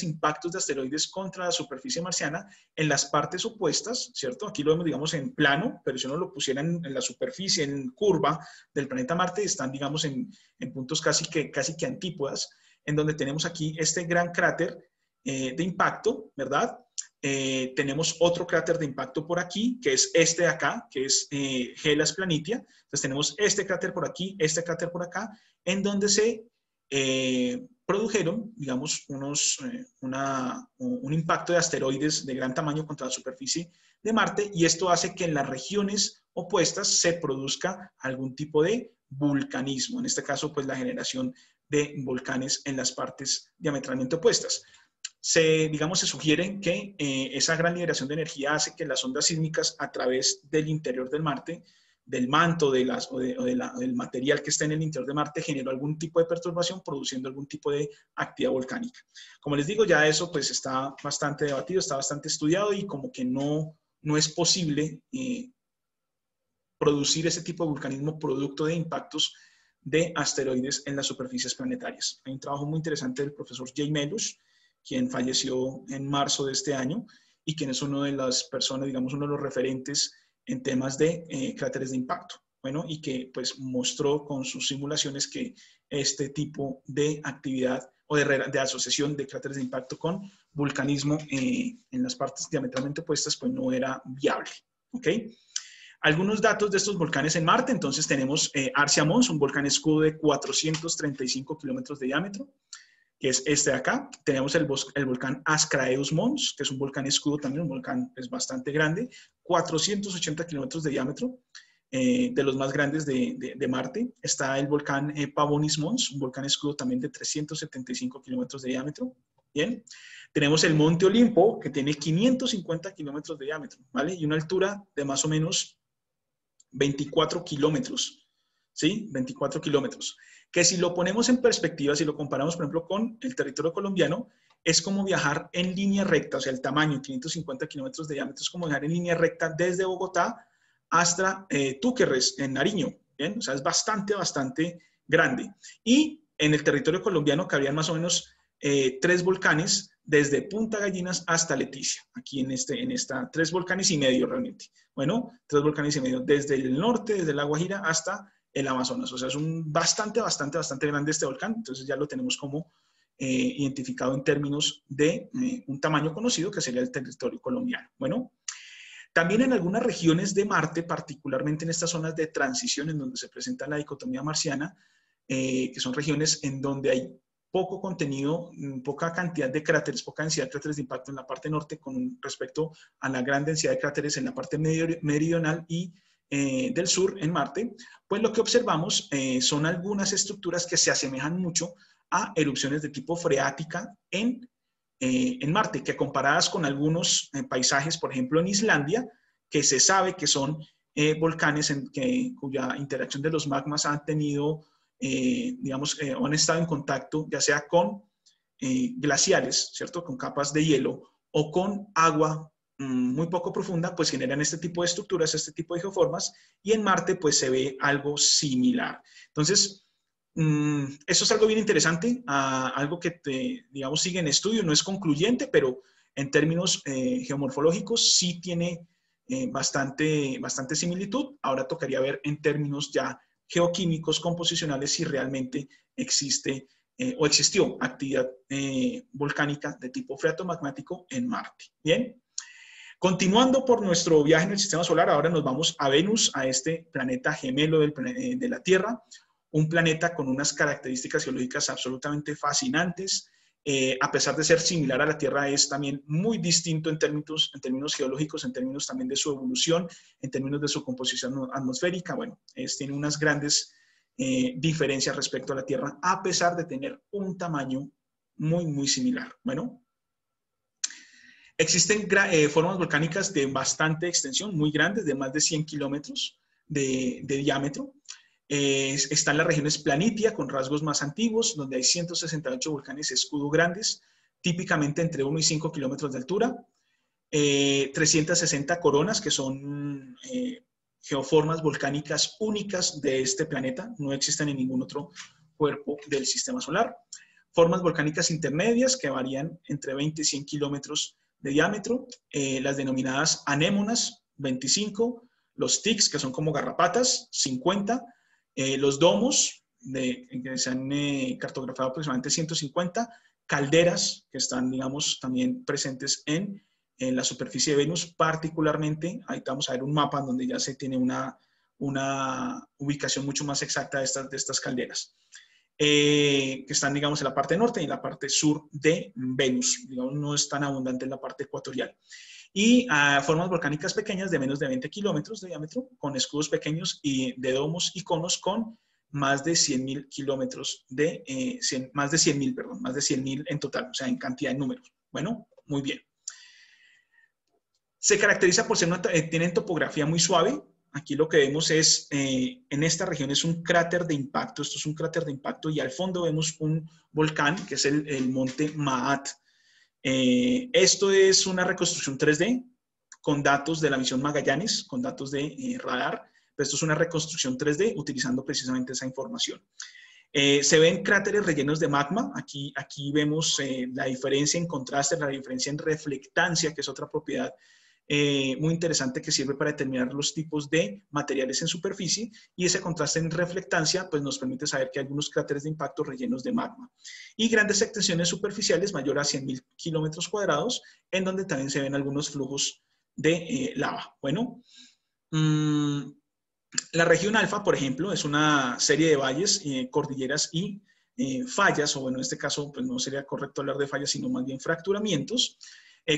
impactos de asteroides contra la superficie marciana, en las partes opuestas, ¿cierto? Aquí lo vemos, digamos, en plano, pero si uno lo pusiera en la superficie, en curva del planeta Marte, están, digamos, en puntos casi que antípodas, en donde tenemos aquí este gran cráter de impacto, ¿verdad? Tenemos otro cráter de impacto por aquí, que es este de acá, que es Hellas Planitia. Entonces tenemos este cráter por aquí, este cráter por acá, en donde se produjeron, digamos, un impacto de asteroides de gran tamaño contra la superficie de Marte, y esto hace que en las regiones opuestas se produzca algún tipo de vulcanismo. En este caso, pues la generación de volcanes en las partes diametralmente opuestas. Se sugiere que esa gran liberación de energía hace que las ondas sísmicas a través del interior del Marte, del manto del material que está en el interior de Marte, generó algún tipo de perturbación, produciendo algún tipo de actividad volcánica. Como les digo, ya eso pues está bastante debatido, está bastante estudiado, y como que no es posible producir ese tipo de vulcanismo producto de impactos de asteroides en las superficies planetarias. Hay un trabajo muy interesante del profesor Jay Melush, quien falleció en marzo de este año, y quien es una de las personas, digamos, uno de los referentes en temas de cráteres de impacto. Bueno, y que pues mostró con sus simulaciones que este tipo de actividad o de asociación de cráteres de impacto con vulcanismo en las partes diametralmente opuestas pues no era viable. ¿Ok? Algunos datos de estos volcanes en Marte. Entonces tenemos Arsia Mons, un volcán escudo de 435 kilómetros de diámetro, que es este de acá. Tenemos el volcán Ascraeus Mons, que es un volcán escudo también, un volcán es bastante grande, 480 kilómetros de diámetro. de los más grandes de Marte. Está el volcán Pavonis Mons, un volcán escudo también de 375 kilómetros de diámetro. Bien. Tenemos el Monte Olimpo, que tiene 550 kilómetros de diámetro, ¿vale? Y una altura de más o menos 24 kilómetros, ¿sí? 24 kilómetros. Que si lo ponemos en perspectiva, si lo comparamos, por ejemplo, con el territorio colombiano, es como viajar en línea recta, o sea, el tamaño, 550 kilómetros de diámetro, es como viajar en línea recta desde Bogotá hasta Túquerres, en Nariño, ¿bien? O sea, es bastante, bastante grande. Y en el territorio colombiano cabrían más o menos 3 volcanes desde Punta Gallinas hasta Leticia, aquí en esta 3 volcanes y medio realmente. Bueno, 3 volcanes y medio, desde el norte, desde la Guajira hasta el Amazonas. O sea, es un bastante grande este volcán, entonces ya lo tenemos como identificado en términos de un tamaño conocido que sería el territorio colombiano. Bueno, también en algunas regiones de Marte, particularmente en estas zonas de transición en donde se presenta la dicotomía marciana, que son regiones en donde hay poco contenido, poca cantidad de cráteres, poca densidad de cráteres de impacto en la parte norte con respecto a la gran densidad de cráteres en la parte meridional y del sur en Marte, pues lo que observamos son algunas estructuras que se asemejan mucho a erupciones de tipo freática en Marte, que comparadas con algunos paisajes, por ejemplo en Islandia, que se sabe que son volcanes cuya interacción de los magmas han tenido digamos, o han estado en contacto ya sea con glaciares, ¿cierto? Con capas de hielo o con agua muy poco profunda, pues generan este tipo de estructuras, este tipo de geoformas, y en Marte pues se ve algo similar. Entonces, eso es algo bien interesante, algo que, digamos, sigue en estudio, no es concluyente, pero en términos geomorfológicos sí tiene bastante similitud. Ahora tocaría ver en términos ya geoquímicos, composicionales, si realmente existe o existió actividad volcánica de tipo freatomagmático en Marte. Bien. Continuando por nuestro viaje en el sistema solar, ahora nos vamos a Venus, a este planeta gemelo de la Tierra, un planeta con unas características geológicas absolutamente fascinantes. A pesar de ser similar a la Tierra, es también muy distinto en términos geológicos, en términos también de su evolución, en términos de su composición atmosférica. Bueno, tiene unas grandes diferencias respecto a la Tierra, a pesar de tener un tamaño muy, muy similar. Bueno, existen formas volcánicas de bastante extensión, muy grandes, de más de 100 kilómetros de diámetro. Están las regiones planitia, con rasgos más antiguos, donde hay 168 volcanes escudo grandes, típicamente entre 1 y 5 kilómetros de altura. 360 coronas, que son geoformas volcánicas únicas de este planeta, no existen en ningún otro cuerpo del sistema solar. Formas volcánicas intermedias, que varían entre 20 y 100 kilómetros de diámetro, las denominadas anémonas, 25, los tics, que son como garrapatas, 50, los domos, que se han cartografado aproximadamente 150, calderas, que están, digamos, también presentes en la superficie de Venus, particularmente, ahí vamos a ver un mapa donde ya se tiene una ubicación mucho más exacta de estas calderas. Que están, digamos, en la parte norte y en la parte sur de Venus. Digamos, no es tan abundante en la parte ecuatorial. Y formas volcánicas pequeñas de menos de 20 kilómetros de diámetro, con escudos pequeños y de domos y conos con más de 100.000 kilómetros más de 100.000 en total, o sea, en cantidad de números. Bueno, muy bien. Se caracteriza por tienen topografía muy suave. Aquí lo que vemos es, en esta región es un cráter de impacto, esto es un cráter de impacto, y al fondo vemos un volcán, que es el monte Maat. Esto es una reconstrucción 3D con datos de la misión Magallanes, con datos de radar, pero esto es una reconstrucción 3D utilizando precisamente esa información. Se ven cráteres rellenos de magma, aquí vemos la diferencia en contraste, la diferencia en reflectancia, que es otra propiedad muy interesante que sirve para determinar los tipos de materiales en superficie, y ese contraste en reflectancia pues nos permite saber que hay algunos cráteres de impacto rellenos de magma y grandes extensiones superficiales mayor a 100.000 kilómetros cuadrados, en donde también se ven algunos flujos de lava. Bueno, la región alfa, por ejemplo, es una serie de valles, cordilleras y fallas, o bueno, en este caso pues no sería correcto hablar de fallas, sino más bien fracturamientos,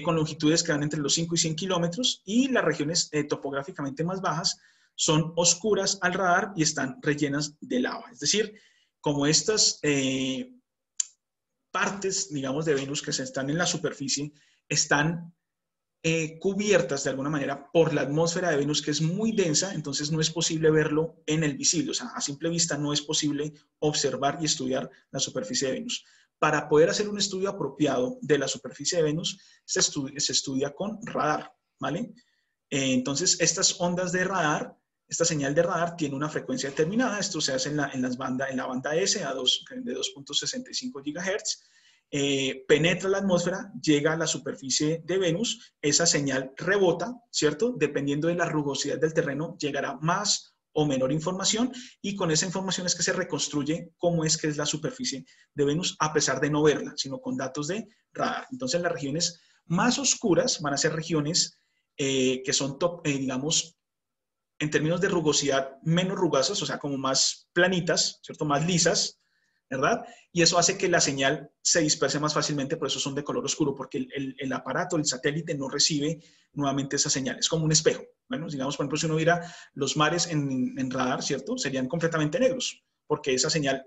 con longitudes que van entre los 5 y 100 kilómetros, y las regiones topográficamente más bajas son oscuras al radar y están rellenas de lava. Es decir, como estas partes, digamos, de Venus que se están en la superficie, están cubiertas de alguna manera por la atmósfera de Venus, que es muy densa, entonces no es posible verlo en el visible. O sea, a simple vista no es posible observar y estudiar la superficie de Venus. Para poder hacer un estudio apropiado de la superficie de Venus, se estudia con radar, ¿vale? Entonces, estas ondas de radar, esta señal de radar tiene una frecuencia determinada. Esto se hace en la banda S de 2.65 GHz. Penetra la atmósfera, llega a la superficie de Venus, esa señal rebota, ¿cierto? Dependiendo de la rugosidad del terreno, llegará más o menor información y con esa información es que se reconstruye cómo es que es la superficie de Venus a pesar de no verla, sino con datos de radar. Entonces, las regiones más oscuras van a ser regiones que son, digamos, en términos de rugosidad, menos rugosas, o sea, como más planitas, ¿cierto? Más lisas, ¿verdad? Y eso hace que la señal se disperse más fácilmente, por eso son de color oscuro, porque el aparato, el satélite, no recibe nuevamente esa señal. Es como un espejo. Bueno, digamos, por ejemplo, si uno viera los mares en radar, ¿cierto? Serían completamente negros, porque esa señal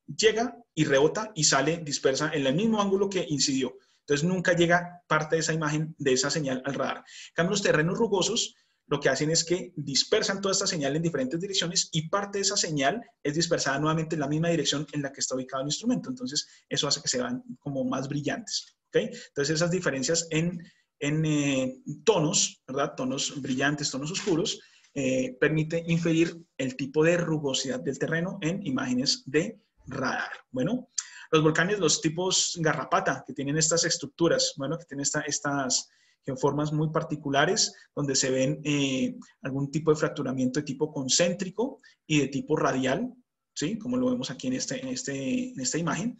llega y rebota y sale dispersa en el mismo ángulo que incidió. Entonces, nunca llega parte de esa imagen, de esa señal al radar. En cambio, los terrenos rugosos lo que hacen es que dispersan toda esta señal en diferentes direcciones y parte de esa señal es dispersada nuevamente en la misma dirección en la que está ubicado el instrumento. Entonces, eso hace que se vean como más brillantes. ¿Okay? Entonces, esas diferencias en tonos, ¿verdad? Tonos brillantes, tonos oscuros, permite inferir el tipo de rugosidad del terreno en imágenes de radar. Bueno, los volcanes, los tipos Garrapata, que tienen estas estructuras, bueno, que tienen estas geoformas muy particulares, donde se ven algún tipo de fracturamiento de tipo concéntrico y de tipo radial, ¿sí? Como lo vemos aquí en esta imagen.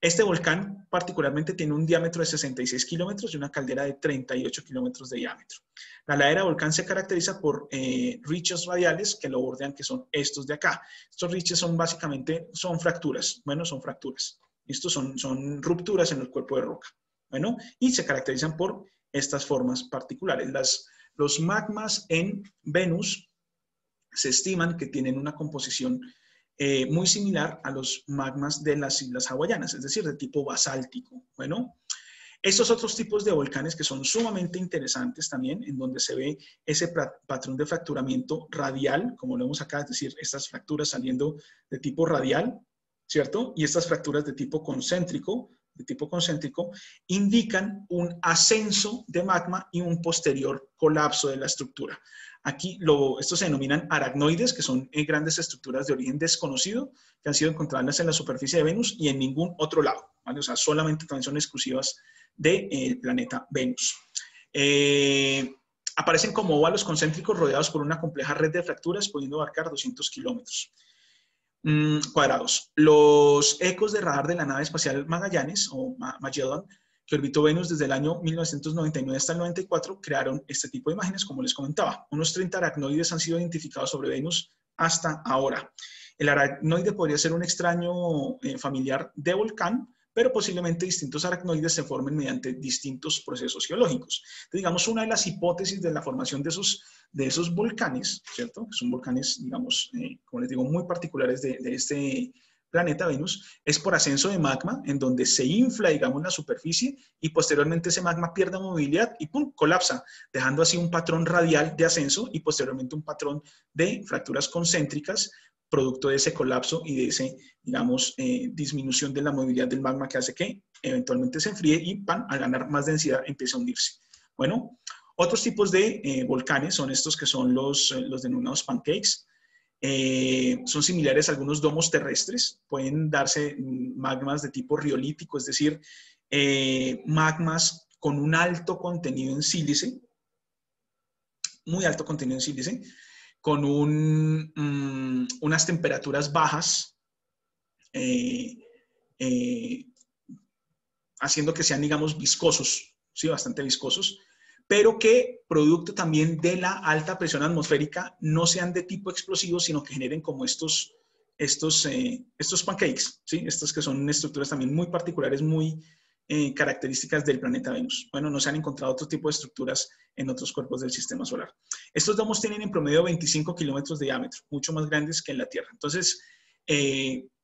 Este volcán particularmente tiene un diámetro de 66 kilómetros y una caldera de 38 kilómetros de diámetro. La ladera del volcán se caracteriza por riches radiales que lo bordean, que son estos de acá. Estos riches son básicamente, son fracturas. Bueno, son fracturas. Estos son rupturas en el cuerpo de roca. Bueno, y se caracterizan por estas formas particulares. Los magmas en Venus se estiman que tienen una composición muy similar a los magmas de las Islas Hawaianas, es decir, de tipo basáltico. Bueno, estos otros tipos de volcanes que son sumamente interesantes también, en donde se ve ese patrón de fracturamiento radial, como lo vemos acá, es decir, estas fracturas saliendo de tipo radial, ¿cierto? Y estas fracturas de tipo concéntrico, indican un ascenso de magma y un posterior colapso de la estructura. Aquí estos se denominan aracnoides, que son grandes estructuras de origen desconocido que han sido encontradas en la superficie de Venus y en ningún otro lado, ¿vale? O sea, solamente también son exclusivas del planeta Venus. Aparecen como óvalos concéntricos rodeados por una compleja red de fracturas, pudiendo abarcar 200 kilómetros cuadrados. Los ecos de radar de la nave espacial Magallanes, o Magellan, que orbitó Venus desde el año 1999 hasta el 94, crearon este tipo de imágenes, como les comentaba. Unos 30 aracnoides han sido identificados sobre Venus hasta ahora. El aracnoide podría ser un extraño familiar de volcán, pero posiblemente distintos aracnoides se formen mediante distintos procesos geológicos. Entonces, digamos, una de las hipótesis de la formación de esos volcanes, ¿cierto? Que son volcanes, digamos, como les digo, muy particulares de este planeta Venus, es por ascenso de magma, en donde se infla, digamos, la superficie y posteriormente ese magma pierde movilidad y ¡pum!, colapsa, dejando así un patrón radial de ascenso y posteriormente un patrón de fracturas concéntricas, producto de ese colapso y de ese, digamos, disminución de la movilidad del magma que hace que eventualmente se enfríe y, al ganar más densidad, empieza a hundirse. Bueno, otros tipos de volcanes son estos que son los denominados pancakes. Son similares a algunos domos terrestres. Pueden darse magmas de tipo riolítico, es decir, magmas con un alto contenido en sílice, muy alto contenido en sílice, con unas temperaturas bajas, haciendo que sean, digamos, viscosos, ¿sí? Bastante viscosos, pero que producto también de la alta presión atmosférica no sean de tipo explosivo, sino que generen como estos pancakes, ¿sí? Estos que son estructuras también muy particulares, muy características del planeta Venus. Bueno, no se han encontrado otro tipo de estructuras en otros cuerpos del sistema solar. Estos domos tienen en promedio 25 kilómetros de diámetro, mucho más grandes que en la Tierra. Entonces,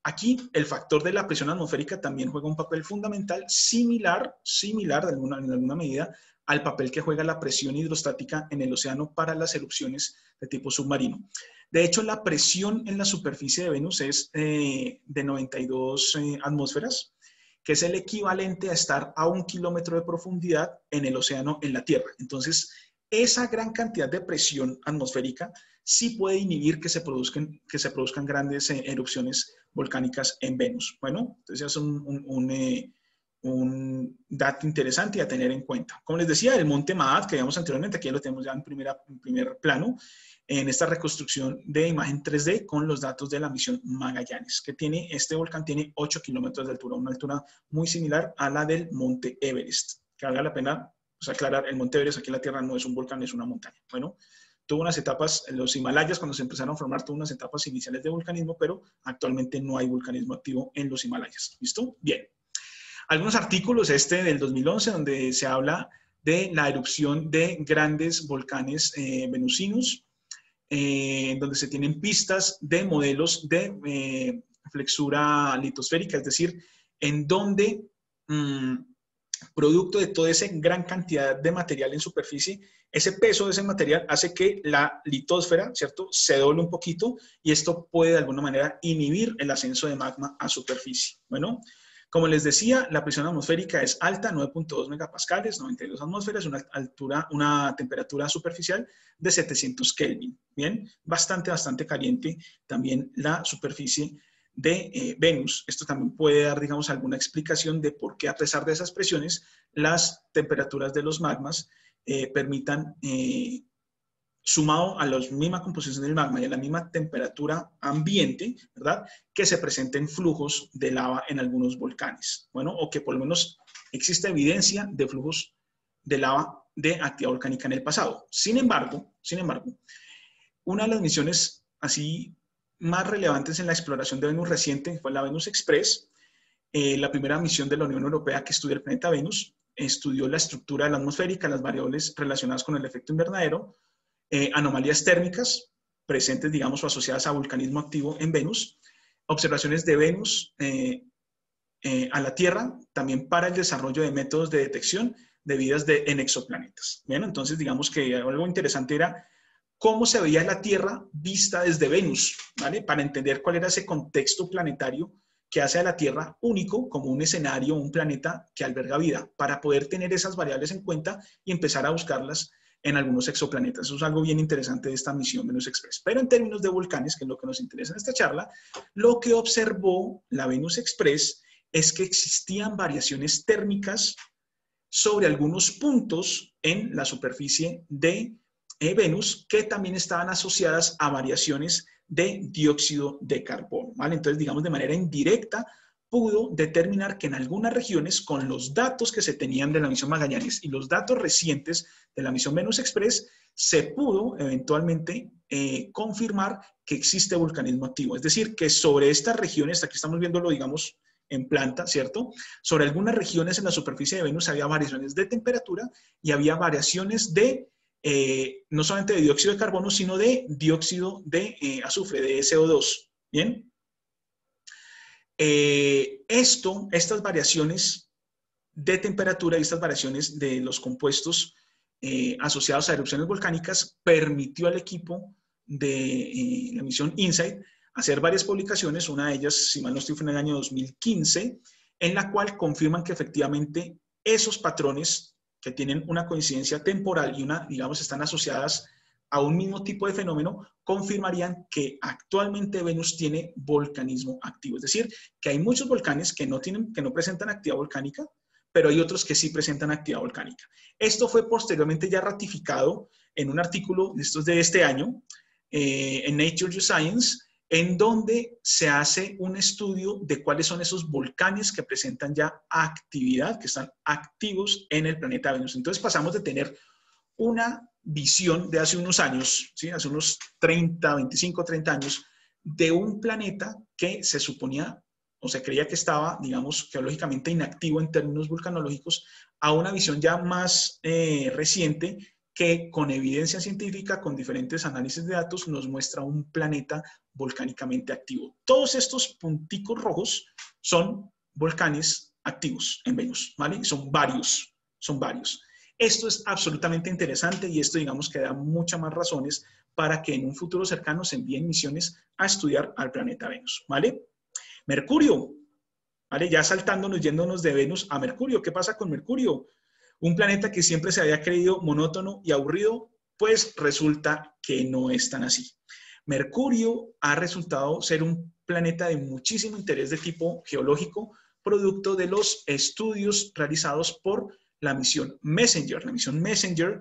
aquí el factor de la presión atmosférica también juega un papel fundamental, similar en alguna medida al papel que juega la presión hidrostática en el océano para las erupciones de tipo submarino. De hecho, la presión en la superficie de Venus es de 92 atmósferas, que es el equivalente a estar a 1 kilómetro de profundidad en el océano en la Tierra. Entonces, esa gran cantidad de presión atmosférica sí puede inhibir que se produzcan grandes erupciones volcánicas en Venus. Bueno, entonces es un dato interesante a tener en cuenta. Como les decía, el monte Maat, que vimos anteriormente, aquí ya lo tenemos ya en primer plano, en esta reconstrucción de imagen 3D con los datos de la misión Magallanes, que este volcán tiene 8 kilómetros de altura, una altura muy similar a la del monte Everest. Que valga la pena aclarar, el monte Everest aquí en la Tierra no es un volcán, es una montaña. Bueno, tuvo unas etapas, los Himalayas cuando se empezaron a formar, tuvo unas etapas iniciales de volcanismo, pero actualmente no hay volcanismo activo en los Himalayas. ¿Listo? Bien. Algunos artículos, del 2011, donde se habla de la erupción de grandes volcanes venusinos, donde se tienen pistas de modelos de flexura litosférica, es decir, en donde producto de toda esa gran cantidad de material en superficie, ese peso de ese material hace que la litosfera, ¿cierto?, se doble un poquito y esto puede de alguna manera inhibir el ascenso de magma a superficie. Bueno, como les decía, la presión atmosférica es alta, 9.2 megapascales, 92 atmósferas, una temperatura superficial de 700 Kelvin. Bien, bastante caliente también la superficie de Venus. Esto también puede dar, digamos, alguna explicación de por qué, a pesar de esas presiones, las temperaturas de los magmas permitan, sumado a la misma composición del magma y a la misma temperatura ambiente, ¿verdad?, que se presenten flujos de lava en algunos volcanes. Bueno, o que por lo menos existe evidencia de flujos de lava de actividad volcánica en el pasado. Sin embargo, una de las misiones así más relevantes en la exploración de Venus reciente fue la Venus Express, la primera misión de la Unión Europea que estudia el planeta Venus, estudió la estructura de la atmosférica, las variables relacionadas con el efecto invernadero, anomalías térmicas presentes, digamos, o asociadas a vulcanismo activo en Venus, observaciones de Venus a la Tierra, también para el desarrollo de métodos de detección de vidas en exoplanetas. Bien, entonces digamos que algo interesante era cómo se veía la Tierra vista desde Venus, ¿vale? Para entender cuál era ese contexto planetario que hace a la Tierra único como un escenario, un planeta que alberga vida, para poder tener esas variables en cuenta y empezar a buscarlas en algunos exoplanetas. Eso es algo bien interesante de esta misión Venus Express. Pero en términos de volcanes, que es lo que nos interesa en esta charla, lo que observó la Venus Express es que existían variaciones térmicas sobre algunos puntos en la superficie de Venus que también estaban asociadas a variaciones de dióxido de carbono, ¿vale? Entonces, digamos, de manera indirecta, pudo determinar que en algunas regiones, con los datos que se tenían de la misión Magallanes y los datos recientes de la misión Venus Express, se pudo eventualmente confirmar que existe vulcanismo activo. Es decir, que sobre estas regiones, aquí estamos viéndolo, digamos, en planta, ¿cierto? Sobre algunas regiones en la superficie de Venus había variaciones de temperatura y había variaciones de, no solamente de dióxido de carbono, sino de dióxido de azufre, de CO2, ¿bien? Estas variaciones de temperatura y estas variaciones de los compuestos asociados a erupciones volcánicas permitió al equipo de la misión InSight hacer varias publicaciones, una de ellas, si mal no estoy, fue en el año 2015, en la cual confirman que efectivamente esos patrones que tienen una coincidencia temporal y digamos, están asociadas a un mismo tipo de fenómeno, confirmarían que actualmente Venus tiene volcanismo activo. Es decir, que hay muchos volcanes que no presentan actividad volcánica, pero hay otros que sí presentan actividad volcánica. Esto fue posteriormente ya ratificado en un artículo de este año, en Nature Geoscience, en donde se hace un estudio de cuáles son esos volcanes que presentan ya actividad, que están activos en el planeta Venus. Entonces pasamos de tener una visión de hace unos años, ¿sí? Hace unos 30, 25, 30 años, de un planeta que se suponía o se creía que estaba, digamos, geológicamente inactivo en términos vulcanológicos, a una visión ya más reciente que con evidencia científica, con diferentes análisis de datos, nos muestra un planeta volcánicamente activo. Todos estos punticos rojos son volcanes activos en Venus, ¿vale? Son varios, son varios. Esto es absolutamente interesante y esto, digamos, que da muchas más razones para que en un futuro cercano se envíen misiones a estudiar al planeta Venus, ¿vale? Mercurio, ¿vale? Ya saltándonos, yéndonos de Venus a Mercurio. ¿Qué pasa con Mercurio? Un planeta que siempre se había creído monótono y aburrido, pues resulta que no es tan así. Mercurio ha resultado ser un planeta de muchísimo interés de tipo geológico, producto de los estudios realizados por la misión Messenger. La misión Messenger,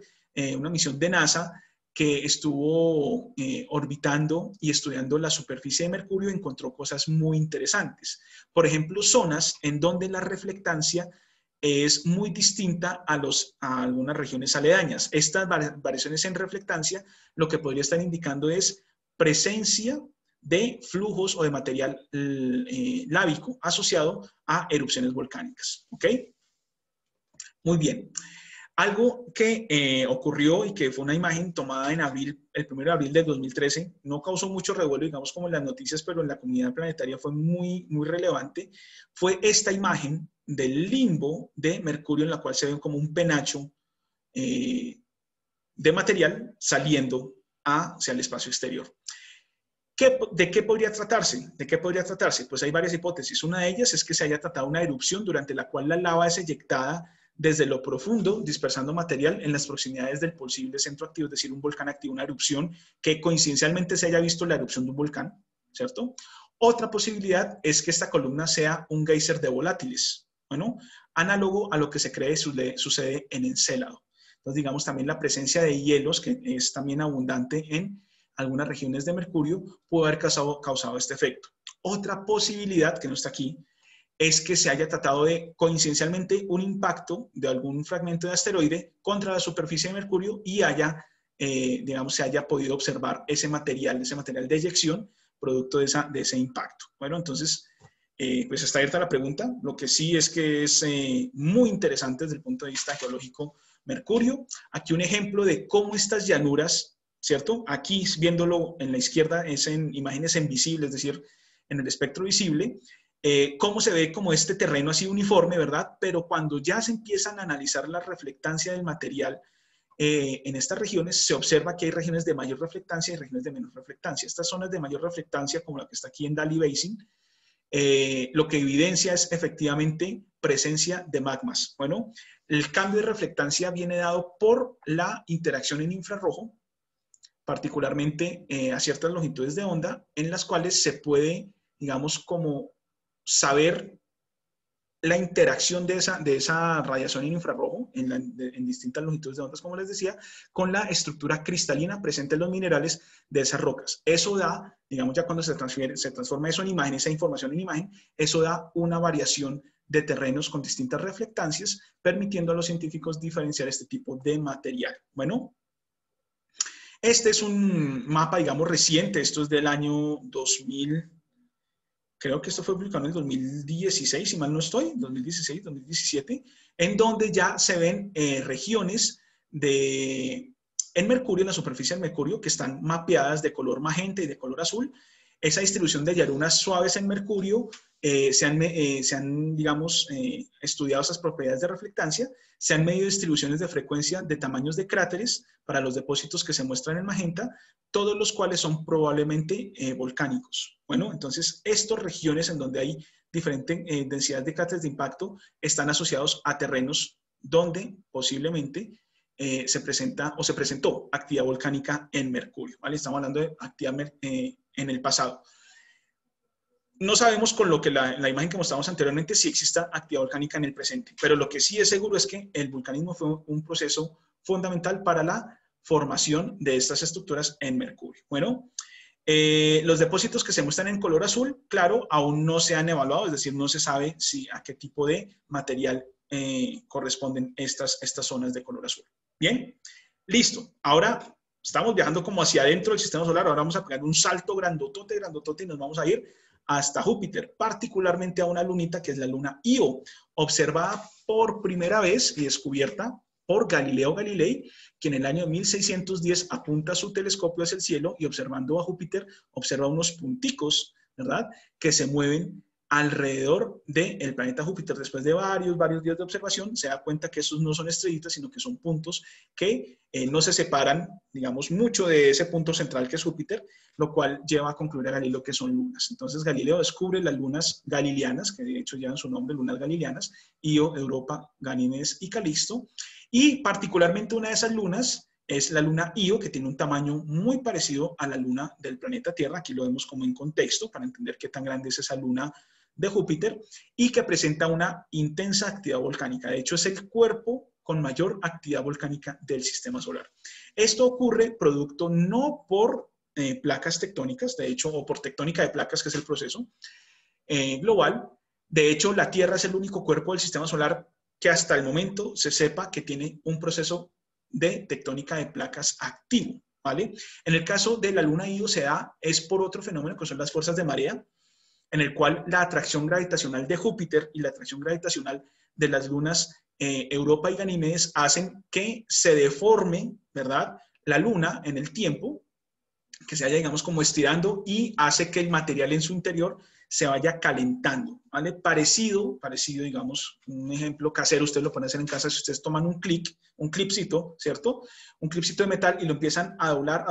una misión de NASA, que estuvo orbitando y estudiando la superficie de Mercurio, encontró cosas muy interesantes. Por ejemplo, zonas en donde la reflectancia es muy distinta a algunas regiones aledañas. Estas variaciones en reflectancia lo que podría estar indicando es presencia de flujos o de material lábico asociado a erupciones volcánicas. ¿Ok? Muy bien. Algo que ocurrió y que fue una imagen tomada en abril, el 1 de abril de 2013, no causó mucho revuelo, digamos, como en las noticias, pero en la comunidad planetaria fue muy, muy relevante, fue esta imagen del limbo de Mercurio, en la cual se ve como un penacho de material saliendo hacia el espacio exterior. ¿De qué podría tratarse? ¿De qué podría tratarse? Pues hay varias hipótesis. Una de ellas es que se haya tratado una erupción durante la cual la lava es eyectada desde lo profundo, dispersando material en las proximidades del posible centro activo, es decir, un volcán activo, una erupción que coincidencialmente se haya visto la erupción de un volcán, ¿cierto? Otra posibilidad es que esta columna sea un geyser de volátiles, bueno, análogo a lo que se cree sucede en Encélado. Entonces, digamos, también la presencia de hielos, que es también abundante en algunas regiones de Mercurio, pudo haber causado este efecto. Otra posibilidad, que no está aquí, es que se haya tratado de, coincidencialmente, un impacto de algún fragmento de asteroide contra la superficie de Mercurio y digamos, se haya podido observar ese material de eyección producto de ese impacto. Bueno, entonces, pues está abierta la pregunta. Lo que sí es que es muy interesante desde el punto de vista geológico Mercurio. Aquí un ejemplo de cómo estas llanuras, ¿cierto? Aquí, viéndolo en la izquierda, es en imágenes en visible, es decir, en el espectro visible, cómo se ve como este terreno así uniforme, ¿verdad? Pero cuando ya se empiezan a analizar la reflectancia del material en estas regiones, se observa que hay regiones de mayor reflectancia y regiones de menor reflectancia. Estas zonas de mayor reflectancia, como la que está aquí en Daly Basin, lo que evidencia es efectivamente presencia de magmas. Bueno, el cambio de reflectancia viene dado por la interacción en infrarrojo, particularmente a ciertas longitudes de onda, en las cuales se puede, digamos, como saber la interacción de esa radiación en infrarrojo en distintas longitudes de ondas, como les decía, con la estructura cristalina presente en los minerales de esas rocas. Eso da, digamos, ya cuando se transforma eso en imagen, esa información en imagen, eso da una variación de terrenos con distintas reflectancias, permitiendo a los científicos diferenciar este tipo de material. Bueno, este es un mapa, digamos, reciente. Esto es del año 2000. Creo que esto fue publicado en el 2016, si mal no estoy, 2016, 2017, en donde ya se ven regiones en Mercurio, en la superficie del Mercurio, que están mapeadas de color magenta y de color azul. Esa distribución de llanuras suaves en Mercurio se han, digamos, estudiado esas propiedades de reflectancia, se han medido distribuciones de frecuencia de tamaños de cráteres para los depósitos que se muestran en magenta, todos los cuales son probablemente volcánicos. Bueno, entonces estas regiones en donde hay diferente densidad de cráteres de impacto están asociados a terrenos donde posiblemente se presenta o se presentó actividad volcánica en Mercurio, ¿vale? Estamos hablando de actividad en el pasado. No sabemos con lo que la imagen que mostramos anteriormente si exista actividad volcánica en el presente, pero lo que sí es seguro es que el vulcanismo fue un proceso fundamental para la formación de estas estructuras en Mercurio. Bueno, los depósitos que se muestran en color azul, claro, aún no se han evaluado, es decir, no se sabe a qué tipo de material corresponden estas zonas de color azul. Bien, listo. Ahora estamos viajando como hacia adentro del sistema solar, ahora vamos a pegar un salto grandotote y nos vamos a ir hasta Júpiter, particularmente a una lunita que es la luna Io, observada por primera vez y descubierta por Galileo Galilei, que en el año 1610 apunta su telescopio hacia el cielo y observando a Júpiter, observa unos punticos, ¿verdad?, que se mueven alrededor del planeta Júpiter. Después de varios días de observación, se da cuenta que esos no son estrellitas, sino que son puntos que no se separan, digamos, mucho de ese punto central que es Júpiter, lo cual lleva a concluir a Galileo que son lunas. Entonces Galileo descubre las lunas galileanas, que de hecho llevan su nombre, lunas galileanas, Io, Europa, Ganímedes y Calixto, y particularmente una de esas lunas es la luna Io, que tiene un tamaño muy parecido a la luna del planeta Tierra. Aquí lo vemos como en contexto para entender qué tan grande es esa luna de Júpiter, y que presenta una intensa actividad volcánica. De hecho, es el cuerpo con mayor actividad volcánica del sistema solar. Esto ocurre producto no por placas tectónicas, de hecho, o por tectónica de placas, que es el proceso global. De hecho, la Tierra es el único cuerpo del sistema solar que hasta el momento se sepa que tiene un proceso de tectónica de placas activo, ¿vale? En el caso de la luna Io se da, es por otro fenómeno que son las fuerzas de marea, en el cual la atracción gravitacional de Júpiter y la atracción gravitacional de las lunas Europa y Ganímedes hacen que se deforme, ¿verdad?, la luna en el tiempo, que se vaya, digamos, como estirando, y hace que el material en su interior se vaya calentando, ¿vale? Parecido, digamos, un ejemplo casero, ustedes lo pueden hacer en casa si ustedes toman un clipcito, ¿cierto? Un clipcito de metal y lo empiezan a doblar,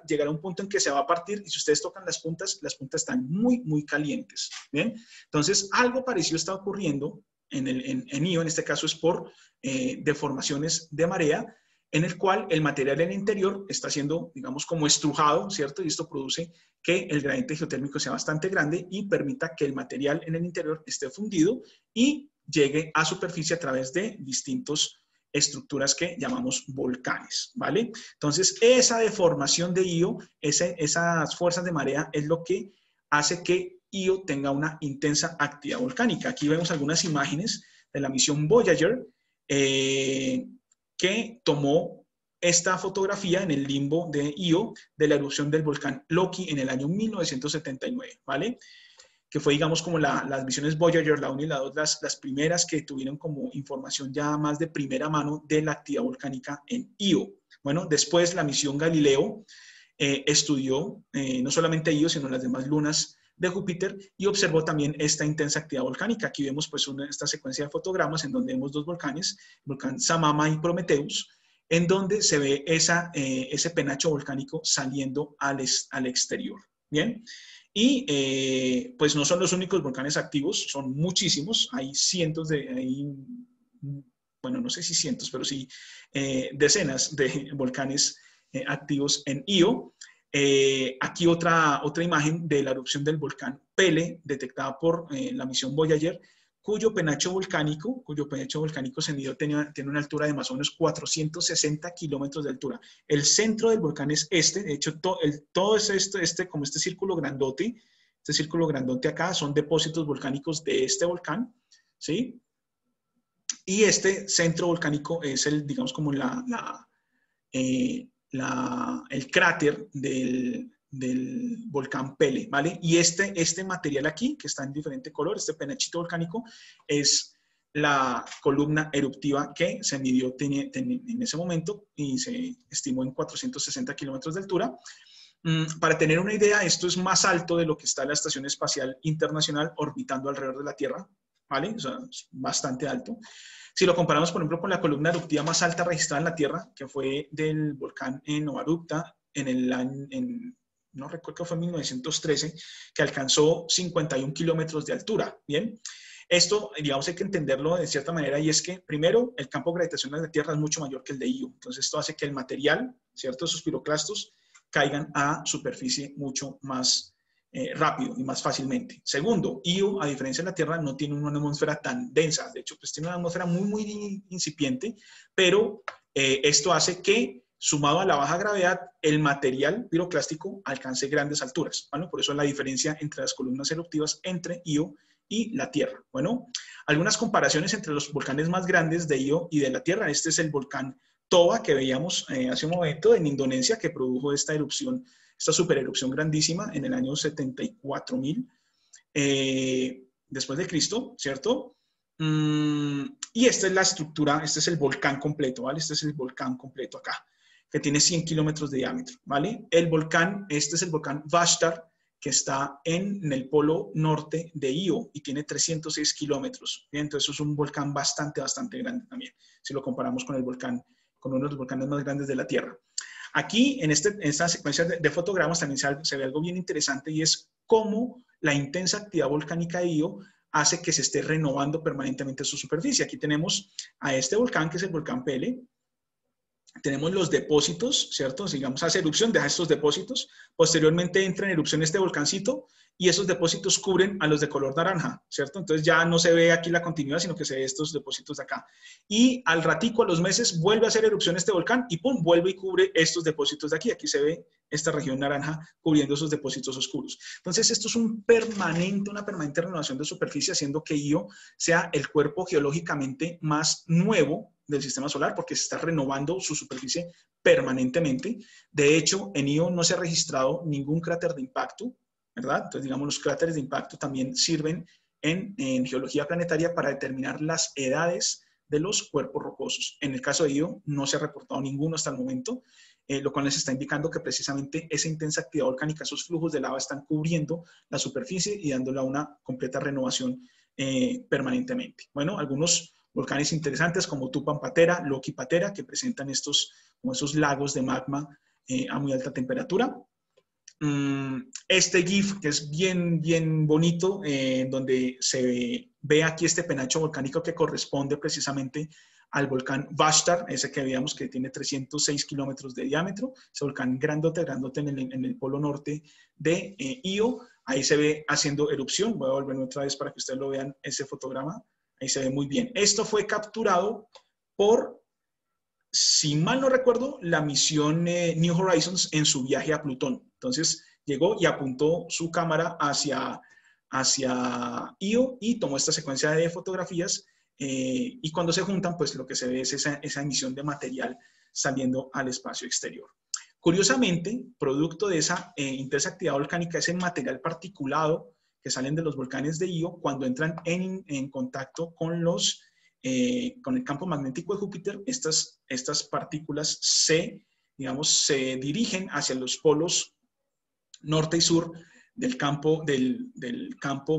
llegará un punto en que se va a partir, y si ustedes tocan las puntas están muy calientes, ¿bien? Entonces, algo parecido está ocurriendo en Io, en este caso es por deformaciones de marea, en el cual el material en el interior está siendo, digamos, como estrujado, ¿cierto? Y esto produce que el gradiente geotérmico sea bastante grande y permita que el material en el interior esté fundido y llegue a superficie a través de distintas estructuras que llamamos volcanes, ¿vale? Entonces, esa deformación de Io, esas fuerzas de marea, es lo que hace que Io tenga una intensa actividad volcánica. Aquí vemos algunas imágenes de la misión Voyager, que tomó esta fotografía en el limbo de Io de la erupción del volcán Loki en el año 1979, ¿vale? Que fue, digamos, como las misiones Voyager, la 1 y la 2, las primeras que tuvieron como información ya más de primera mano de la actividad volcánica en Io. Bueno, después la misión Galileo estudió no solamente Io, sino las demás lunas de Júpiter, y observó también esta intensa actividad volcánica. Aquí vemos pues esta secuencia de fotogramas en donde vemos dos volcanes, el volcán Samama y Prometheus, en donde se ve ese penacho volcánico saliendo al exterior. Bien, y pues no son los únicos volcanes activos, son muchísimos, hay cientos bueno, no sé si cientos, pero sí decenas de volcanes activos en Io. Aquí otra imagen de la erupción del volcán Pele, detectada por la misión Voyager, cuyo penacho volcánico se midió, tiene una altura de más o menos 460 kilómetros de altura. El centro del volcán es de hecho, todo es como este círculo grandote acá, son depósitos volcánicos de este volcán, ¿sí? Y este centro volcánico es digamos, como el cráter del volcán Pele, ¿vale? Y este material aquí, que está en diferente color, este penachito volcánico, es la columna eruptiva que se midió en ese momento y se estimó en 460 kilómetros de altura. Para tener una idea, esto es más alto de lo que está la Estación Espacial Internacional orbitando alrededor de la Tierra, ¿vale? O sea, es bastante alto. Si lo comparamos, por ejemplo, con la columna eruptiva más alta registrada en la Tierra, que fue del volcán Novarupta no recuerdo que fue en 1913, que alcanzó 51 kilómetros de altura, ¿bien? Esto, digamos, hay que entenderlo de cierta manera, y es que, primero, el campo gravitacional de la Tierra es mucho mayor que el de Io. Entonces, esto hace que el material, ¿cierto?, esos piroclastos, caigan a superficie mucho más rápido y más fácilmente. Segundo, Io, a diferencia de la Tierra, no tiene una atmósfera tan densa. De hecho, pues tiene una atmósfera muy incipiente, pero esto hace que, sumado a la baja gravedad, el material piroclástico alcance grandes alturas, ¿vale? Por eso es la diferencia entre las columnas eruptivas entre Io y la Tierra. Bueno, algunas comparaciones entre los volcanes más grandes de Io y de la Tierra. Este es el volcán Toba, que veíamos hace un momento, en Indonesia, que produjo esta erupción esta supererupción grandísima en el año 74.000 después de Cristo, ¿cierto? Y esta es la estructura, este es el volcán completo, ¿vale? Este es el volcán completo acá, que tiene 100 kilómetros de diámetro, ¿vale? El volcán, este es el volcán Vashtar, que está en el polo norte de Io y tiene 306 kilómetros. Entonces es un volcán bastante grande también, si lo comparamos con el volcán, con uno de los volcanes más grandes de la Tierra. Aquí, en esta secuencia de fotogramas, también se ve algo bien interesante y es cómo la intensa actividad volcánica de Io hace que se esté renovando permanentemente su superficie. Aquí tenemos a este volcán, que es el volcán Pele. Tenemos los depósitos, ¿cierto? Digamos, hace erupción, deja estos depósitos. Posteriormente entra en erupción este volcancito y esos depósitos cubren a los de color naranja, ¿cierto? Entonces ya no se ve aquí la continuidad, sino que se ve estos depósitos de acá. Y al ratico, a los meses, vuelve a hacer erupción este volcán y ¡pum! Vuelve y cubre estos depósitos de aquí. Aquí se ve esta región naranja cubriendo esos depósitos oscuros. Entonces esto es una permanente renovación de superficie, haciendo que Io sea el cuerpo geológicamente más nuevo del sistema solar, porque se está renovando su superficie permanentemente. De hecho, en Io no se ha registrado ningún cráter de impacto, ¿verdad? Entonces, digamos, los cráteres de impacto también sirven en geología planetaria para determinar las edades de los cuerpos rocosos. En el caso de Io no se ha reportado ninguno hasta el momento, lo cual les está indicando que precisamente esa intensa actividad volcánica, esos flujos de lava están cubriendo la superficie y dándole una completa renovación permanentemente. Bueno, algunos volcanes interesantes como Tupan Patera, Loki Patera, que presentan como esos lagos de magma a muy alta temperatura. Este GIF, que es bien bonito, donde se ve aquí este penacho volcánico que corresponde precisamente al volcán Vashtar, ese que veíamos que tiene 306 kilómetros de diámetro, ese volcán grandote en el polo norte de Io. Ahí se ve haciendo erupción. Voy a volver otra vez para que ustedes lo vean, ese fotograma. Ahí se ve muy bien. Esto fue capturado por, si mal no recuerdo, la misión New Horizons en su viaje a Plutón. Entonces llegó y apuntó su cámara hacia Io y tomó esta secuencia de fotografías y cuando se juntan, pues lo que se ve es esa emisión de material saliendo al espacio exterior. Curiosamente, producto de esa intensa actividad volcánica, ese material particulado que salen de los volcanes de Io, cuando entran en contacto con el campo magnético de Júpiter, estas partículas se dirigen hacia los polos norte y sur del campo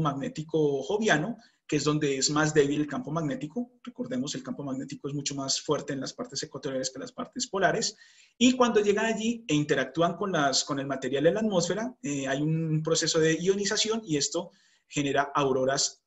magnético joviano, que es donde es más débil el campo magnético. Recordemos, el campo magnético es mucho más fuerte en las partes ecuatoriales que en las partes polares. Y cuando llegan allí e interactúan con el material en la atmósfera, hay un proceso de ionización y esto genera auroras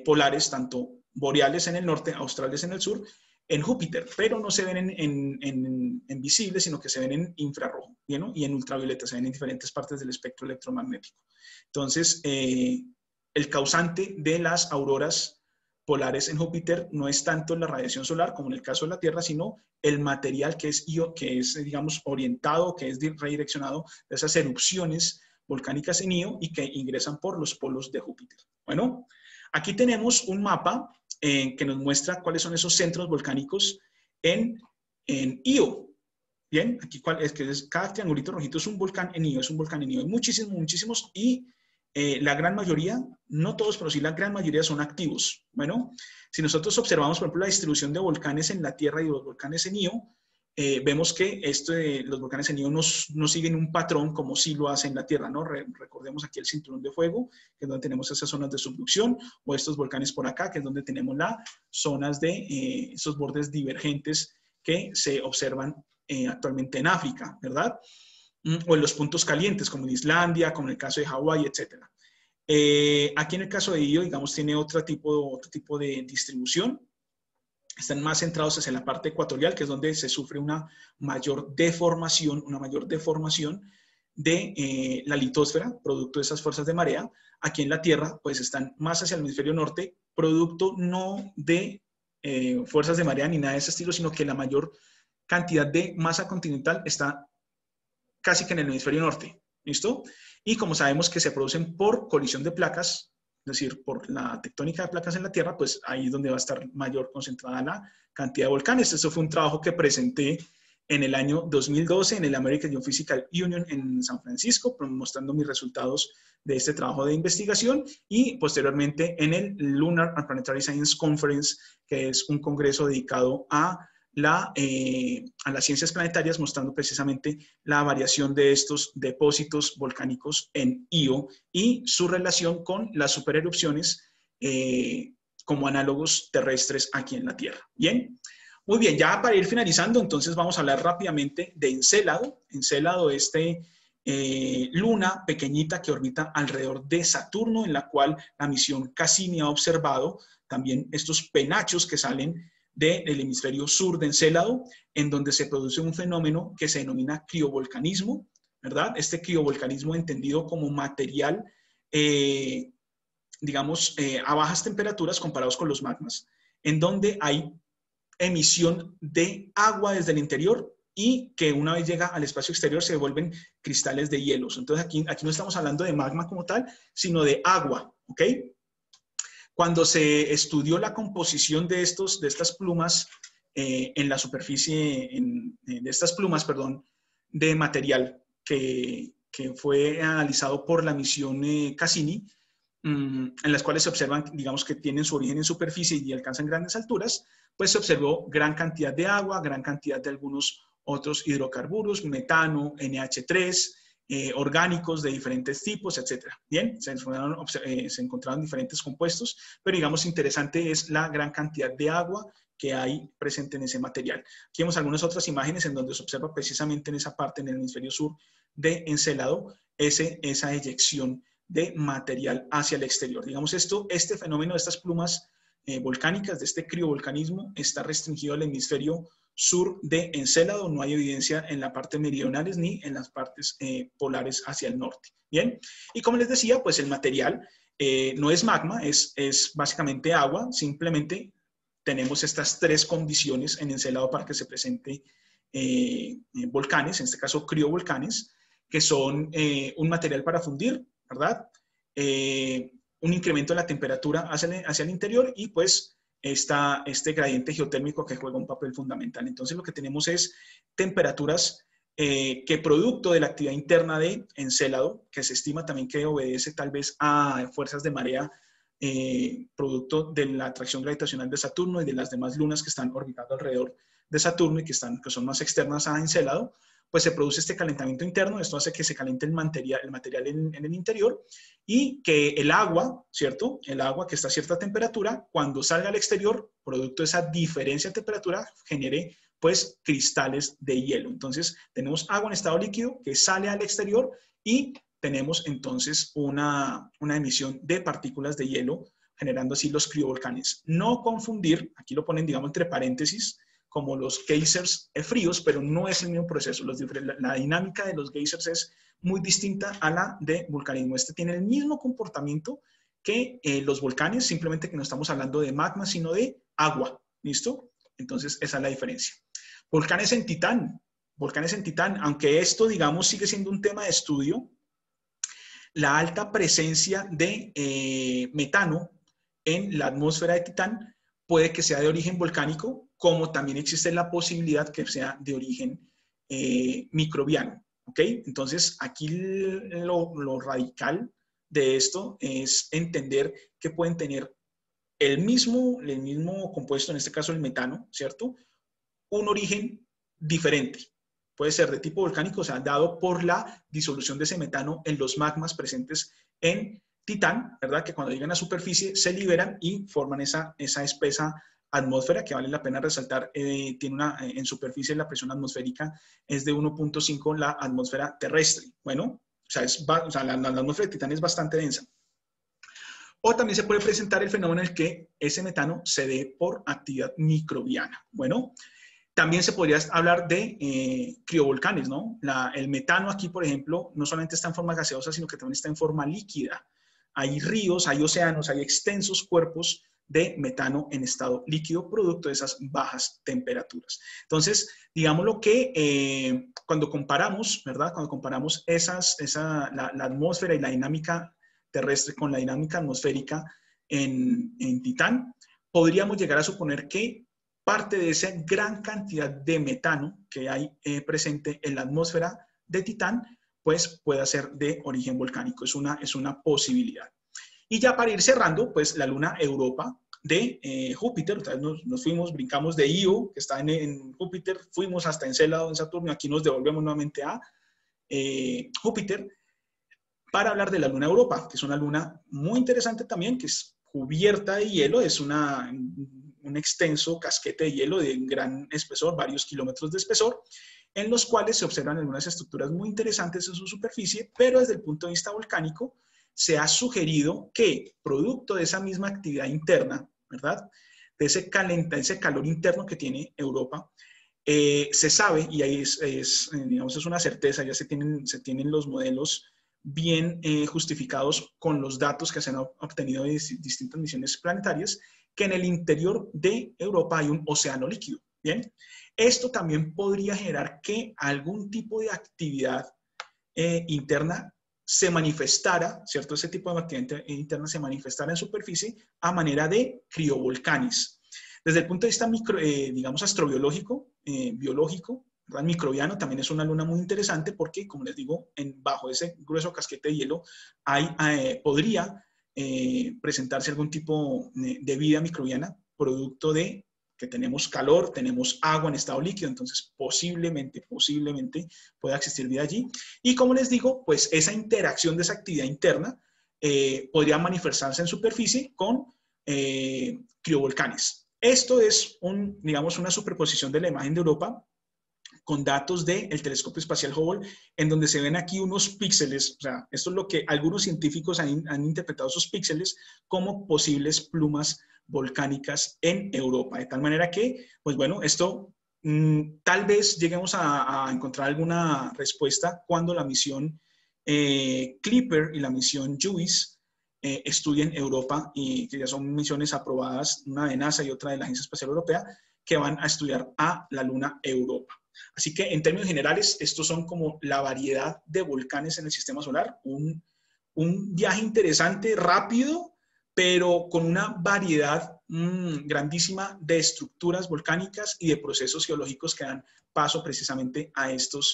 polares, tanto boreales en el norte, australes en el sur, en Júpiter, pero no se ven en visible, sino que se ven en infrarrojo, ¿no? Y en ultravioleta, se ven en diferentes partes del espectro electromagnético. Entonces, el causante de las auroras polares en Júpiter no es tanto la radiación solar como en el caso de la Tierra, sino el material que es digamos, orientado, que es redireccionado de esas erupciones volcánicas en Io y que ingresan por los polos de Júpiter. Bueno, aquí tenemos un mapa que nos muestra cuáles son esos centros volcánicos en Io. Bien, aquí cada triangulito rojito es un volcán en Io, Hay muchísimos y la gran mayoría, no todos, pero sí la gran mayoría son activos. Bueno, si nosotros observamos, por ejemplo, la distribución de volcanes en la Tierra y los volcanes en Io, vemos que los volcanes en Io no siguen un patrón como sí lo hace en la Tierra, ¿no? Recordemos aquí el cinturón de fuego, que es donde tenemos esas zonas de subducción, o estos volcanes por acá, que es donde tenemos las zonas de esos bordes divergentes que se observan actualmente en África, ¿verdad? O en los puntos calientes, como en Islandia, como en el caso de Hawái, etc. Aquí en el caso de Io, digamos, tiene otro tipo de distribución. Están más centrados hacia la parte ecuatorial, que es donde se sufre una mayor deformación de la litosfera, producto de esas fuerzas de marea. Aquí en la Tierra, pues están más hacia el hemisferio norte, producto no de fuerzas de marea ni nada de ese estilo, sino que la mayor cantidad de masa continental está casi que en el hemisferio norte. ¿Listo? Y como sabemos que se producen por colisión de placas, es decir, por la tectónica de placas en la Tierra, pues ahí es donde va a estar mayor concentrada la cantidad de volcanes. Eso fue un trabajo que presenté en el año 2012 en el American Geophysical Union en San Francisco, mostrando mis resultados de este trabajo de investigación, y posteriormente en el Lunar and Planetary Science Conference, que es un congreso dedicado a las ciencias planetarias, mostrando precisamente la variación de estos depósitos volcánicos en Io y su relación con las supererupciones como análogos terrestres aquí en la Tierra. Bien, muy bien, ya para ir finalizando, entonces vamos a hablar rápidamente de Encélado. Encélado, luna pequeñita que orbita alrededor de Saturno, en la cual la misión Cassini ha observado también estos penachos que salen del hemisferio sur de Encélado, en donde se produce un fenómeno que se denomina criovolcanismo, ¿verdad? Este criovolcanismo entendido como material, digamos, a bajas temperaturas comparados con los magmas, en donde hay emisión de agua desde el interior y que una vez llega al espacio exterior se devuelven cristales de hielos. Entonces aquí no estamos hablando de magma como tal, sino de agua, ¿ok? Cuando se estudió la composición de estas plumas en la superficie, de estas plumas, perdón, de material que fue analizado por la misión Cassini, en las cuales se observan, digamos, que tienen su origen en superficie y alcanzan grandes alturas, pues se observó gran cantidad de agua, gran cantidad de algunos otros hidrocarburos, metano, NH3, orgánicos de diferentes tipos, etc. Bien, se encontraron diferentes compuestos, pero digamos interesante es la gran cantidad de agua que hay presente en ese material. Aquí vemos algunas otras imágenes en donde se observa precisamente en esa parte, en el hemisferio sur de Encélado, esa eyección de material hacia el exterior. Digamos este fenómeno de estas plumas volcánicas, de este criovolcanismo, está restringido al hemisferio sur de Encélado. No hay evidencia en la parte meridionales ni en las partes polares hacia el norte. Bien, y como les decía, pues el material no es magma, es básicamente agua. Simplemente tenemos estas tres condiciones en Encélado para que se presente volcanes, en este caso criovolcanes, que son un material para fundir, ¿verdad? Un incremento de la temperatura hacia el interior y pues este gradiente geotérmico que juega un papel fundamental. Entonces lo que tenemos es temperaturas que producto de la actividad interna de Encélado, que se estima también que obedece tal vez a fuerzas de marea, producto de la atracción gravitacional de Saturno y de las demás lunas que están orbitando alrededor de Saturno y que son más externas a Encélado, pues se produce este calentamiento interno. Esto hace que se caliente el material en el interior y que el agua, ¿cierto? El agua que está a cierta temperatura, cuando salga al exterior, producto de esa diferencia de temperatura, genere pues cristales de hielo. Entonces tenemos agua en estado líquido que sale al exterior y tenemos entonces una emisión de partículas de hielo, generando así los criovolcanes. No confundir, aquí lo ponen digamos entre paréntesis, como los geysers fríos, pero no es el mismo proceso. La dinámica de los geysers es muy distinta a la de vulcanismo. Este tiene el mismo comportamiento que los volcanes, simplemente que no estamos hablando de magma, sino de agua. ¿Listo? Entonces, esa es la diferencia. Volcanes en Titán, aunque esto, digamos, sigue siendo un tema de estudio, la alta presencia de metano en la atmósfera de Titán puede que sea de origen volcánico, como también existe la posibilidad que sea de origen microbiano. ¿Ok? Entonces, aquí lo radical de esto es entender que pueden tener el mismo compuesto, en este caso el metano, ¿cierto? Un origen diferente. Puede ser de tipo volcánico, o sea, dado por la disolución de ese metano en los magmas presentes en Titán, ¿verdad? Que cuando llegan a superficie se liberan y forman esa espesa atmósfera, que vale la pena resaltar, tiene en superficie la presión atmosférica es de 1.5 la atmósfera terrestre. Bueno, la atmósfera de Titán es bastante densa. O también se puede presentar el fenómeno en el que ese metano se dé por actividad microbiana. Bueno, también se podría hablar de criovolcanes, ¿no? El metano aquí, por ejemplo, no solamente está en forma gaseosa, sino que también está en forma líquida. Hay ríos, hay océanos, hay extensos cuerpos de metano en estado líquido, producto de esas bajas temperaturas. Entonces, digámoslo que cuando comparamos, ¿verdad? Cuando comparamos la atmósfera y la dinámica terrestre con la dinámica atmosférica en Titán, podríamos llegar a suponer que parte de esa gran cantidad de metano que hay presente en la atmósfera de Titán, pues pueda ser de origen volcánico. Es una posibilidad. Y ya para ir cerrando, pues la luna Europa de Júpiter, nos fuimos, brincamos de Io, que está en Júpiter, fuimos hasta Encélado, en Saturno, aquí nos devolvemos nuevamente a Júpiter, para hablar de la luna Europa, que es una luna muy interesante también, que es cubierta de hielo, es un extenso casquete de hielo de gran espesor, varios kilómetros de espesor, en los cuales se observan algunas estructuras muy interesantes en su superficie, pero desde el punto de vista volcánico se ha sugerido que, producto de esa misma actividad interna, ¿verdad?, de ese calor interno que tiene Europa, se sabe, y ahí digamos, es una certeza, ya se tienen los modelos bien justificados con los datos que se han obtenido de distintas misiones planetarias, que en el interior de Europa hay un océano líquido. Bien, esto también podría generar que algún tipo de actividad interna se manifestara, ¿cierto? Ese tipo de actividad interna se manifestara en superficie a manera de criovolcanes. Desde el punto de vista digamos, astrobiológico, biológico, ¿verdad?, microbiano, también es una luna muy interesante porque, como les digo, bajo ese grueso casquete de hielo podría presentarse algún tipo de vida microbiana producto de que tenemos calor, tenemos agua en estado líquido, entonces posiblemente pueda existir vida allí. Y como les digo, pues esa interacción de esa actividad interna podría manifestarse en superficie con criovolcanes. Esto es, digamos, una superposición de la imagen de Europa con datos del telescopio espacial Hubble, en donde se ven aquí unos píxeles. O sea, esto es lo que algunos científicos han interpretado, esos píxeles como posibles plumas volcánicas en Europa, de tal manera que, pues bueno, esto tal vez lleguemos a encontrar alguna respuesta cuando la misión Clipper y la misión JUICE estudien Europa, y que ya son misiones aprobadas, una de NASA y otra de la Agencia Espacial Europea, que van a estudiar a la luna Europa. Así que en términos generales, estos son como la variedad de volcanes en el sistema solar, un viaje interesante, rápido, pero con una variedad grandísima de estructuras volcánicas y de procesos geológicos que dan paso precisamente a este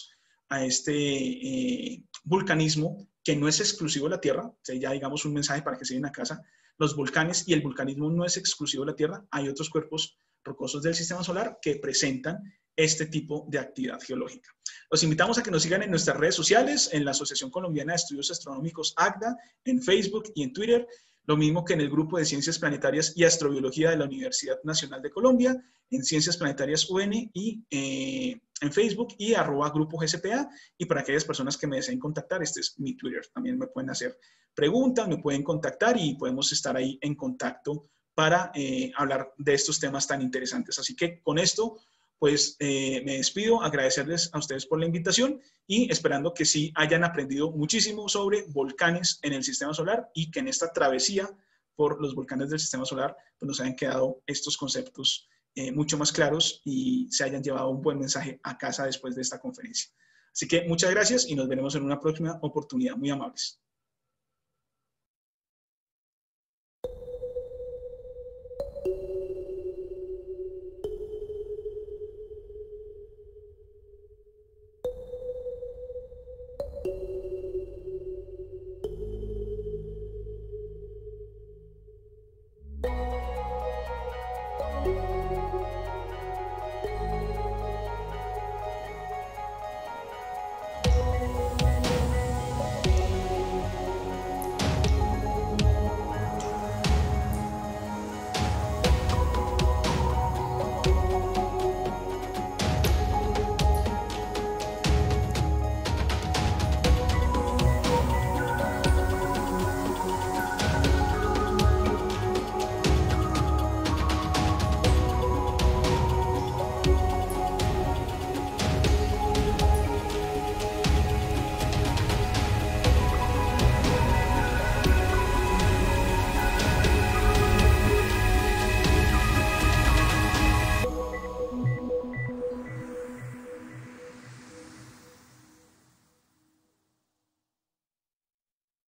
vulcanismo, que no es exclusivo de la Tierra. O sea, ya digamos un mensaje para que se vayan a casa: los volcanes y el vulcanismo no es exclusivo de la Tierra, hay otros cuerpos rocosos del sistema solar que presentan este tipo de actividad geológica. Los invitamos a que nos sigan en nuestras redes sociales, en la Asociación Colombiana de Estudios Astronómicos, ACDA, en Facebook y en Twitter, lo mismo que en el Grupo de Ciencias Planetarias y Astrobiología de la Universidad Nacional de Colombia, en Ciencias Planetarias UN y en Facebook, y @Grupo GCPA. Y para aquellas personas que me deseen contactar, este es mi Twitter. También me pueden hacer preguntas, me pueden contactar y podemos estar ahí en contacto para hablar de estos temas tan interesantes. Así que con esto, pues me despido, agradecerles a ustedes por la invitación y esperando que sí hayan aprendido muchísimo sobre volcanes en el sistema solar, y que en esta travesía por los volcanes del sistema solar pues nos hayan quedado estos conceptos mucho más claros y se hayan llevado un buen mensaje a casa después de esta conferencia. Así que muchas gracias y nos veremos en una próxima oportunidad. Muy amables.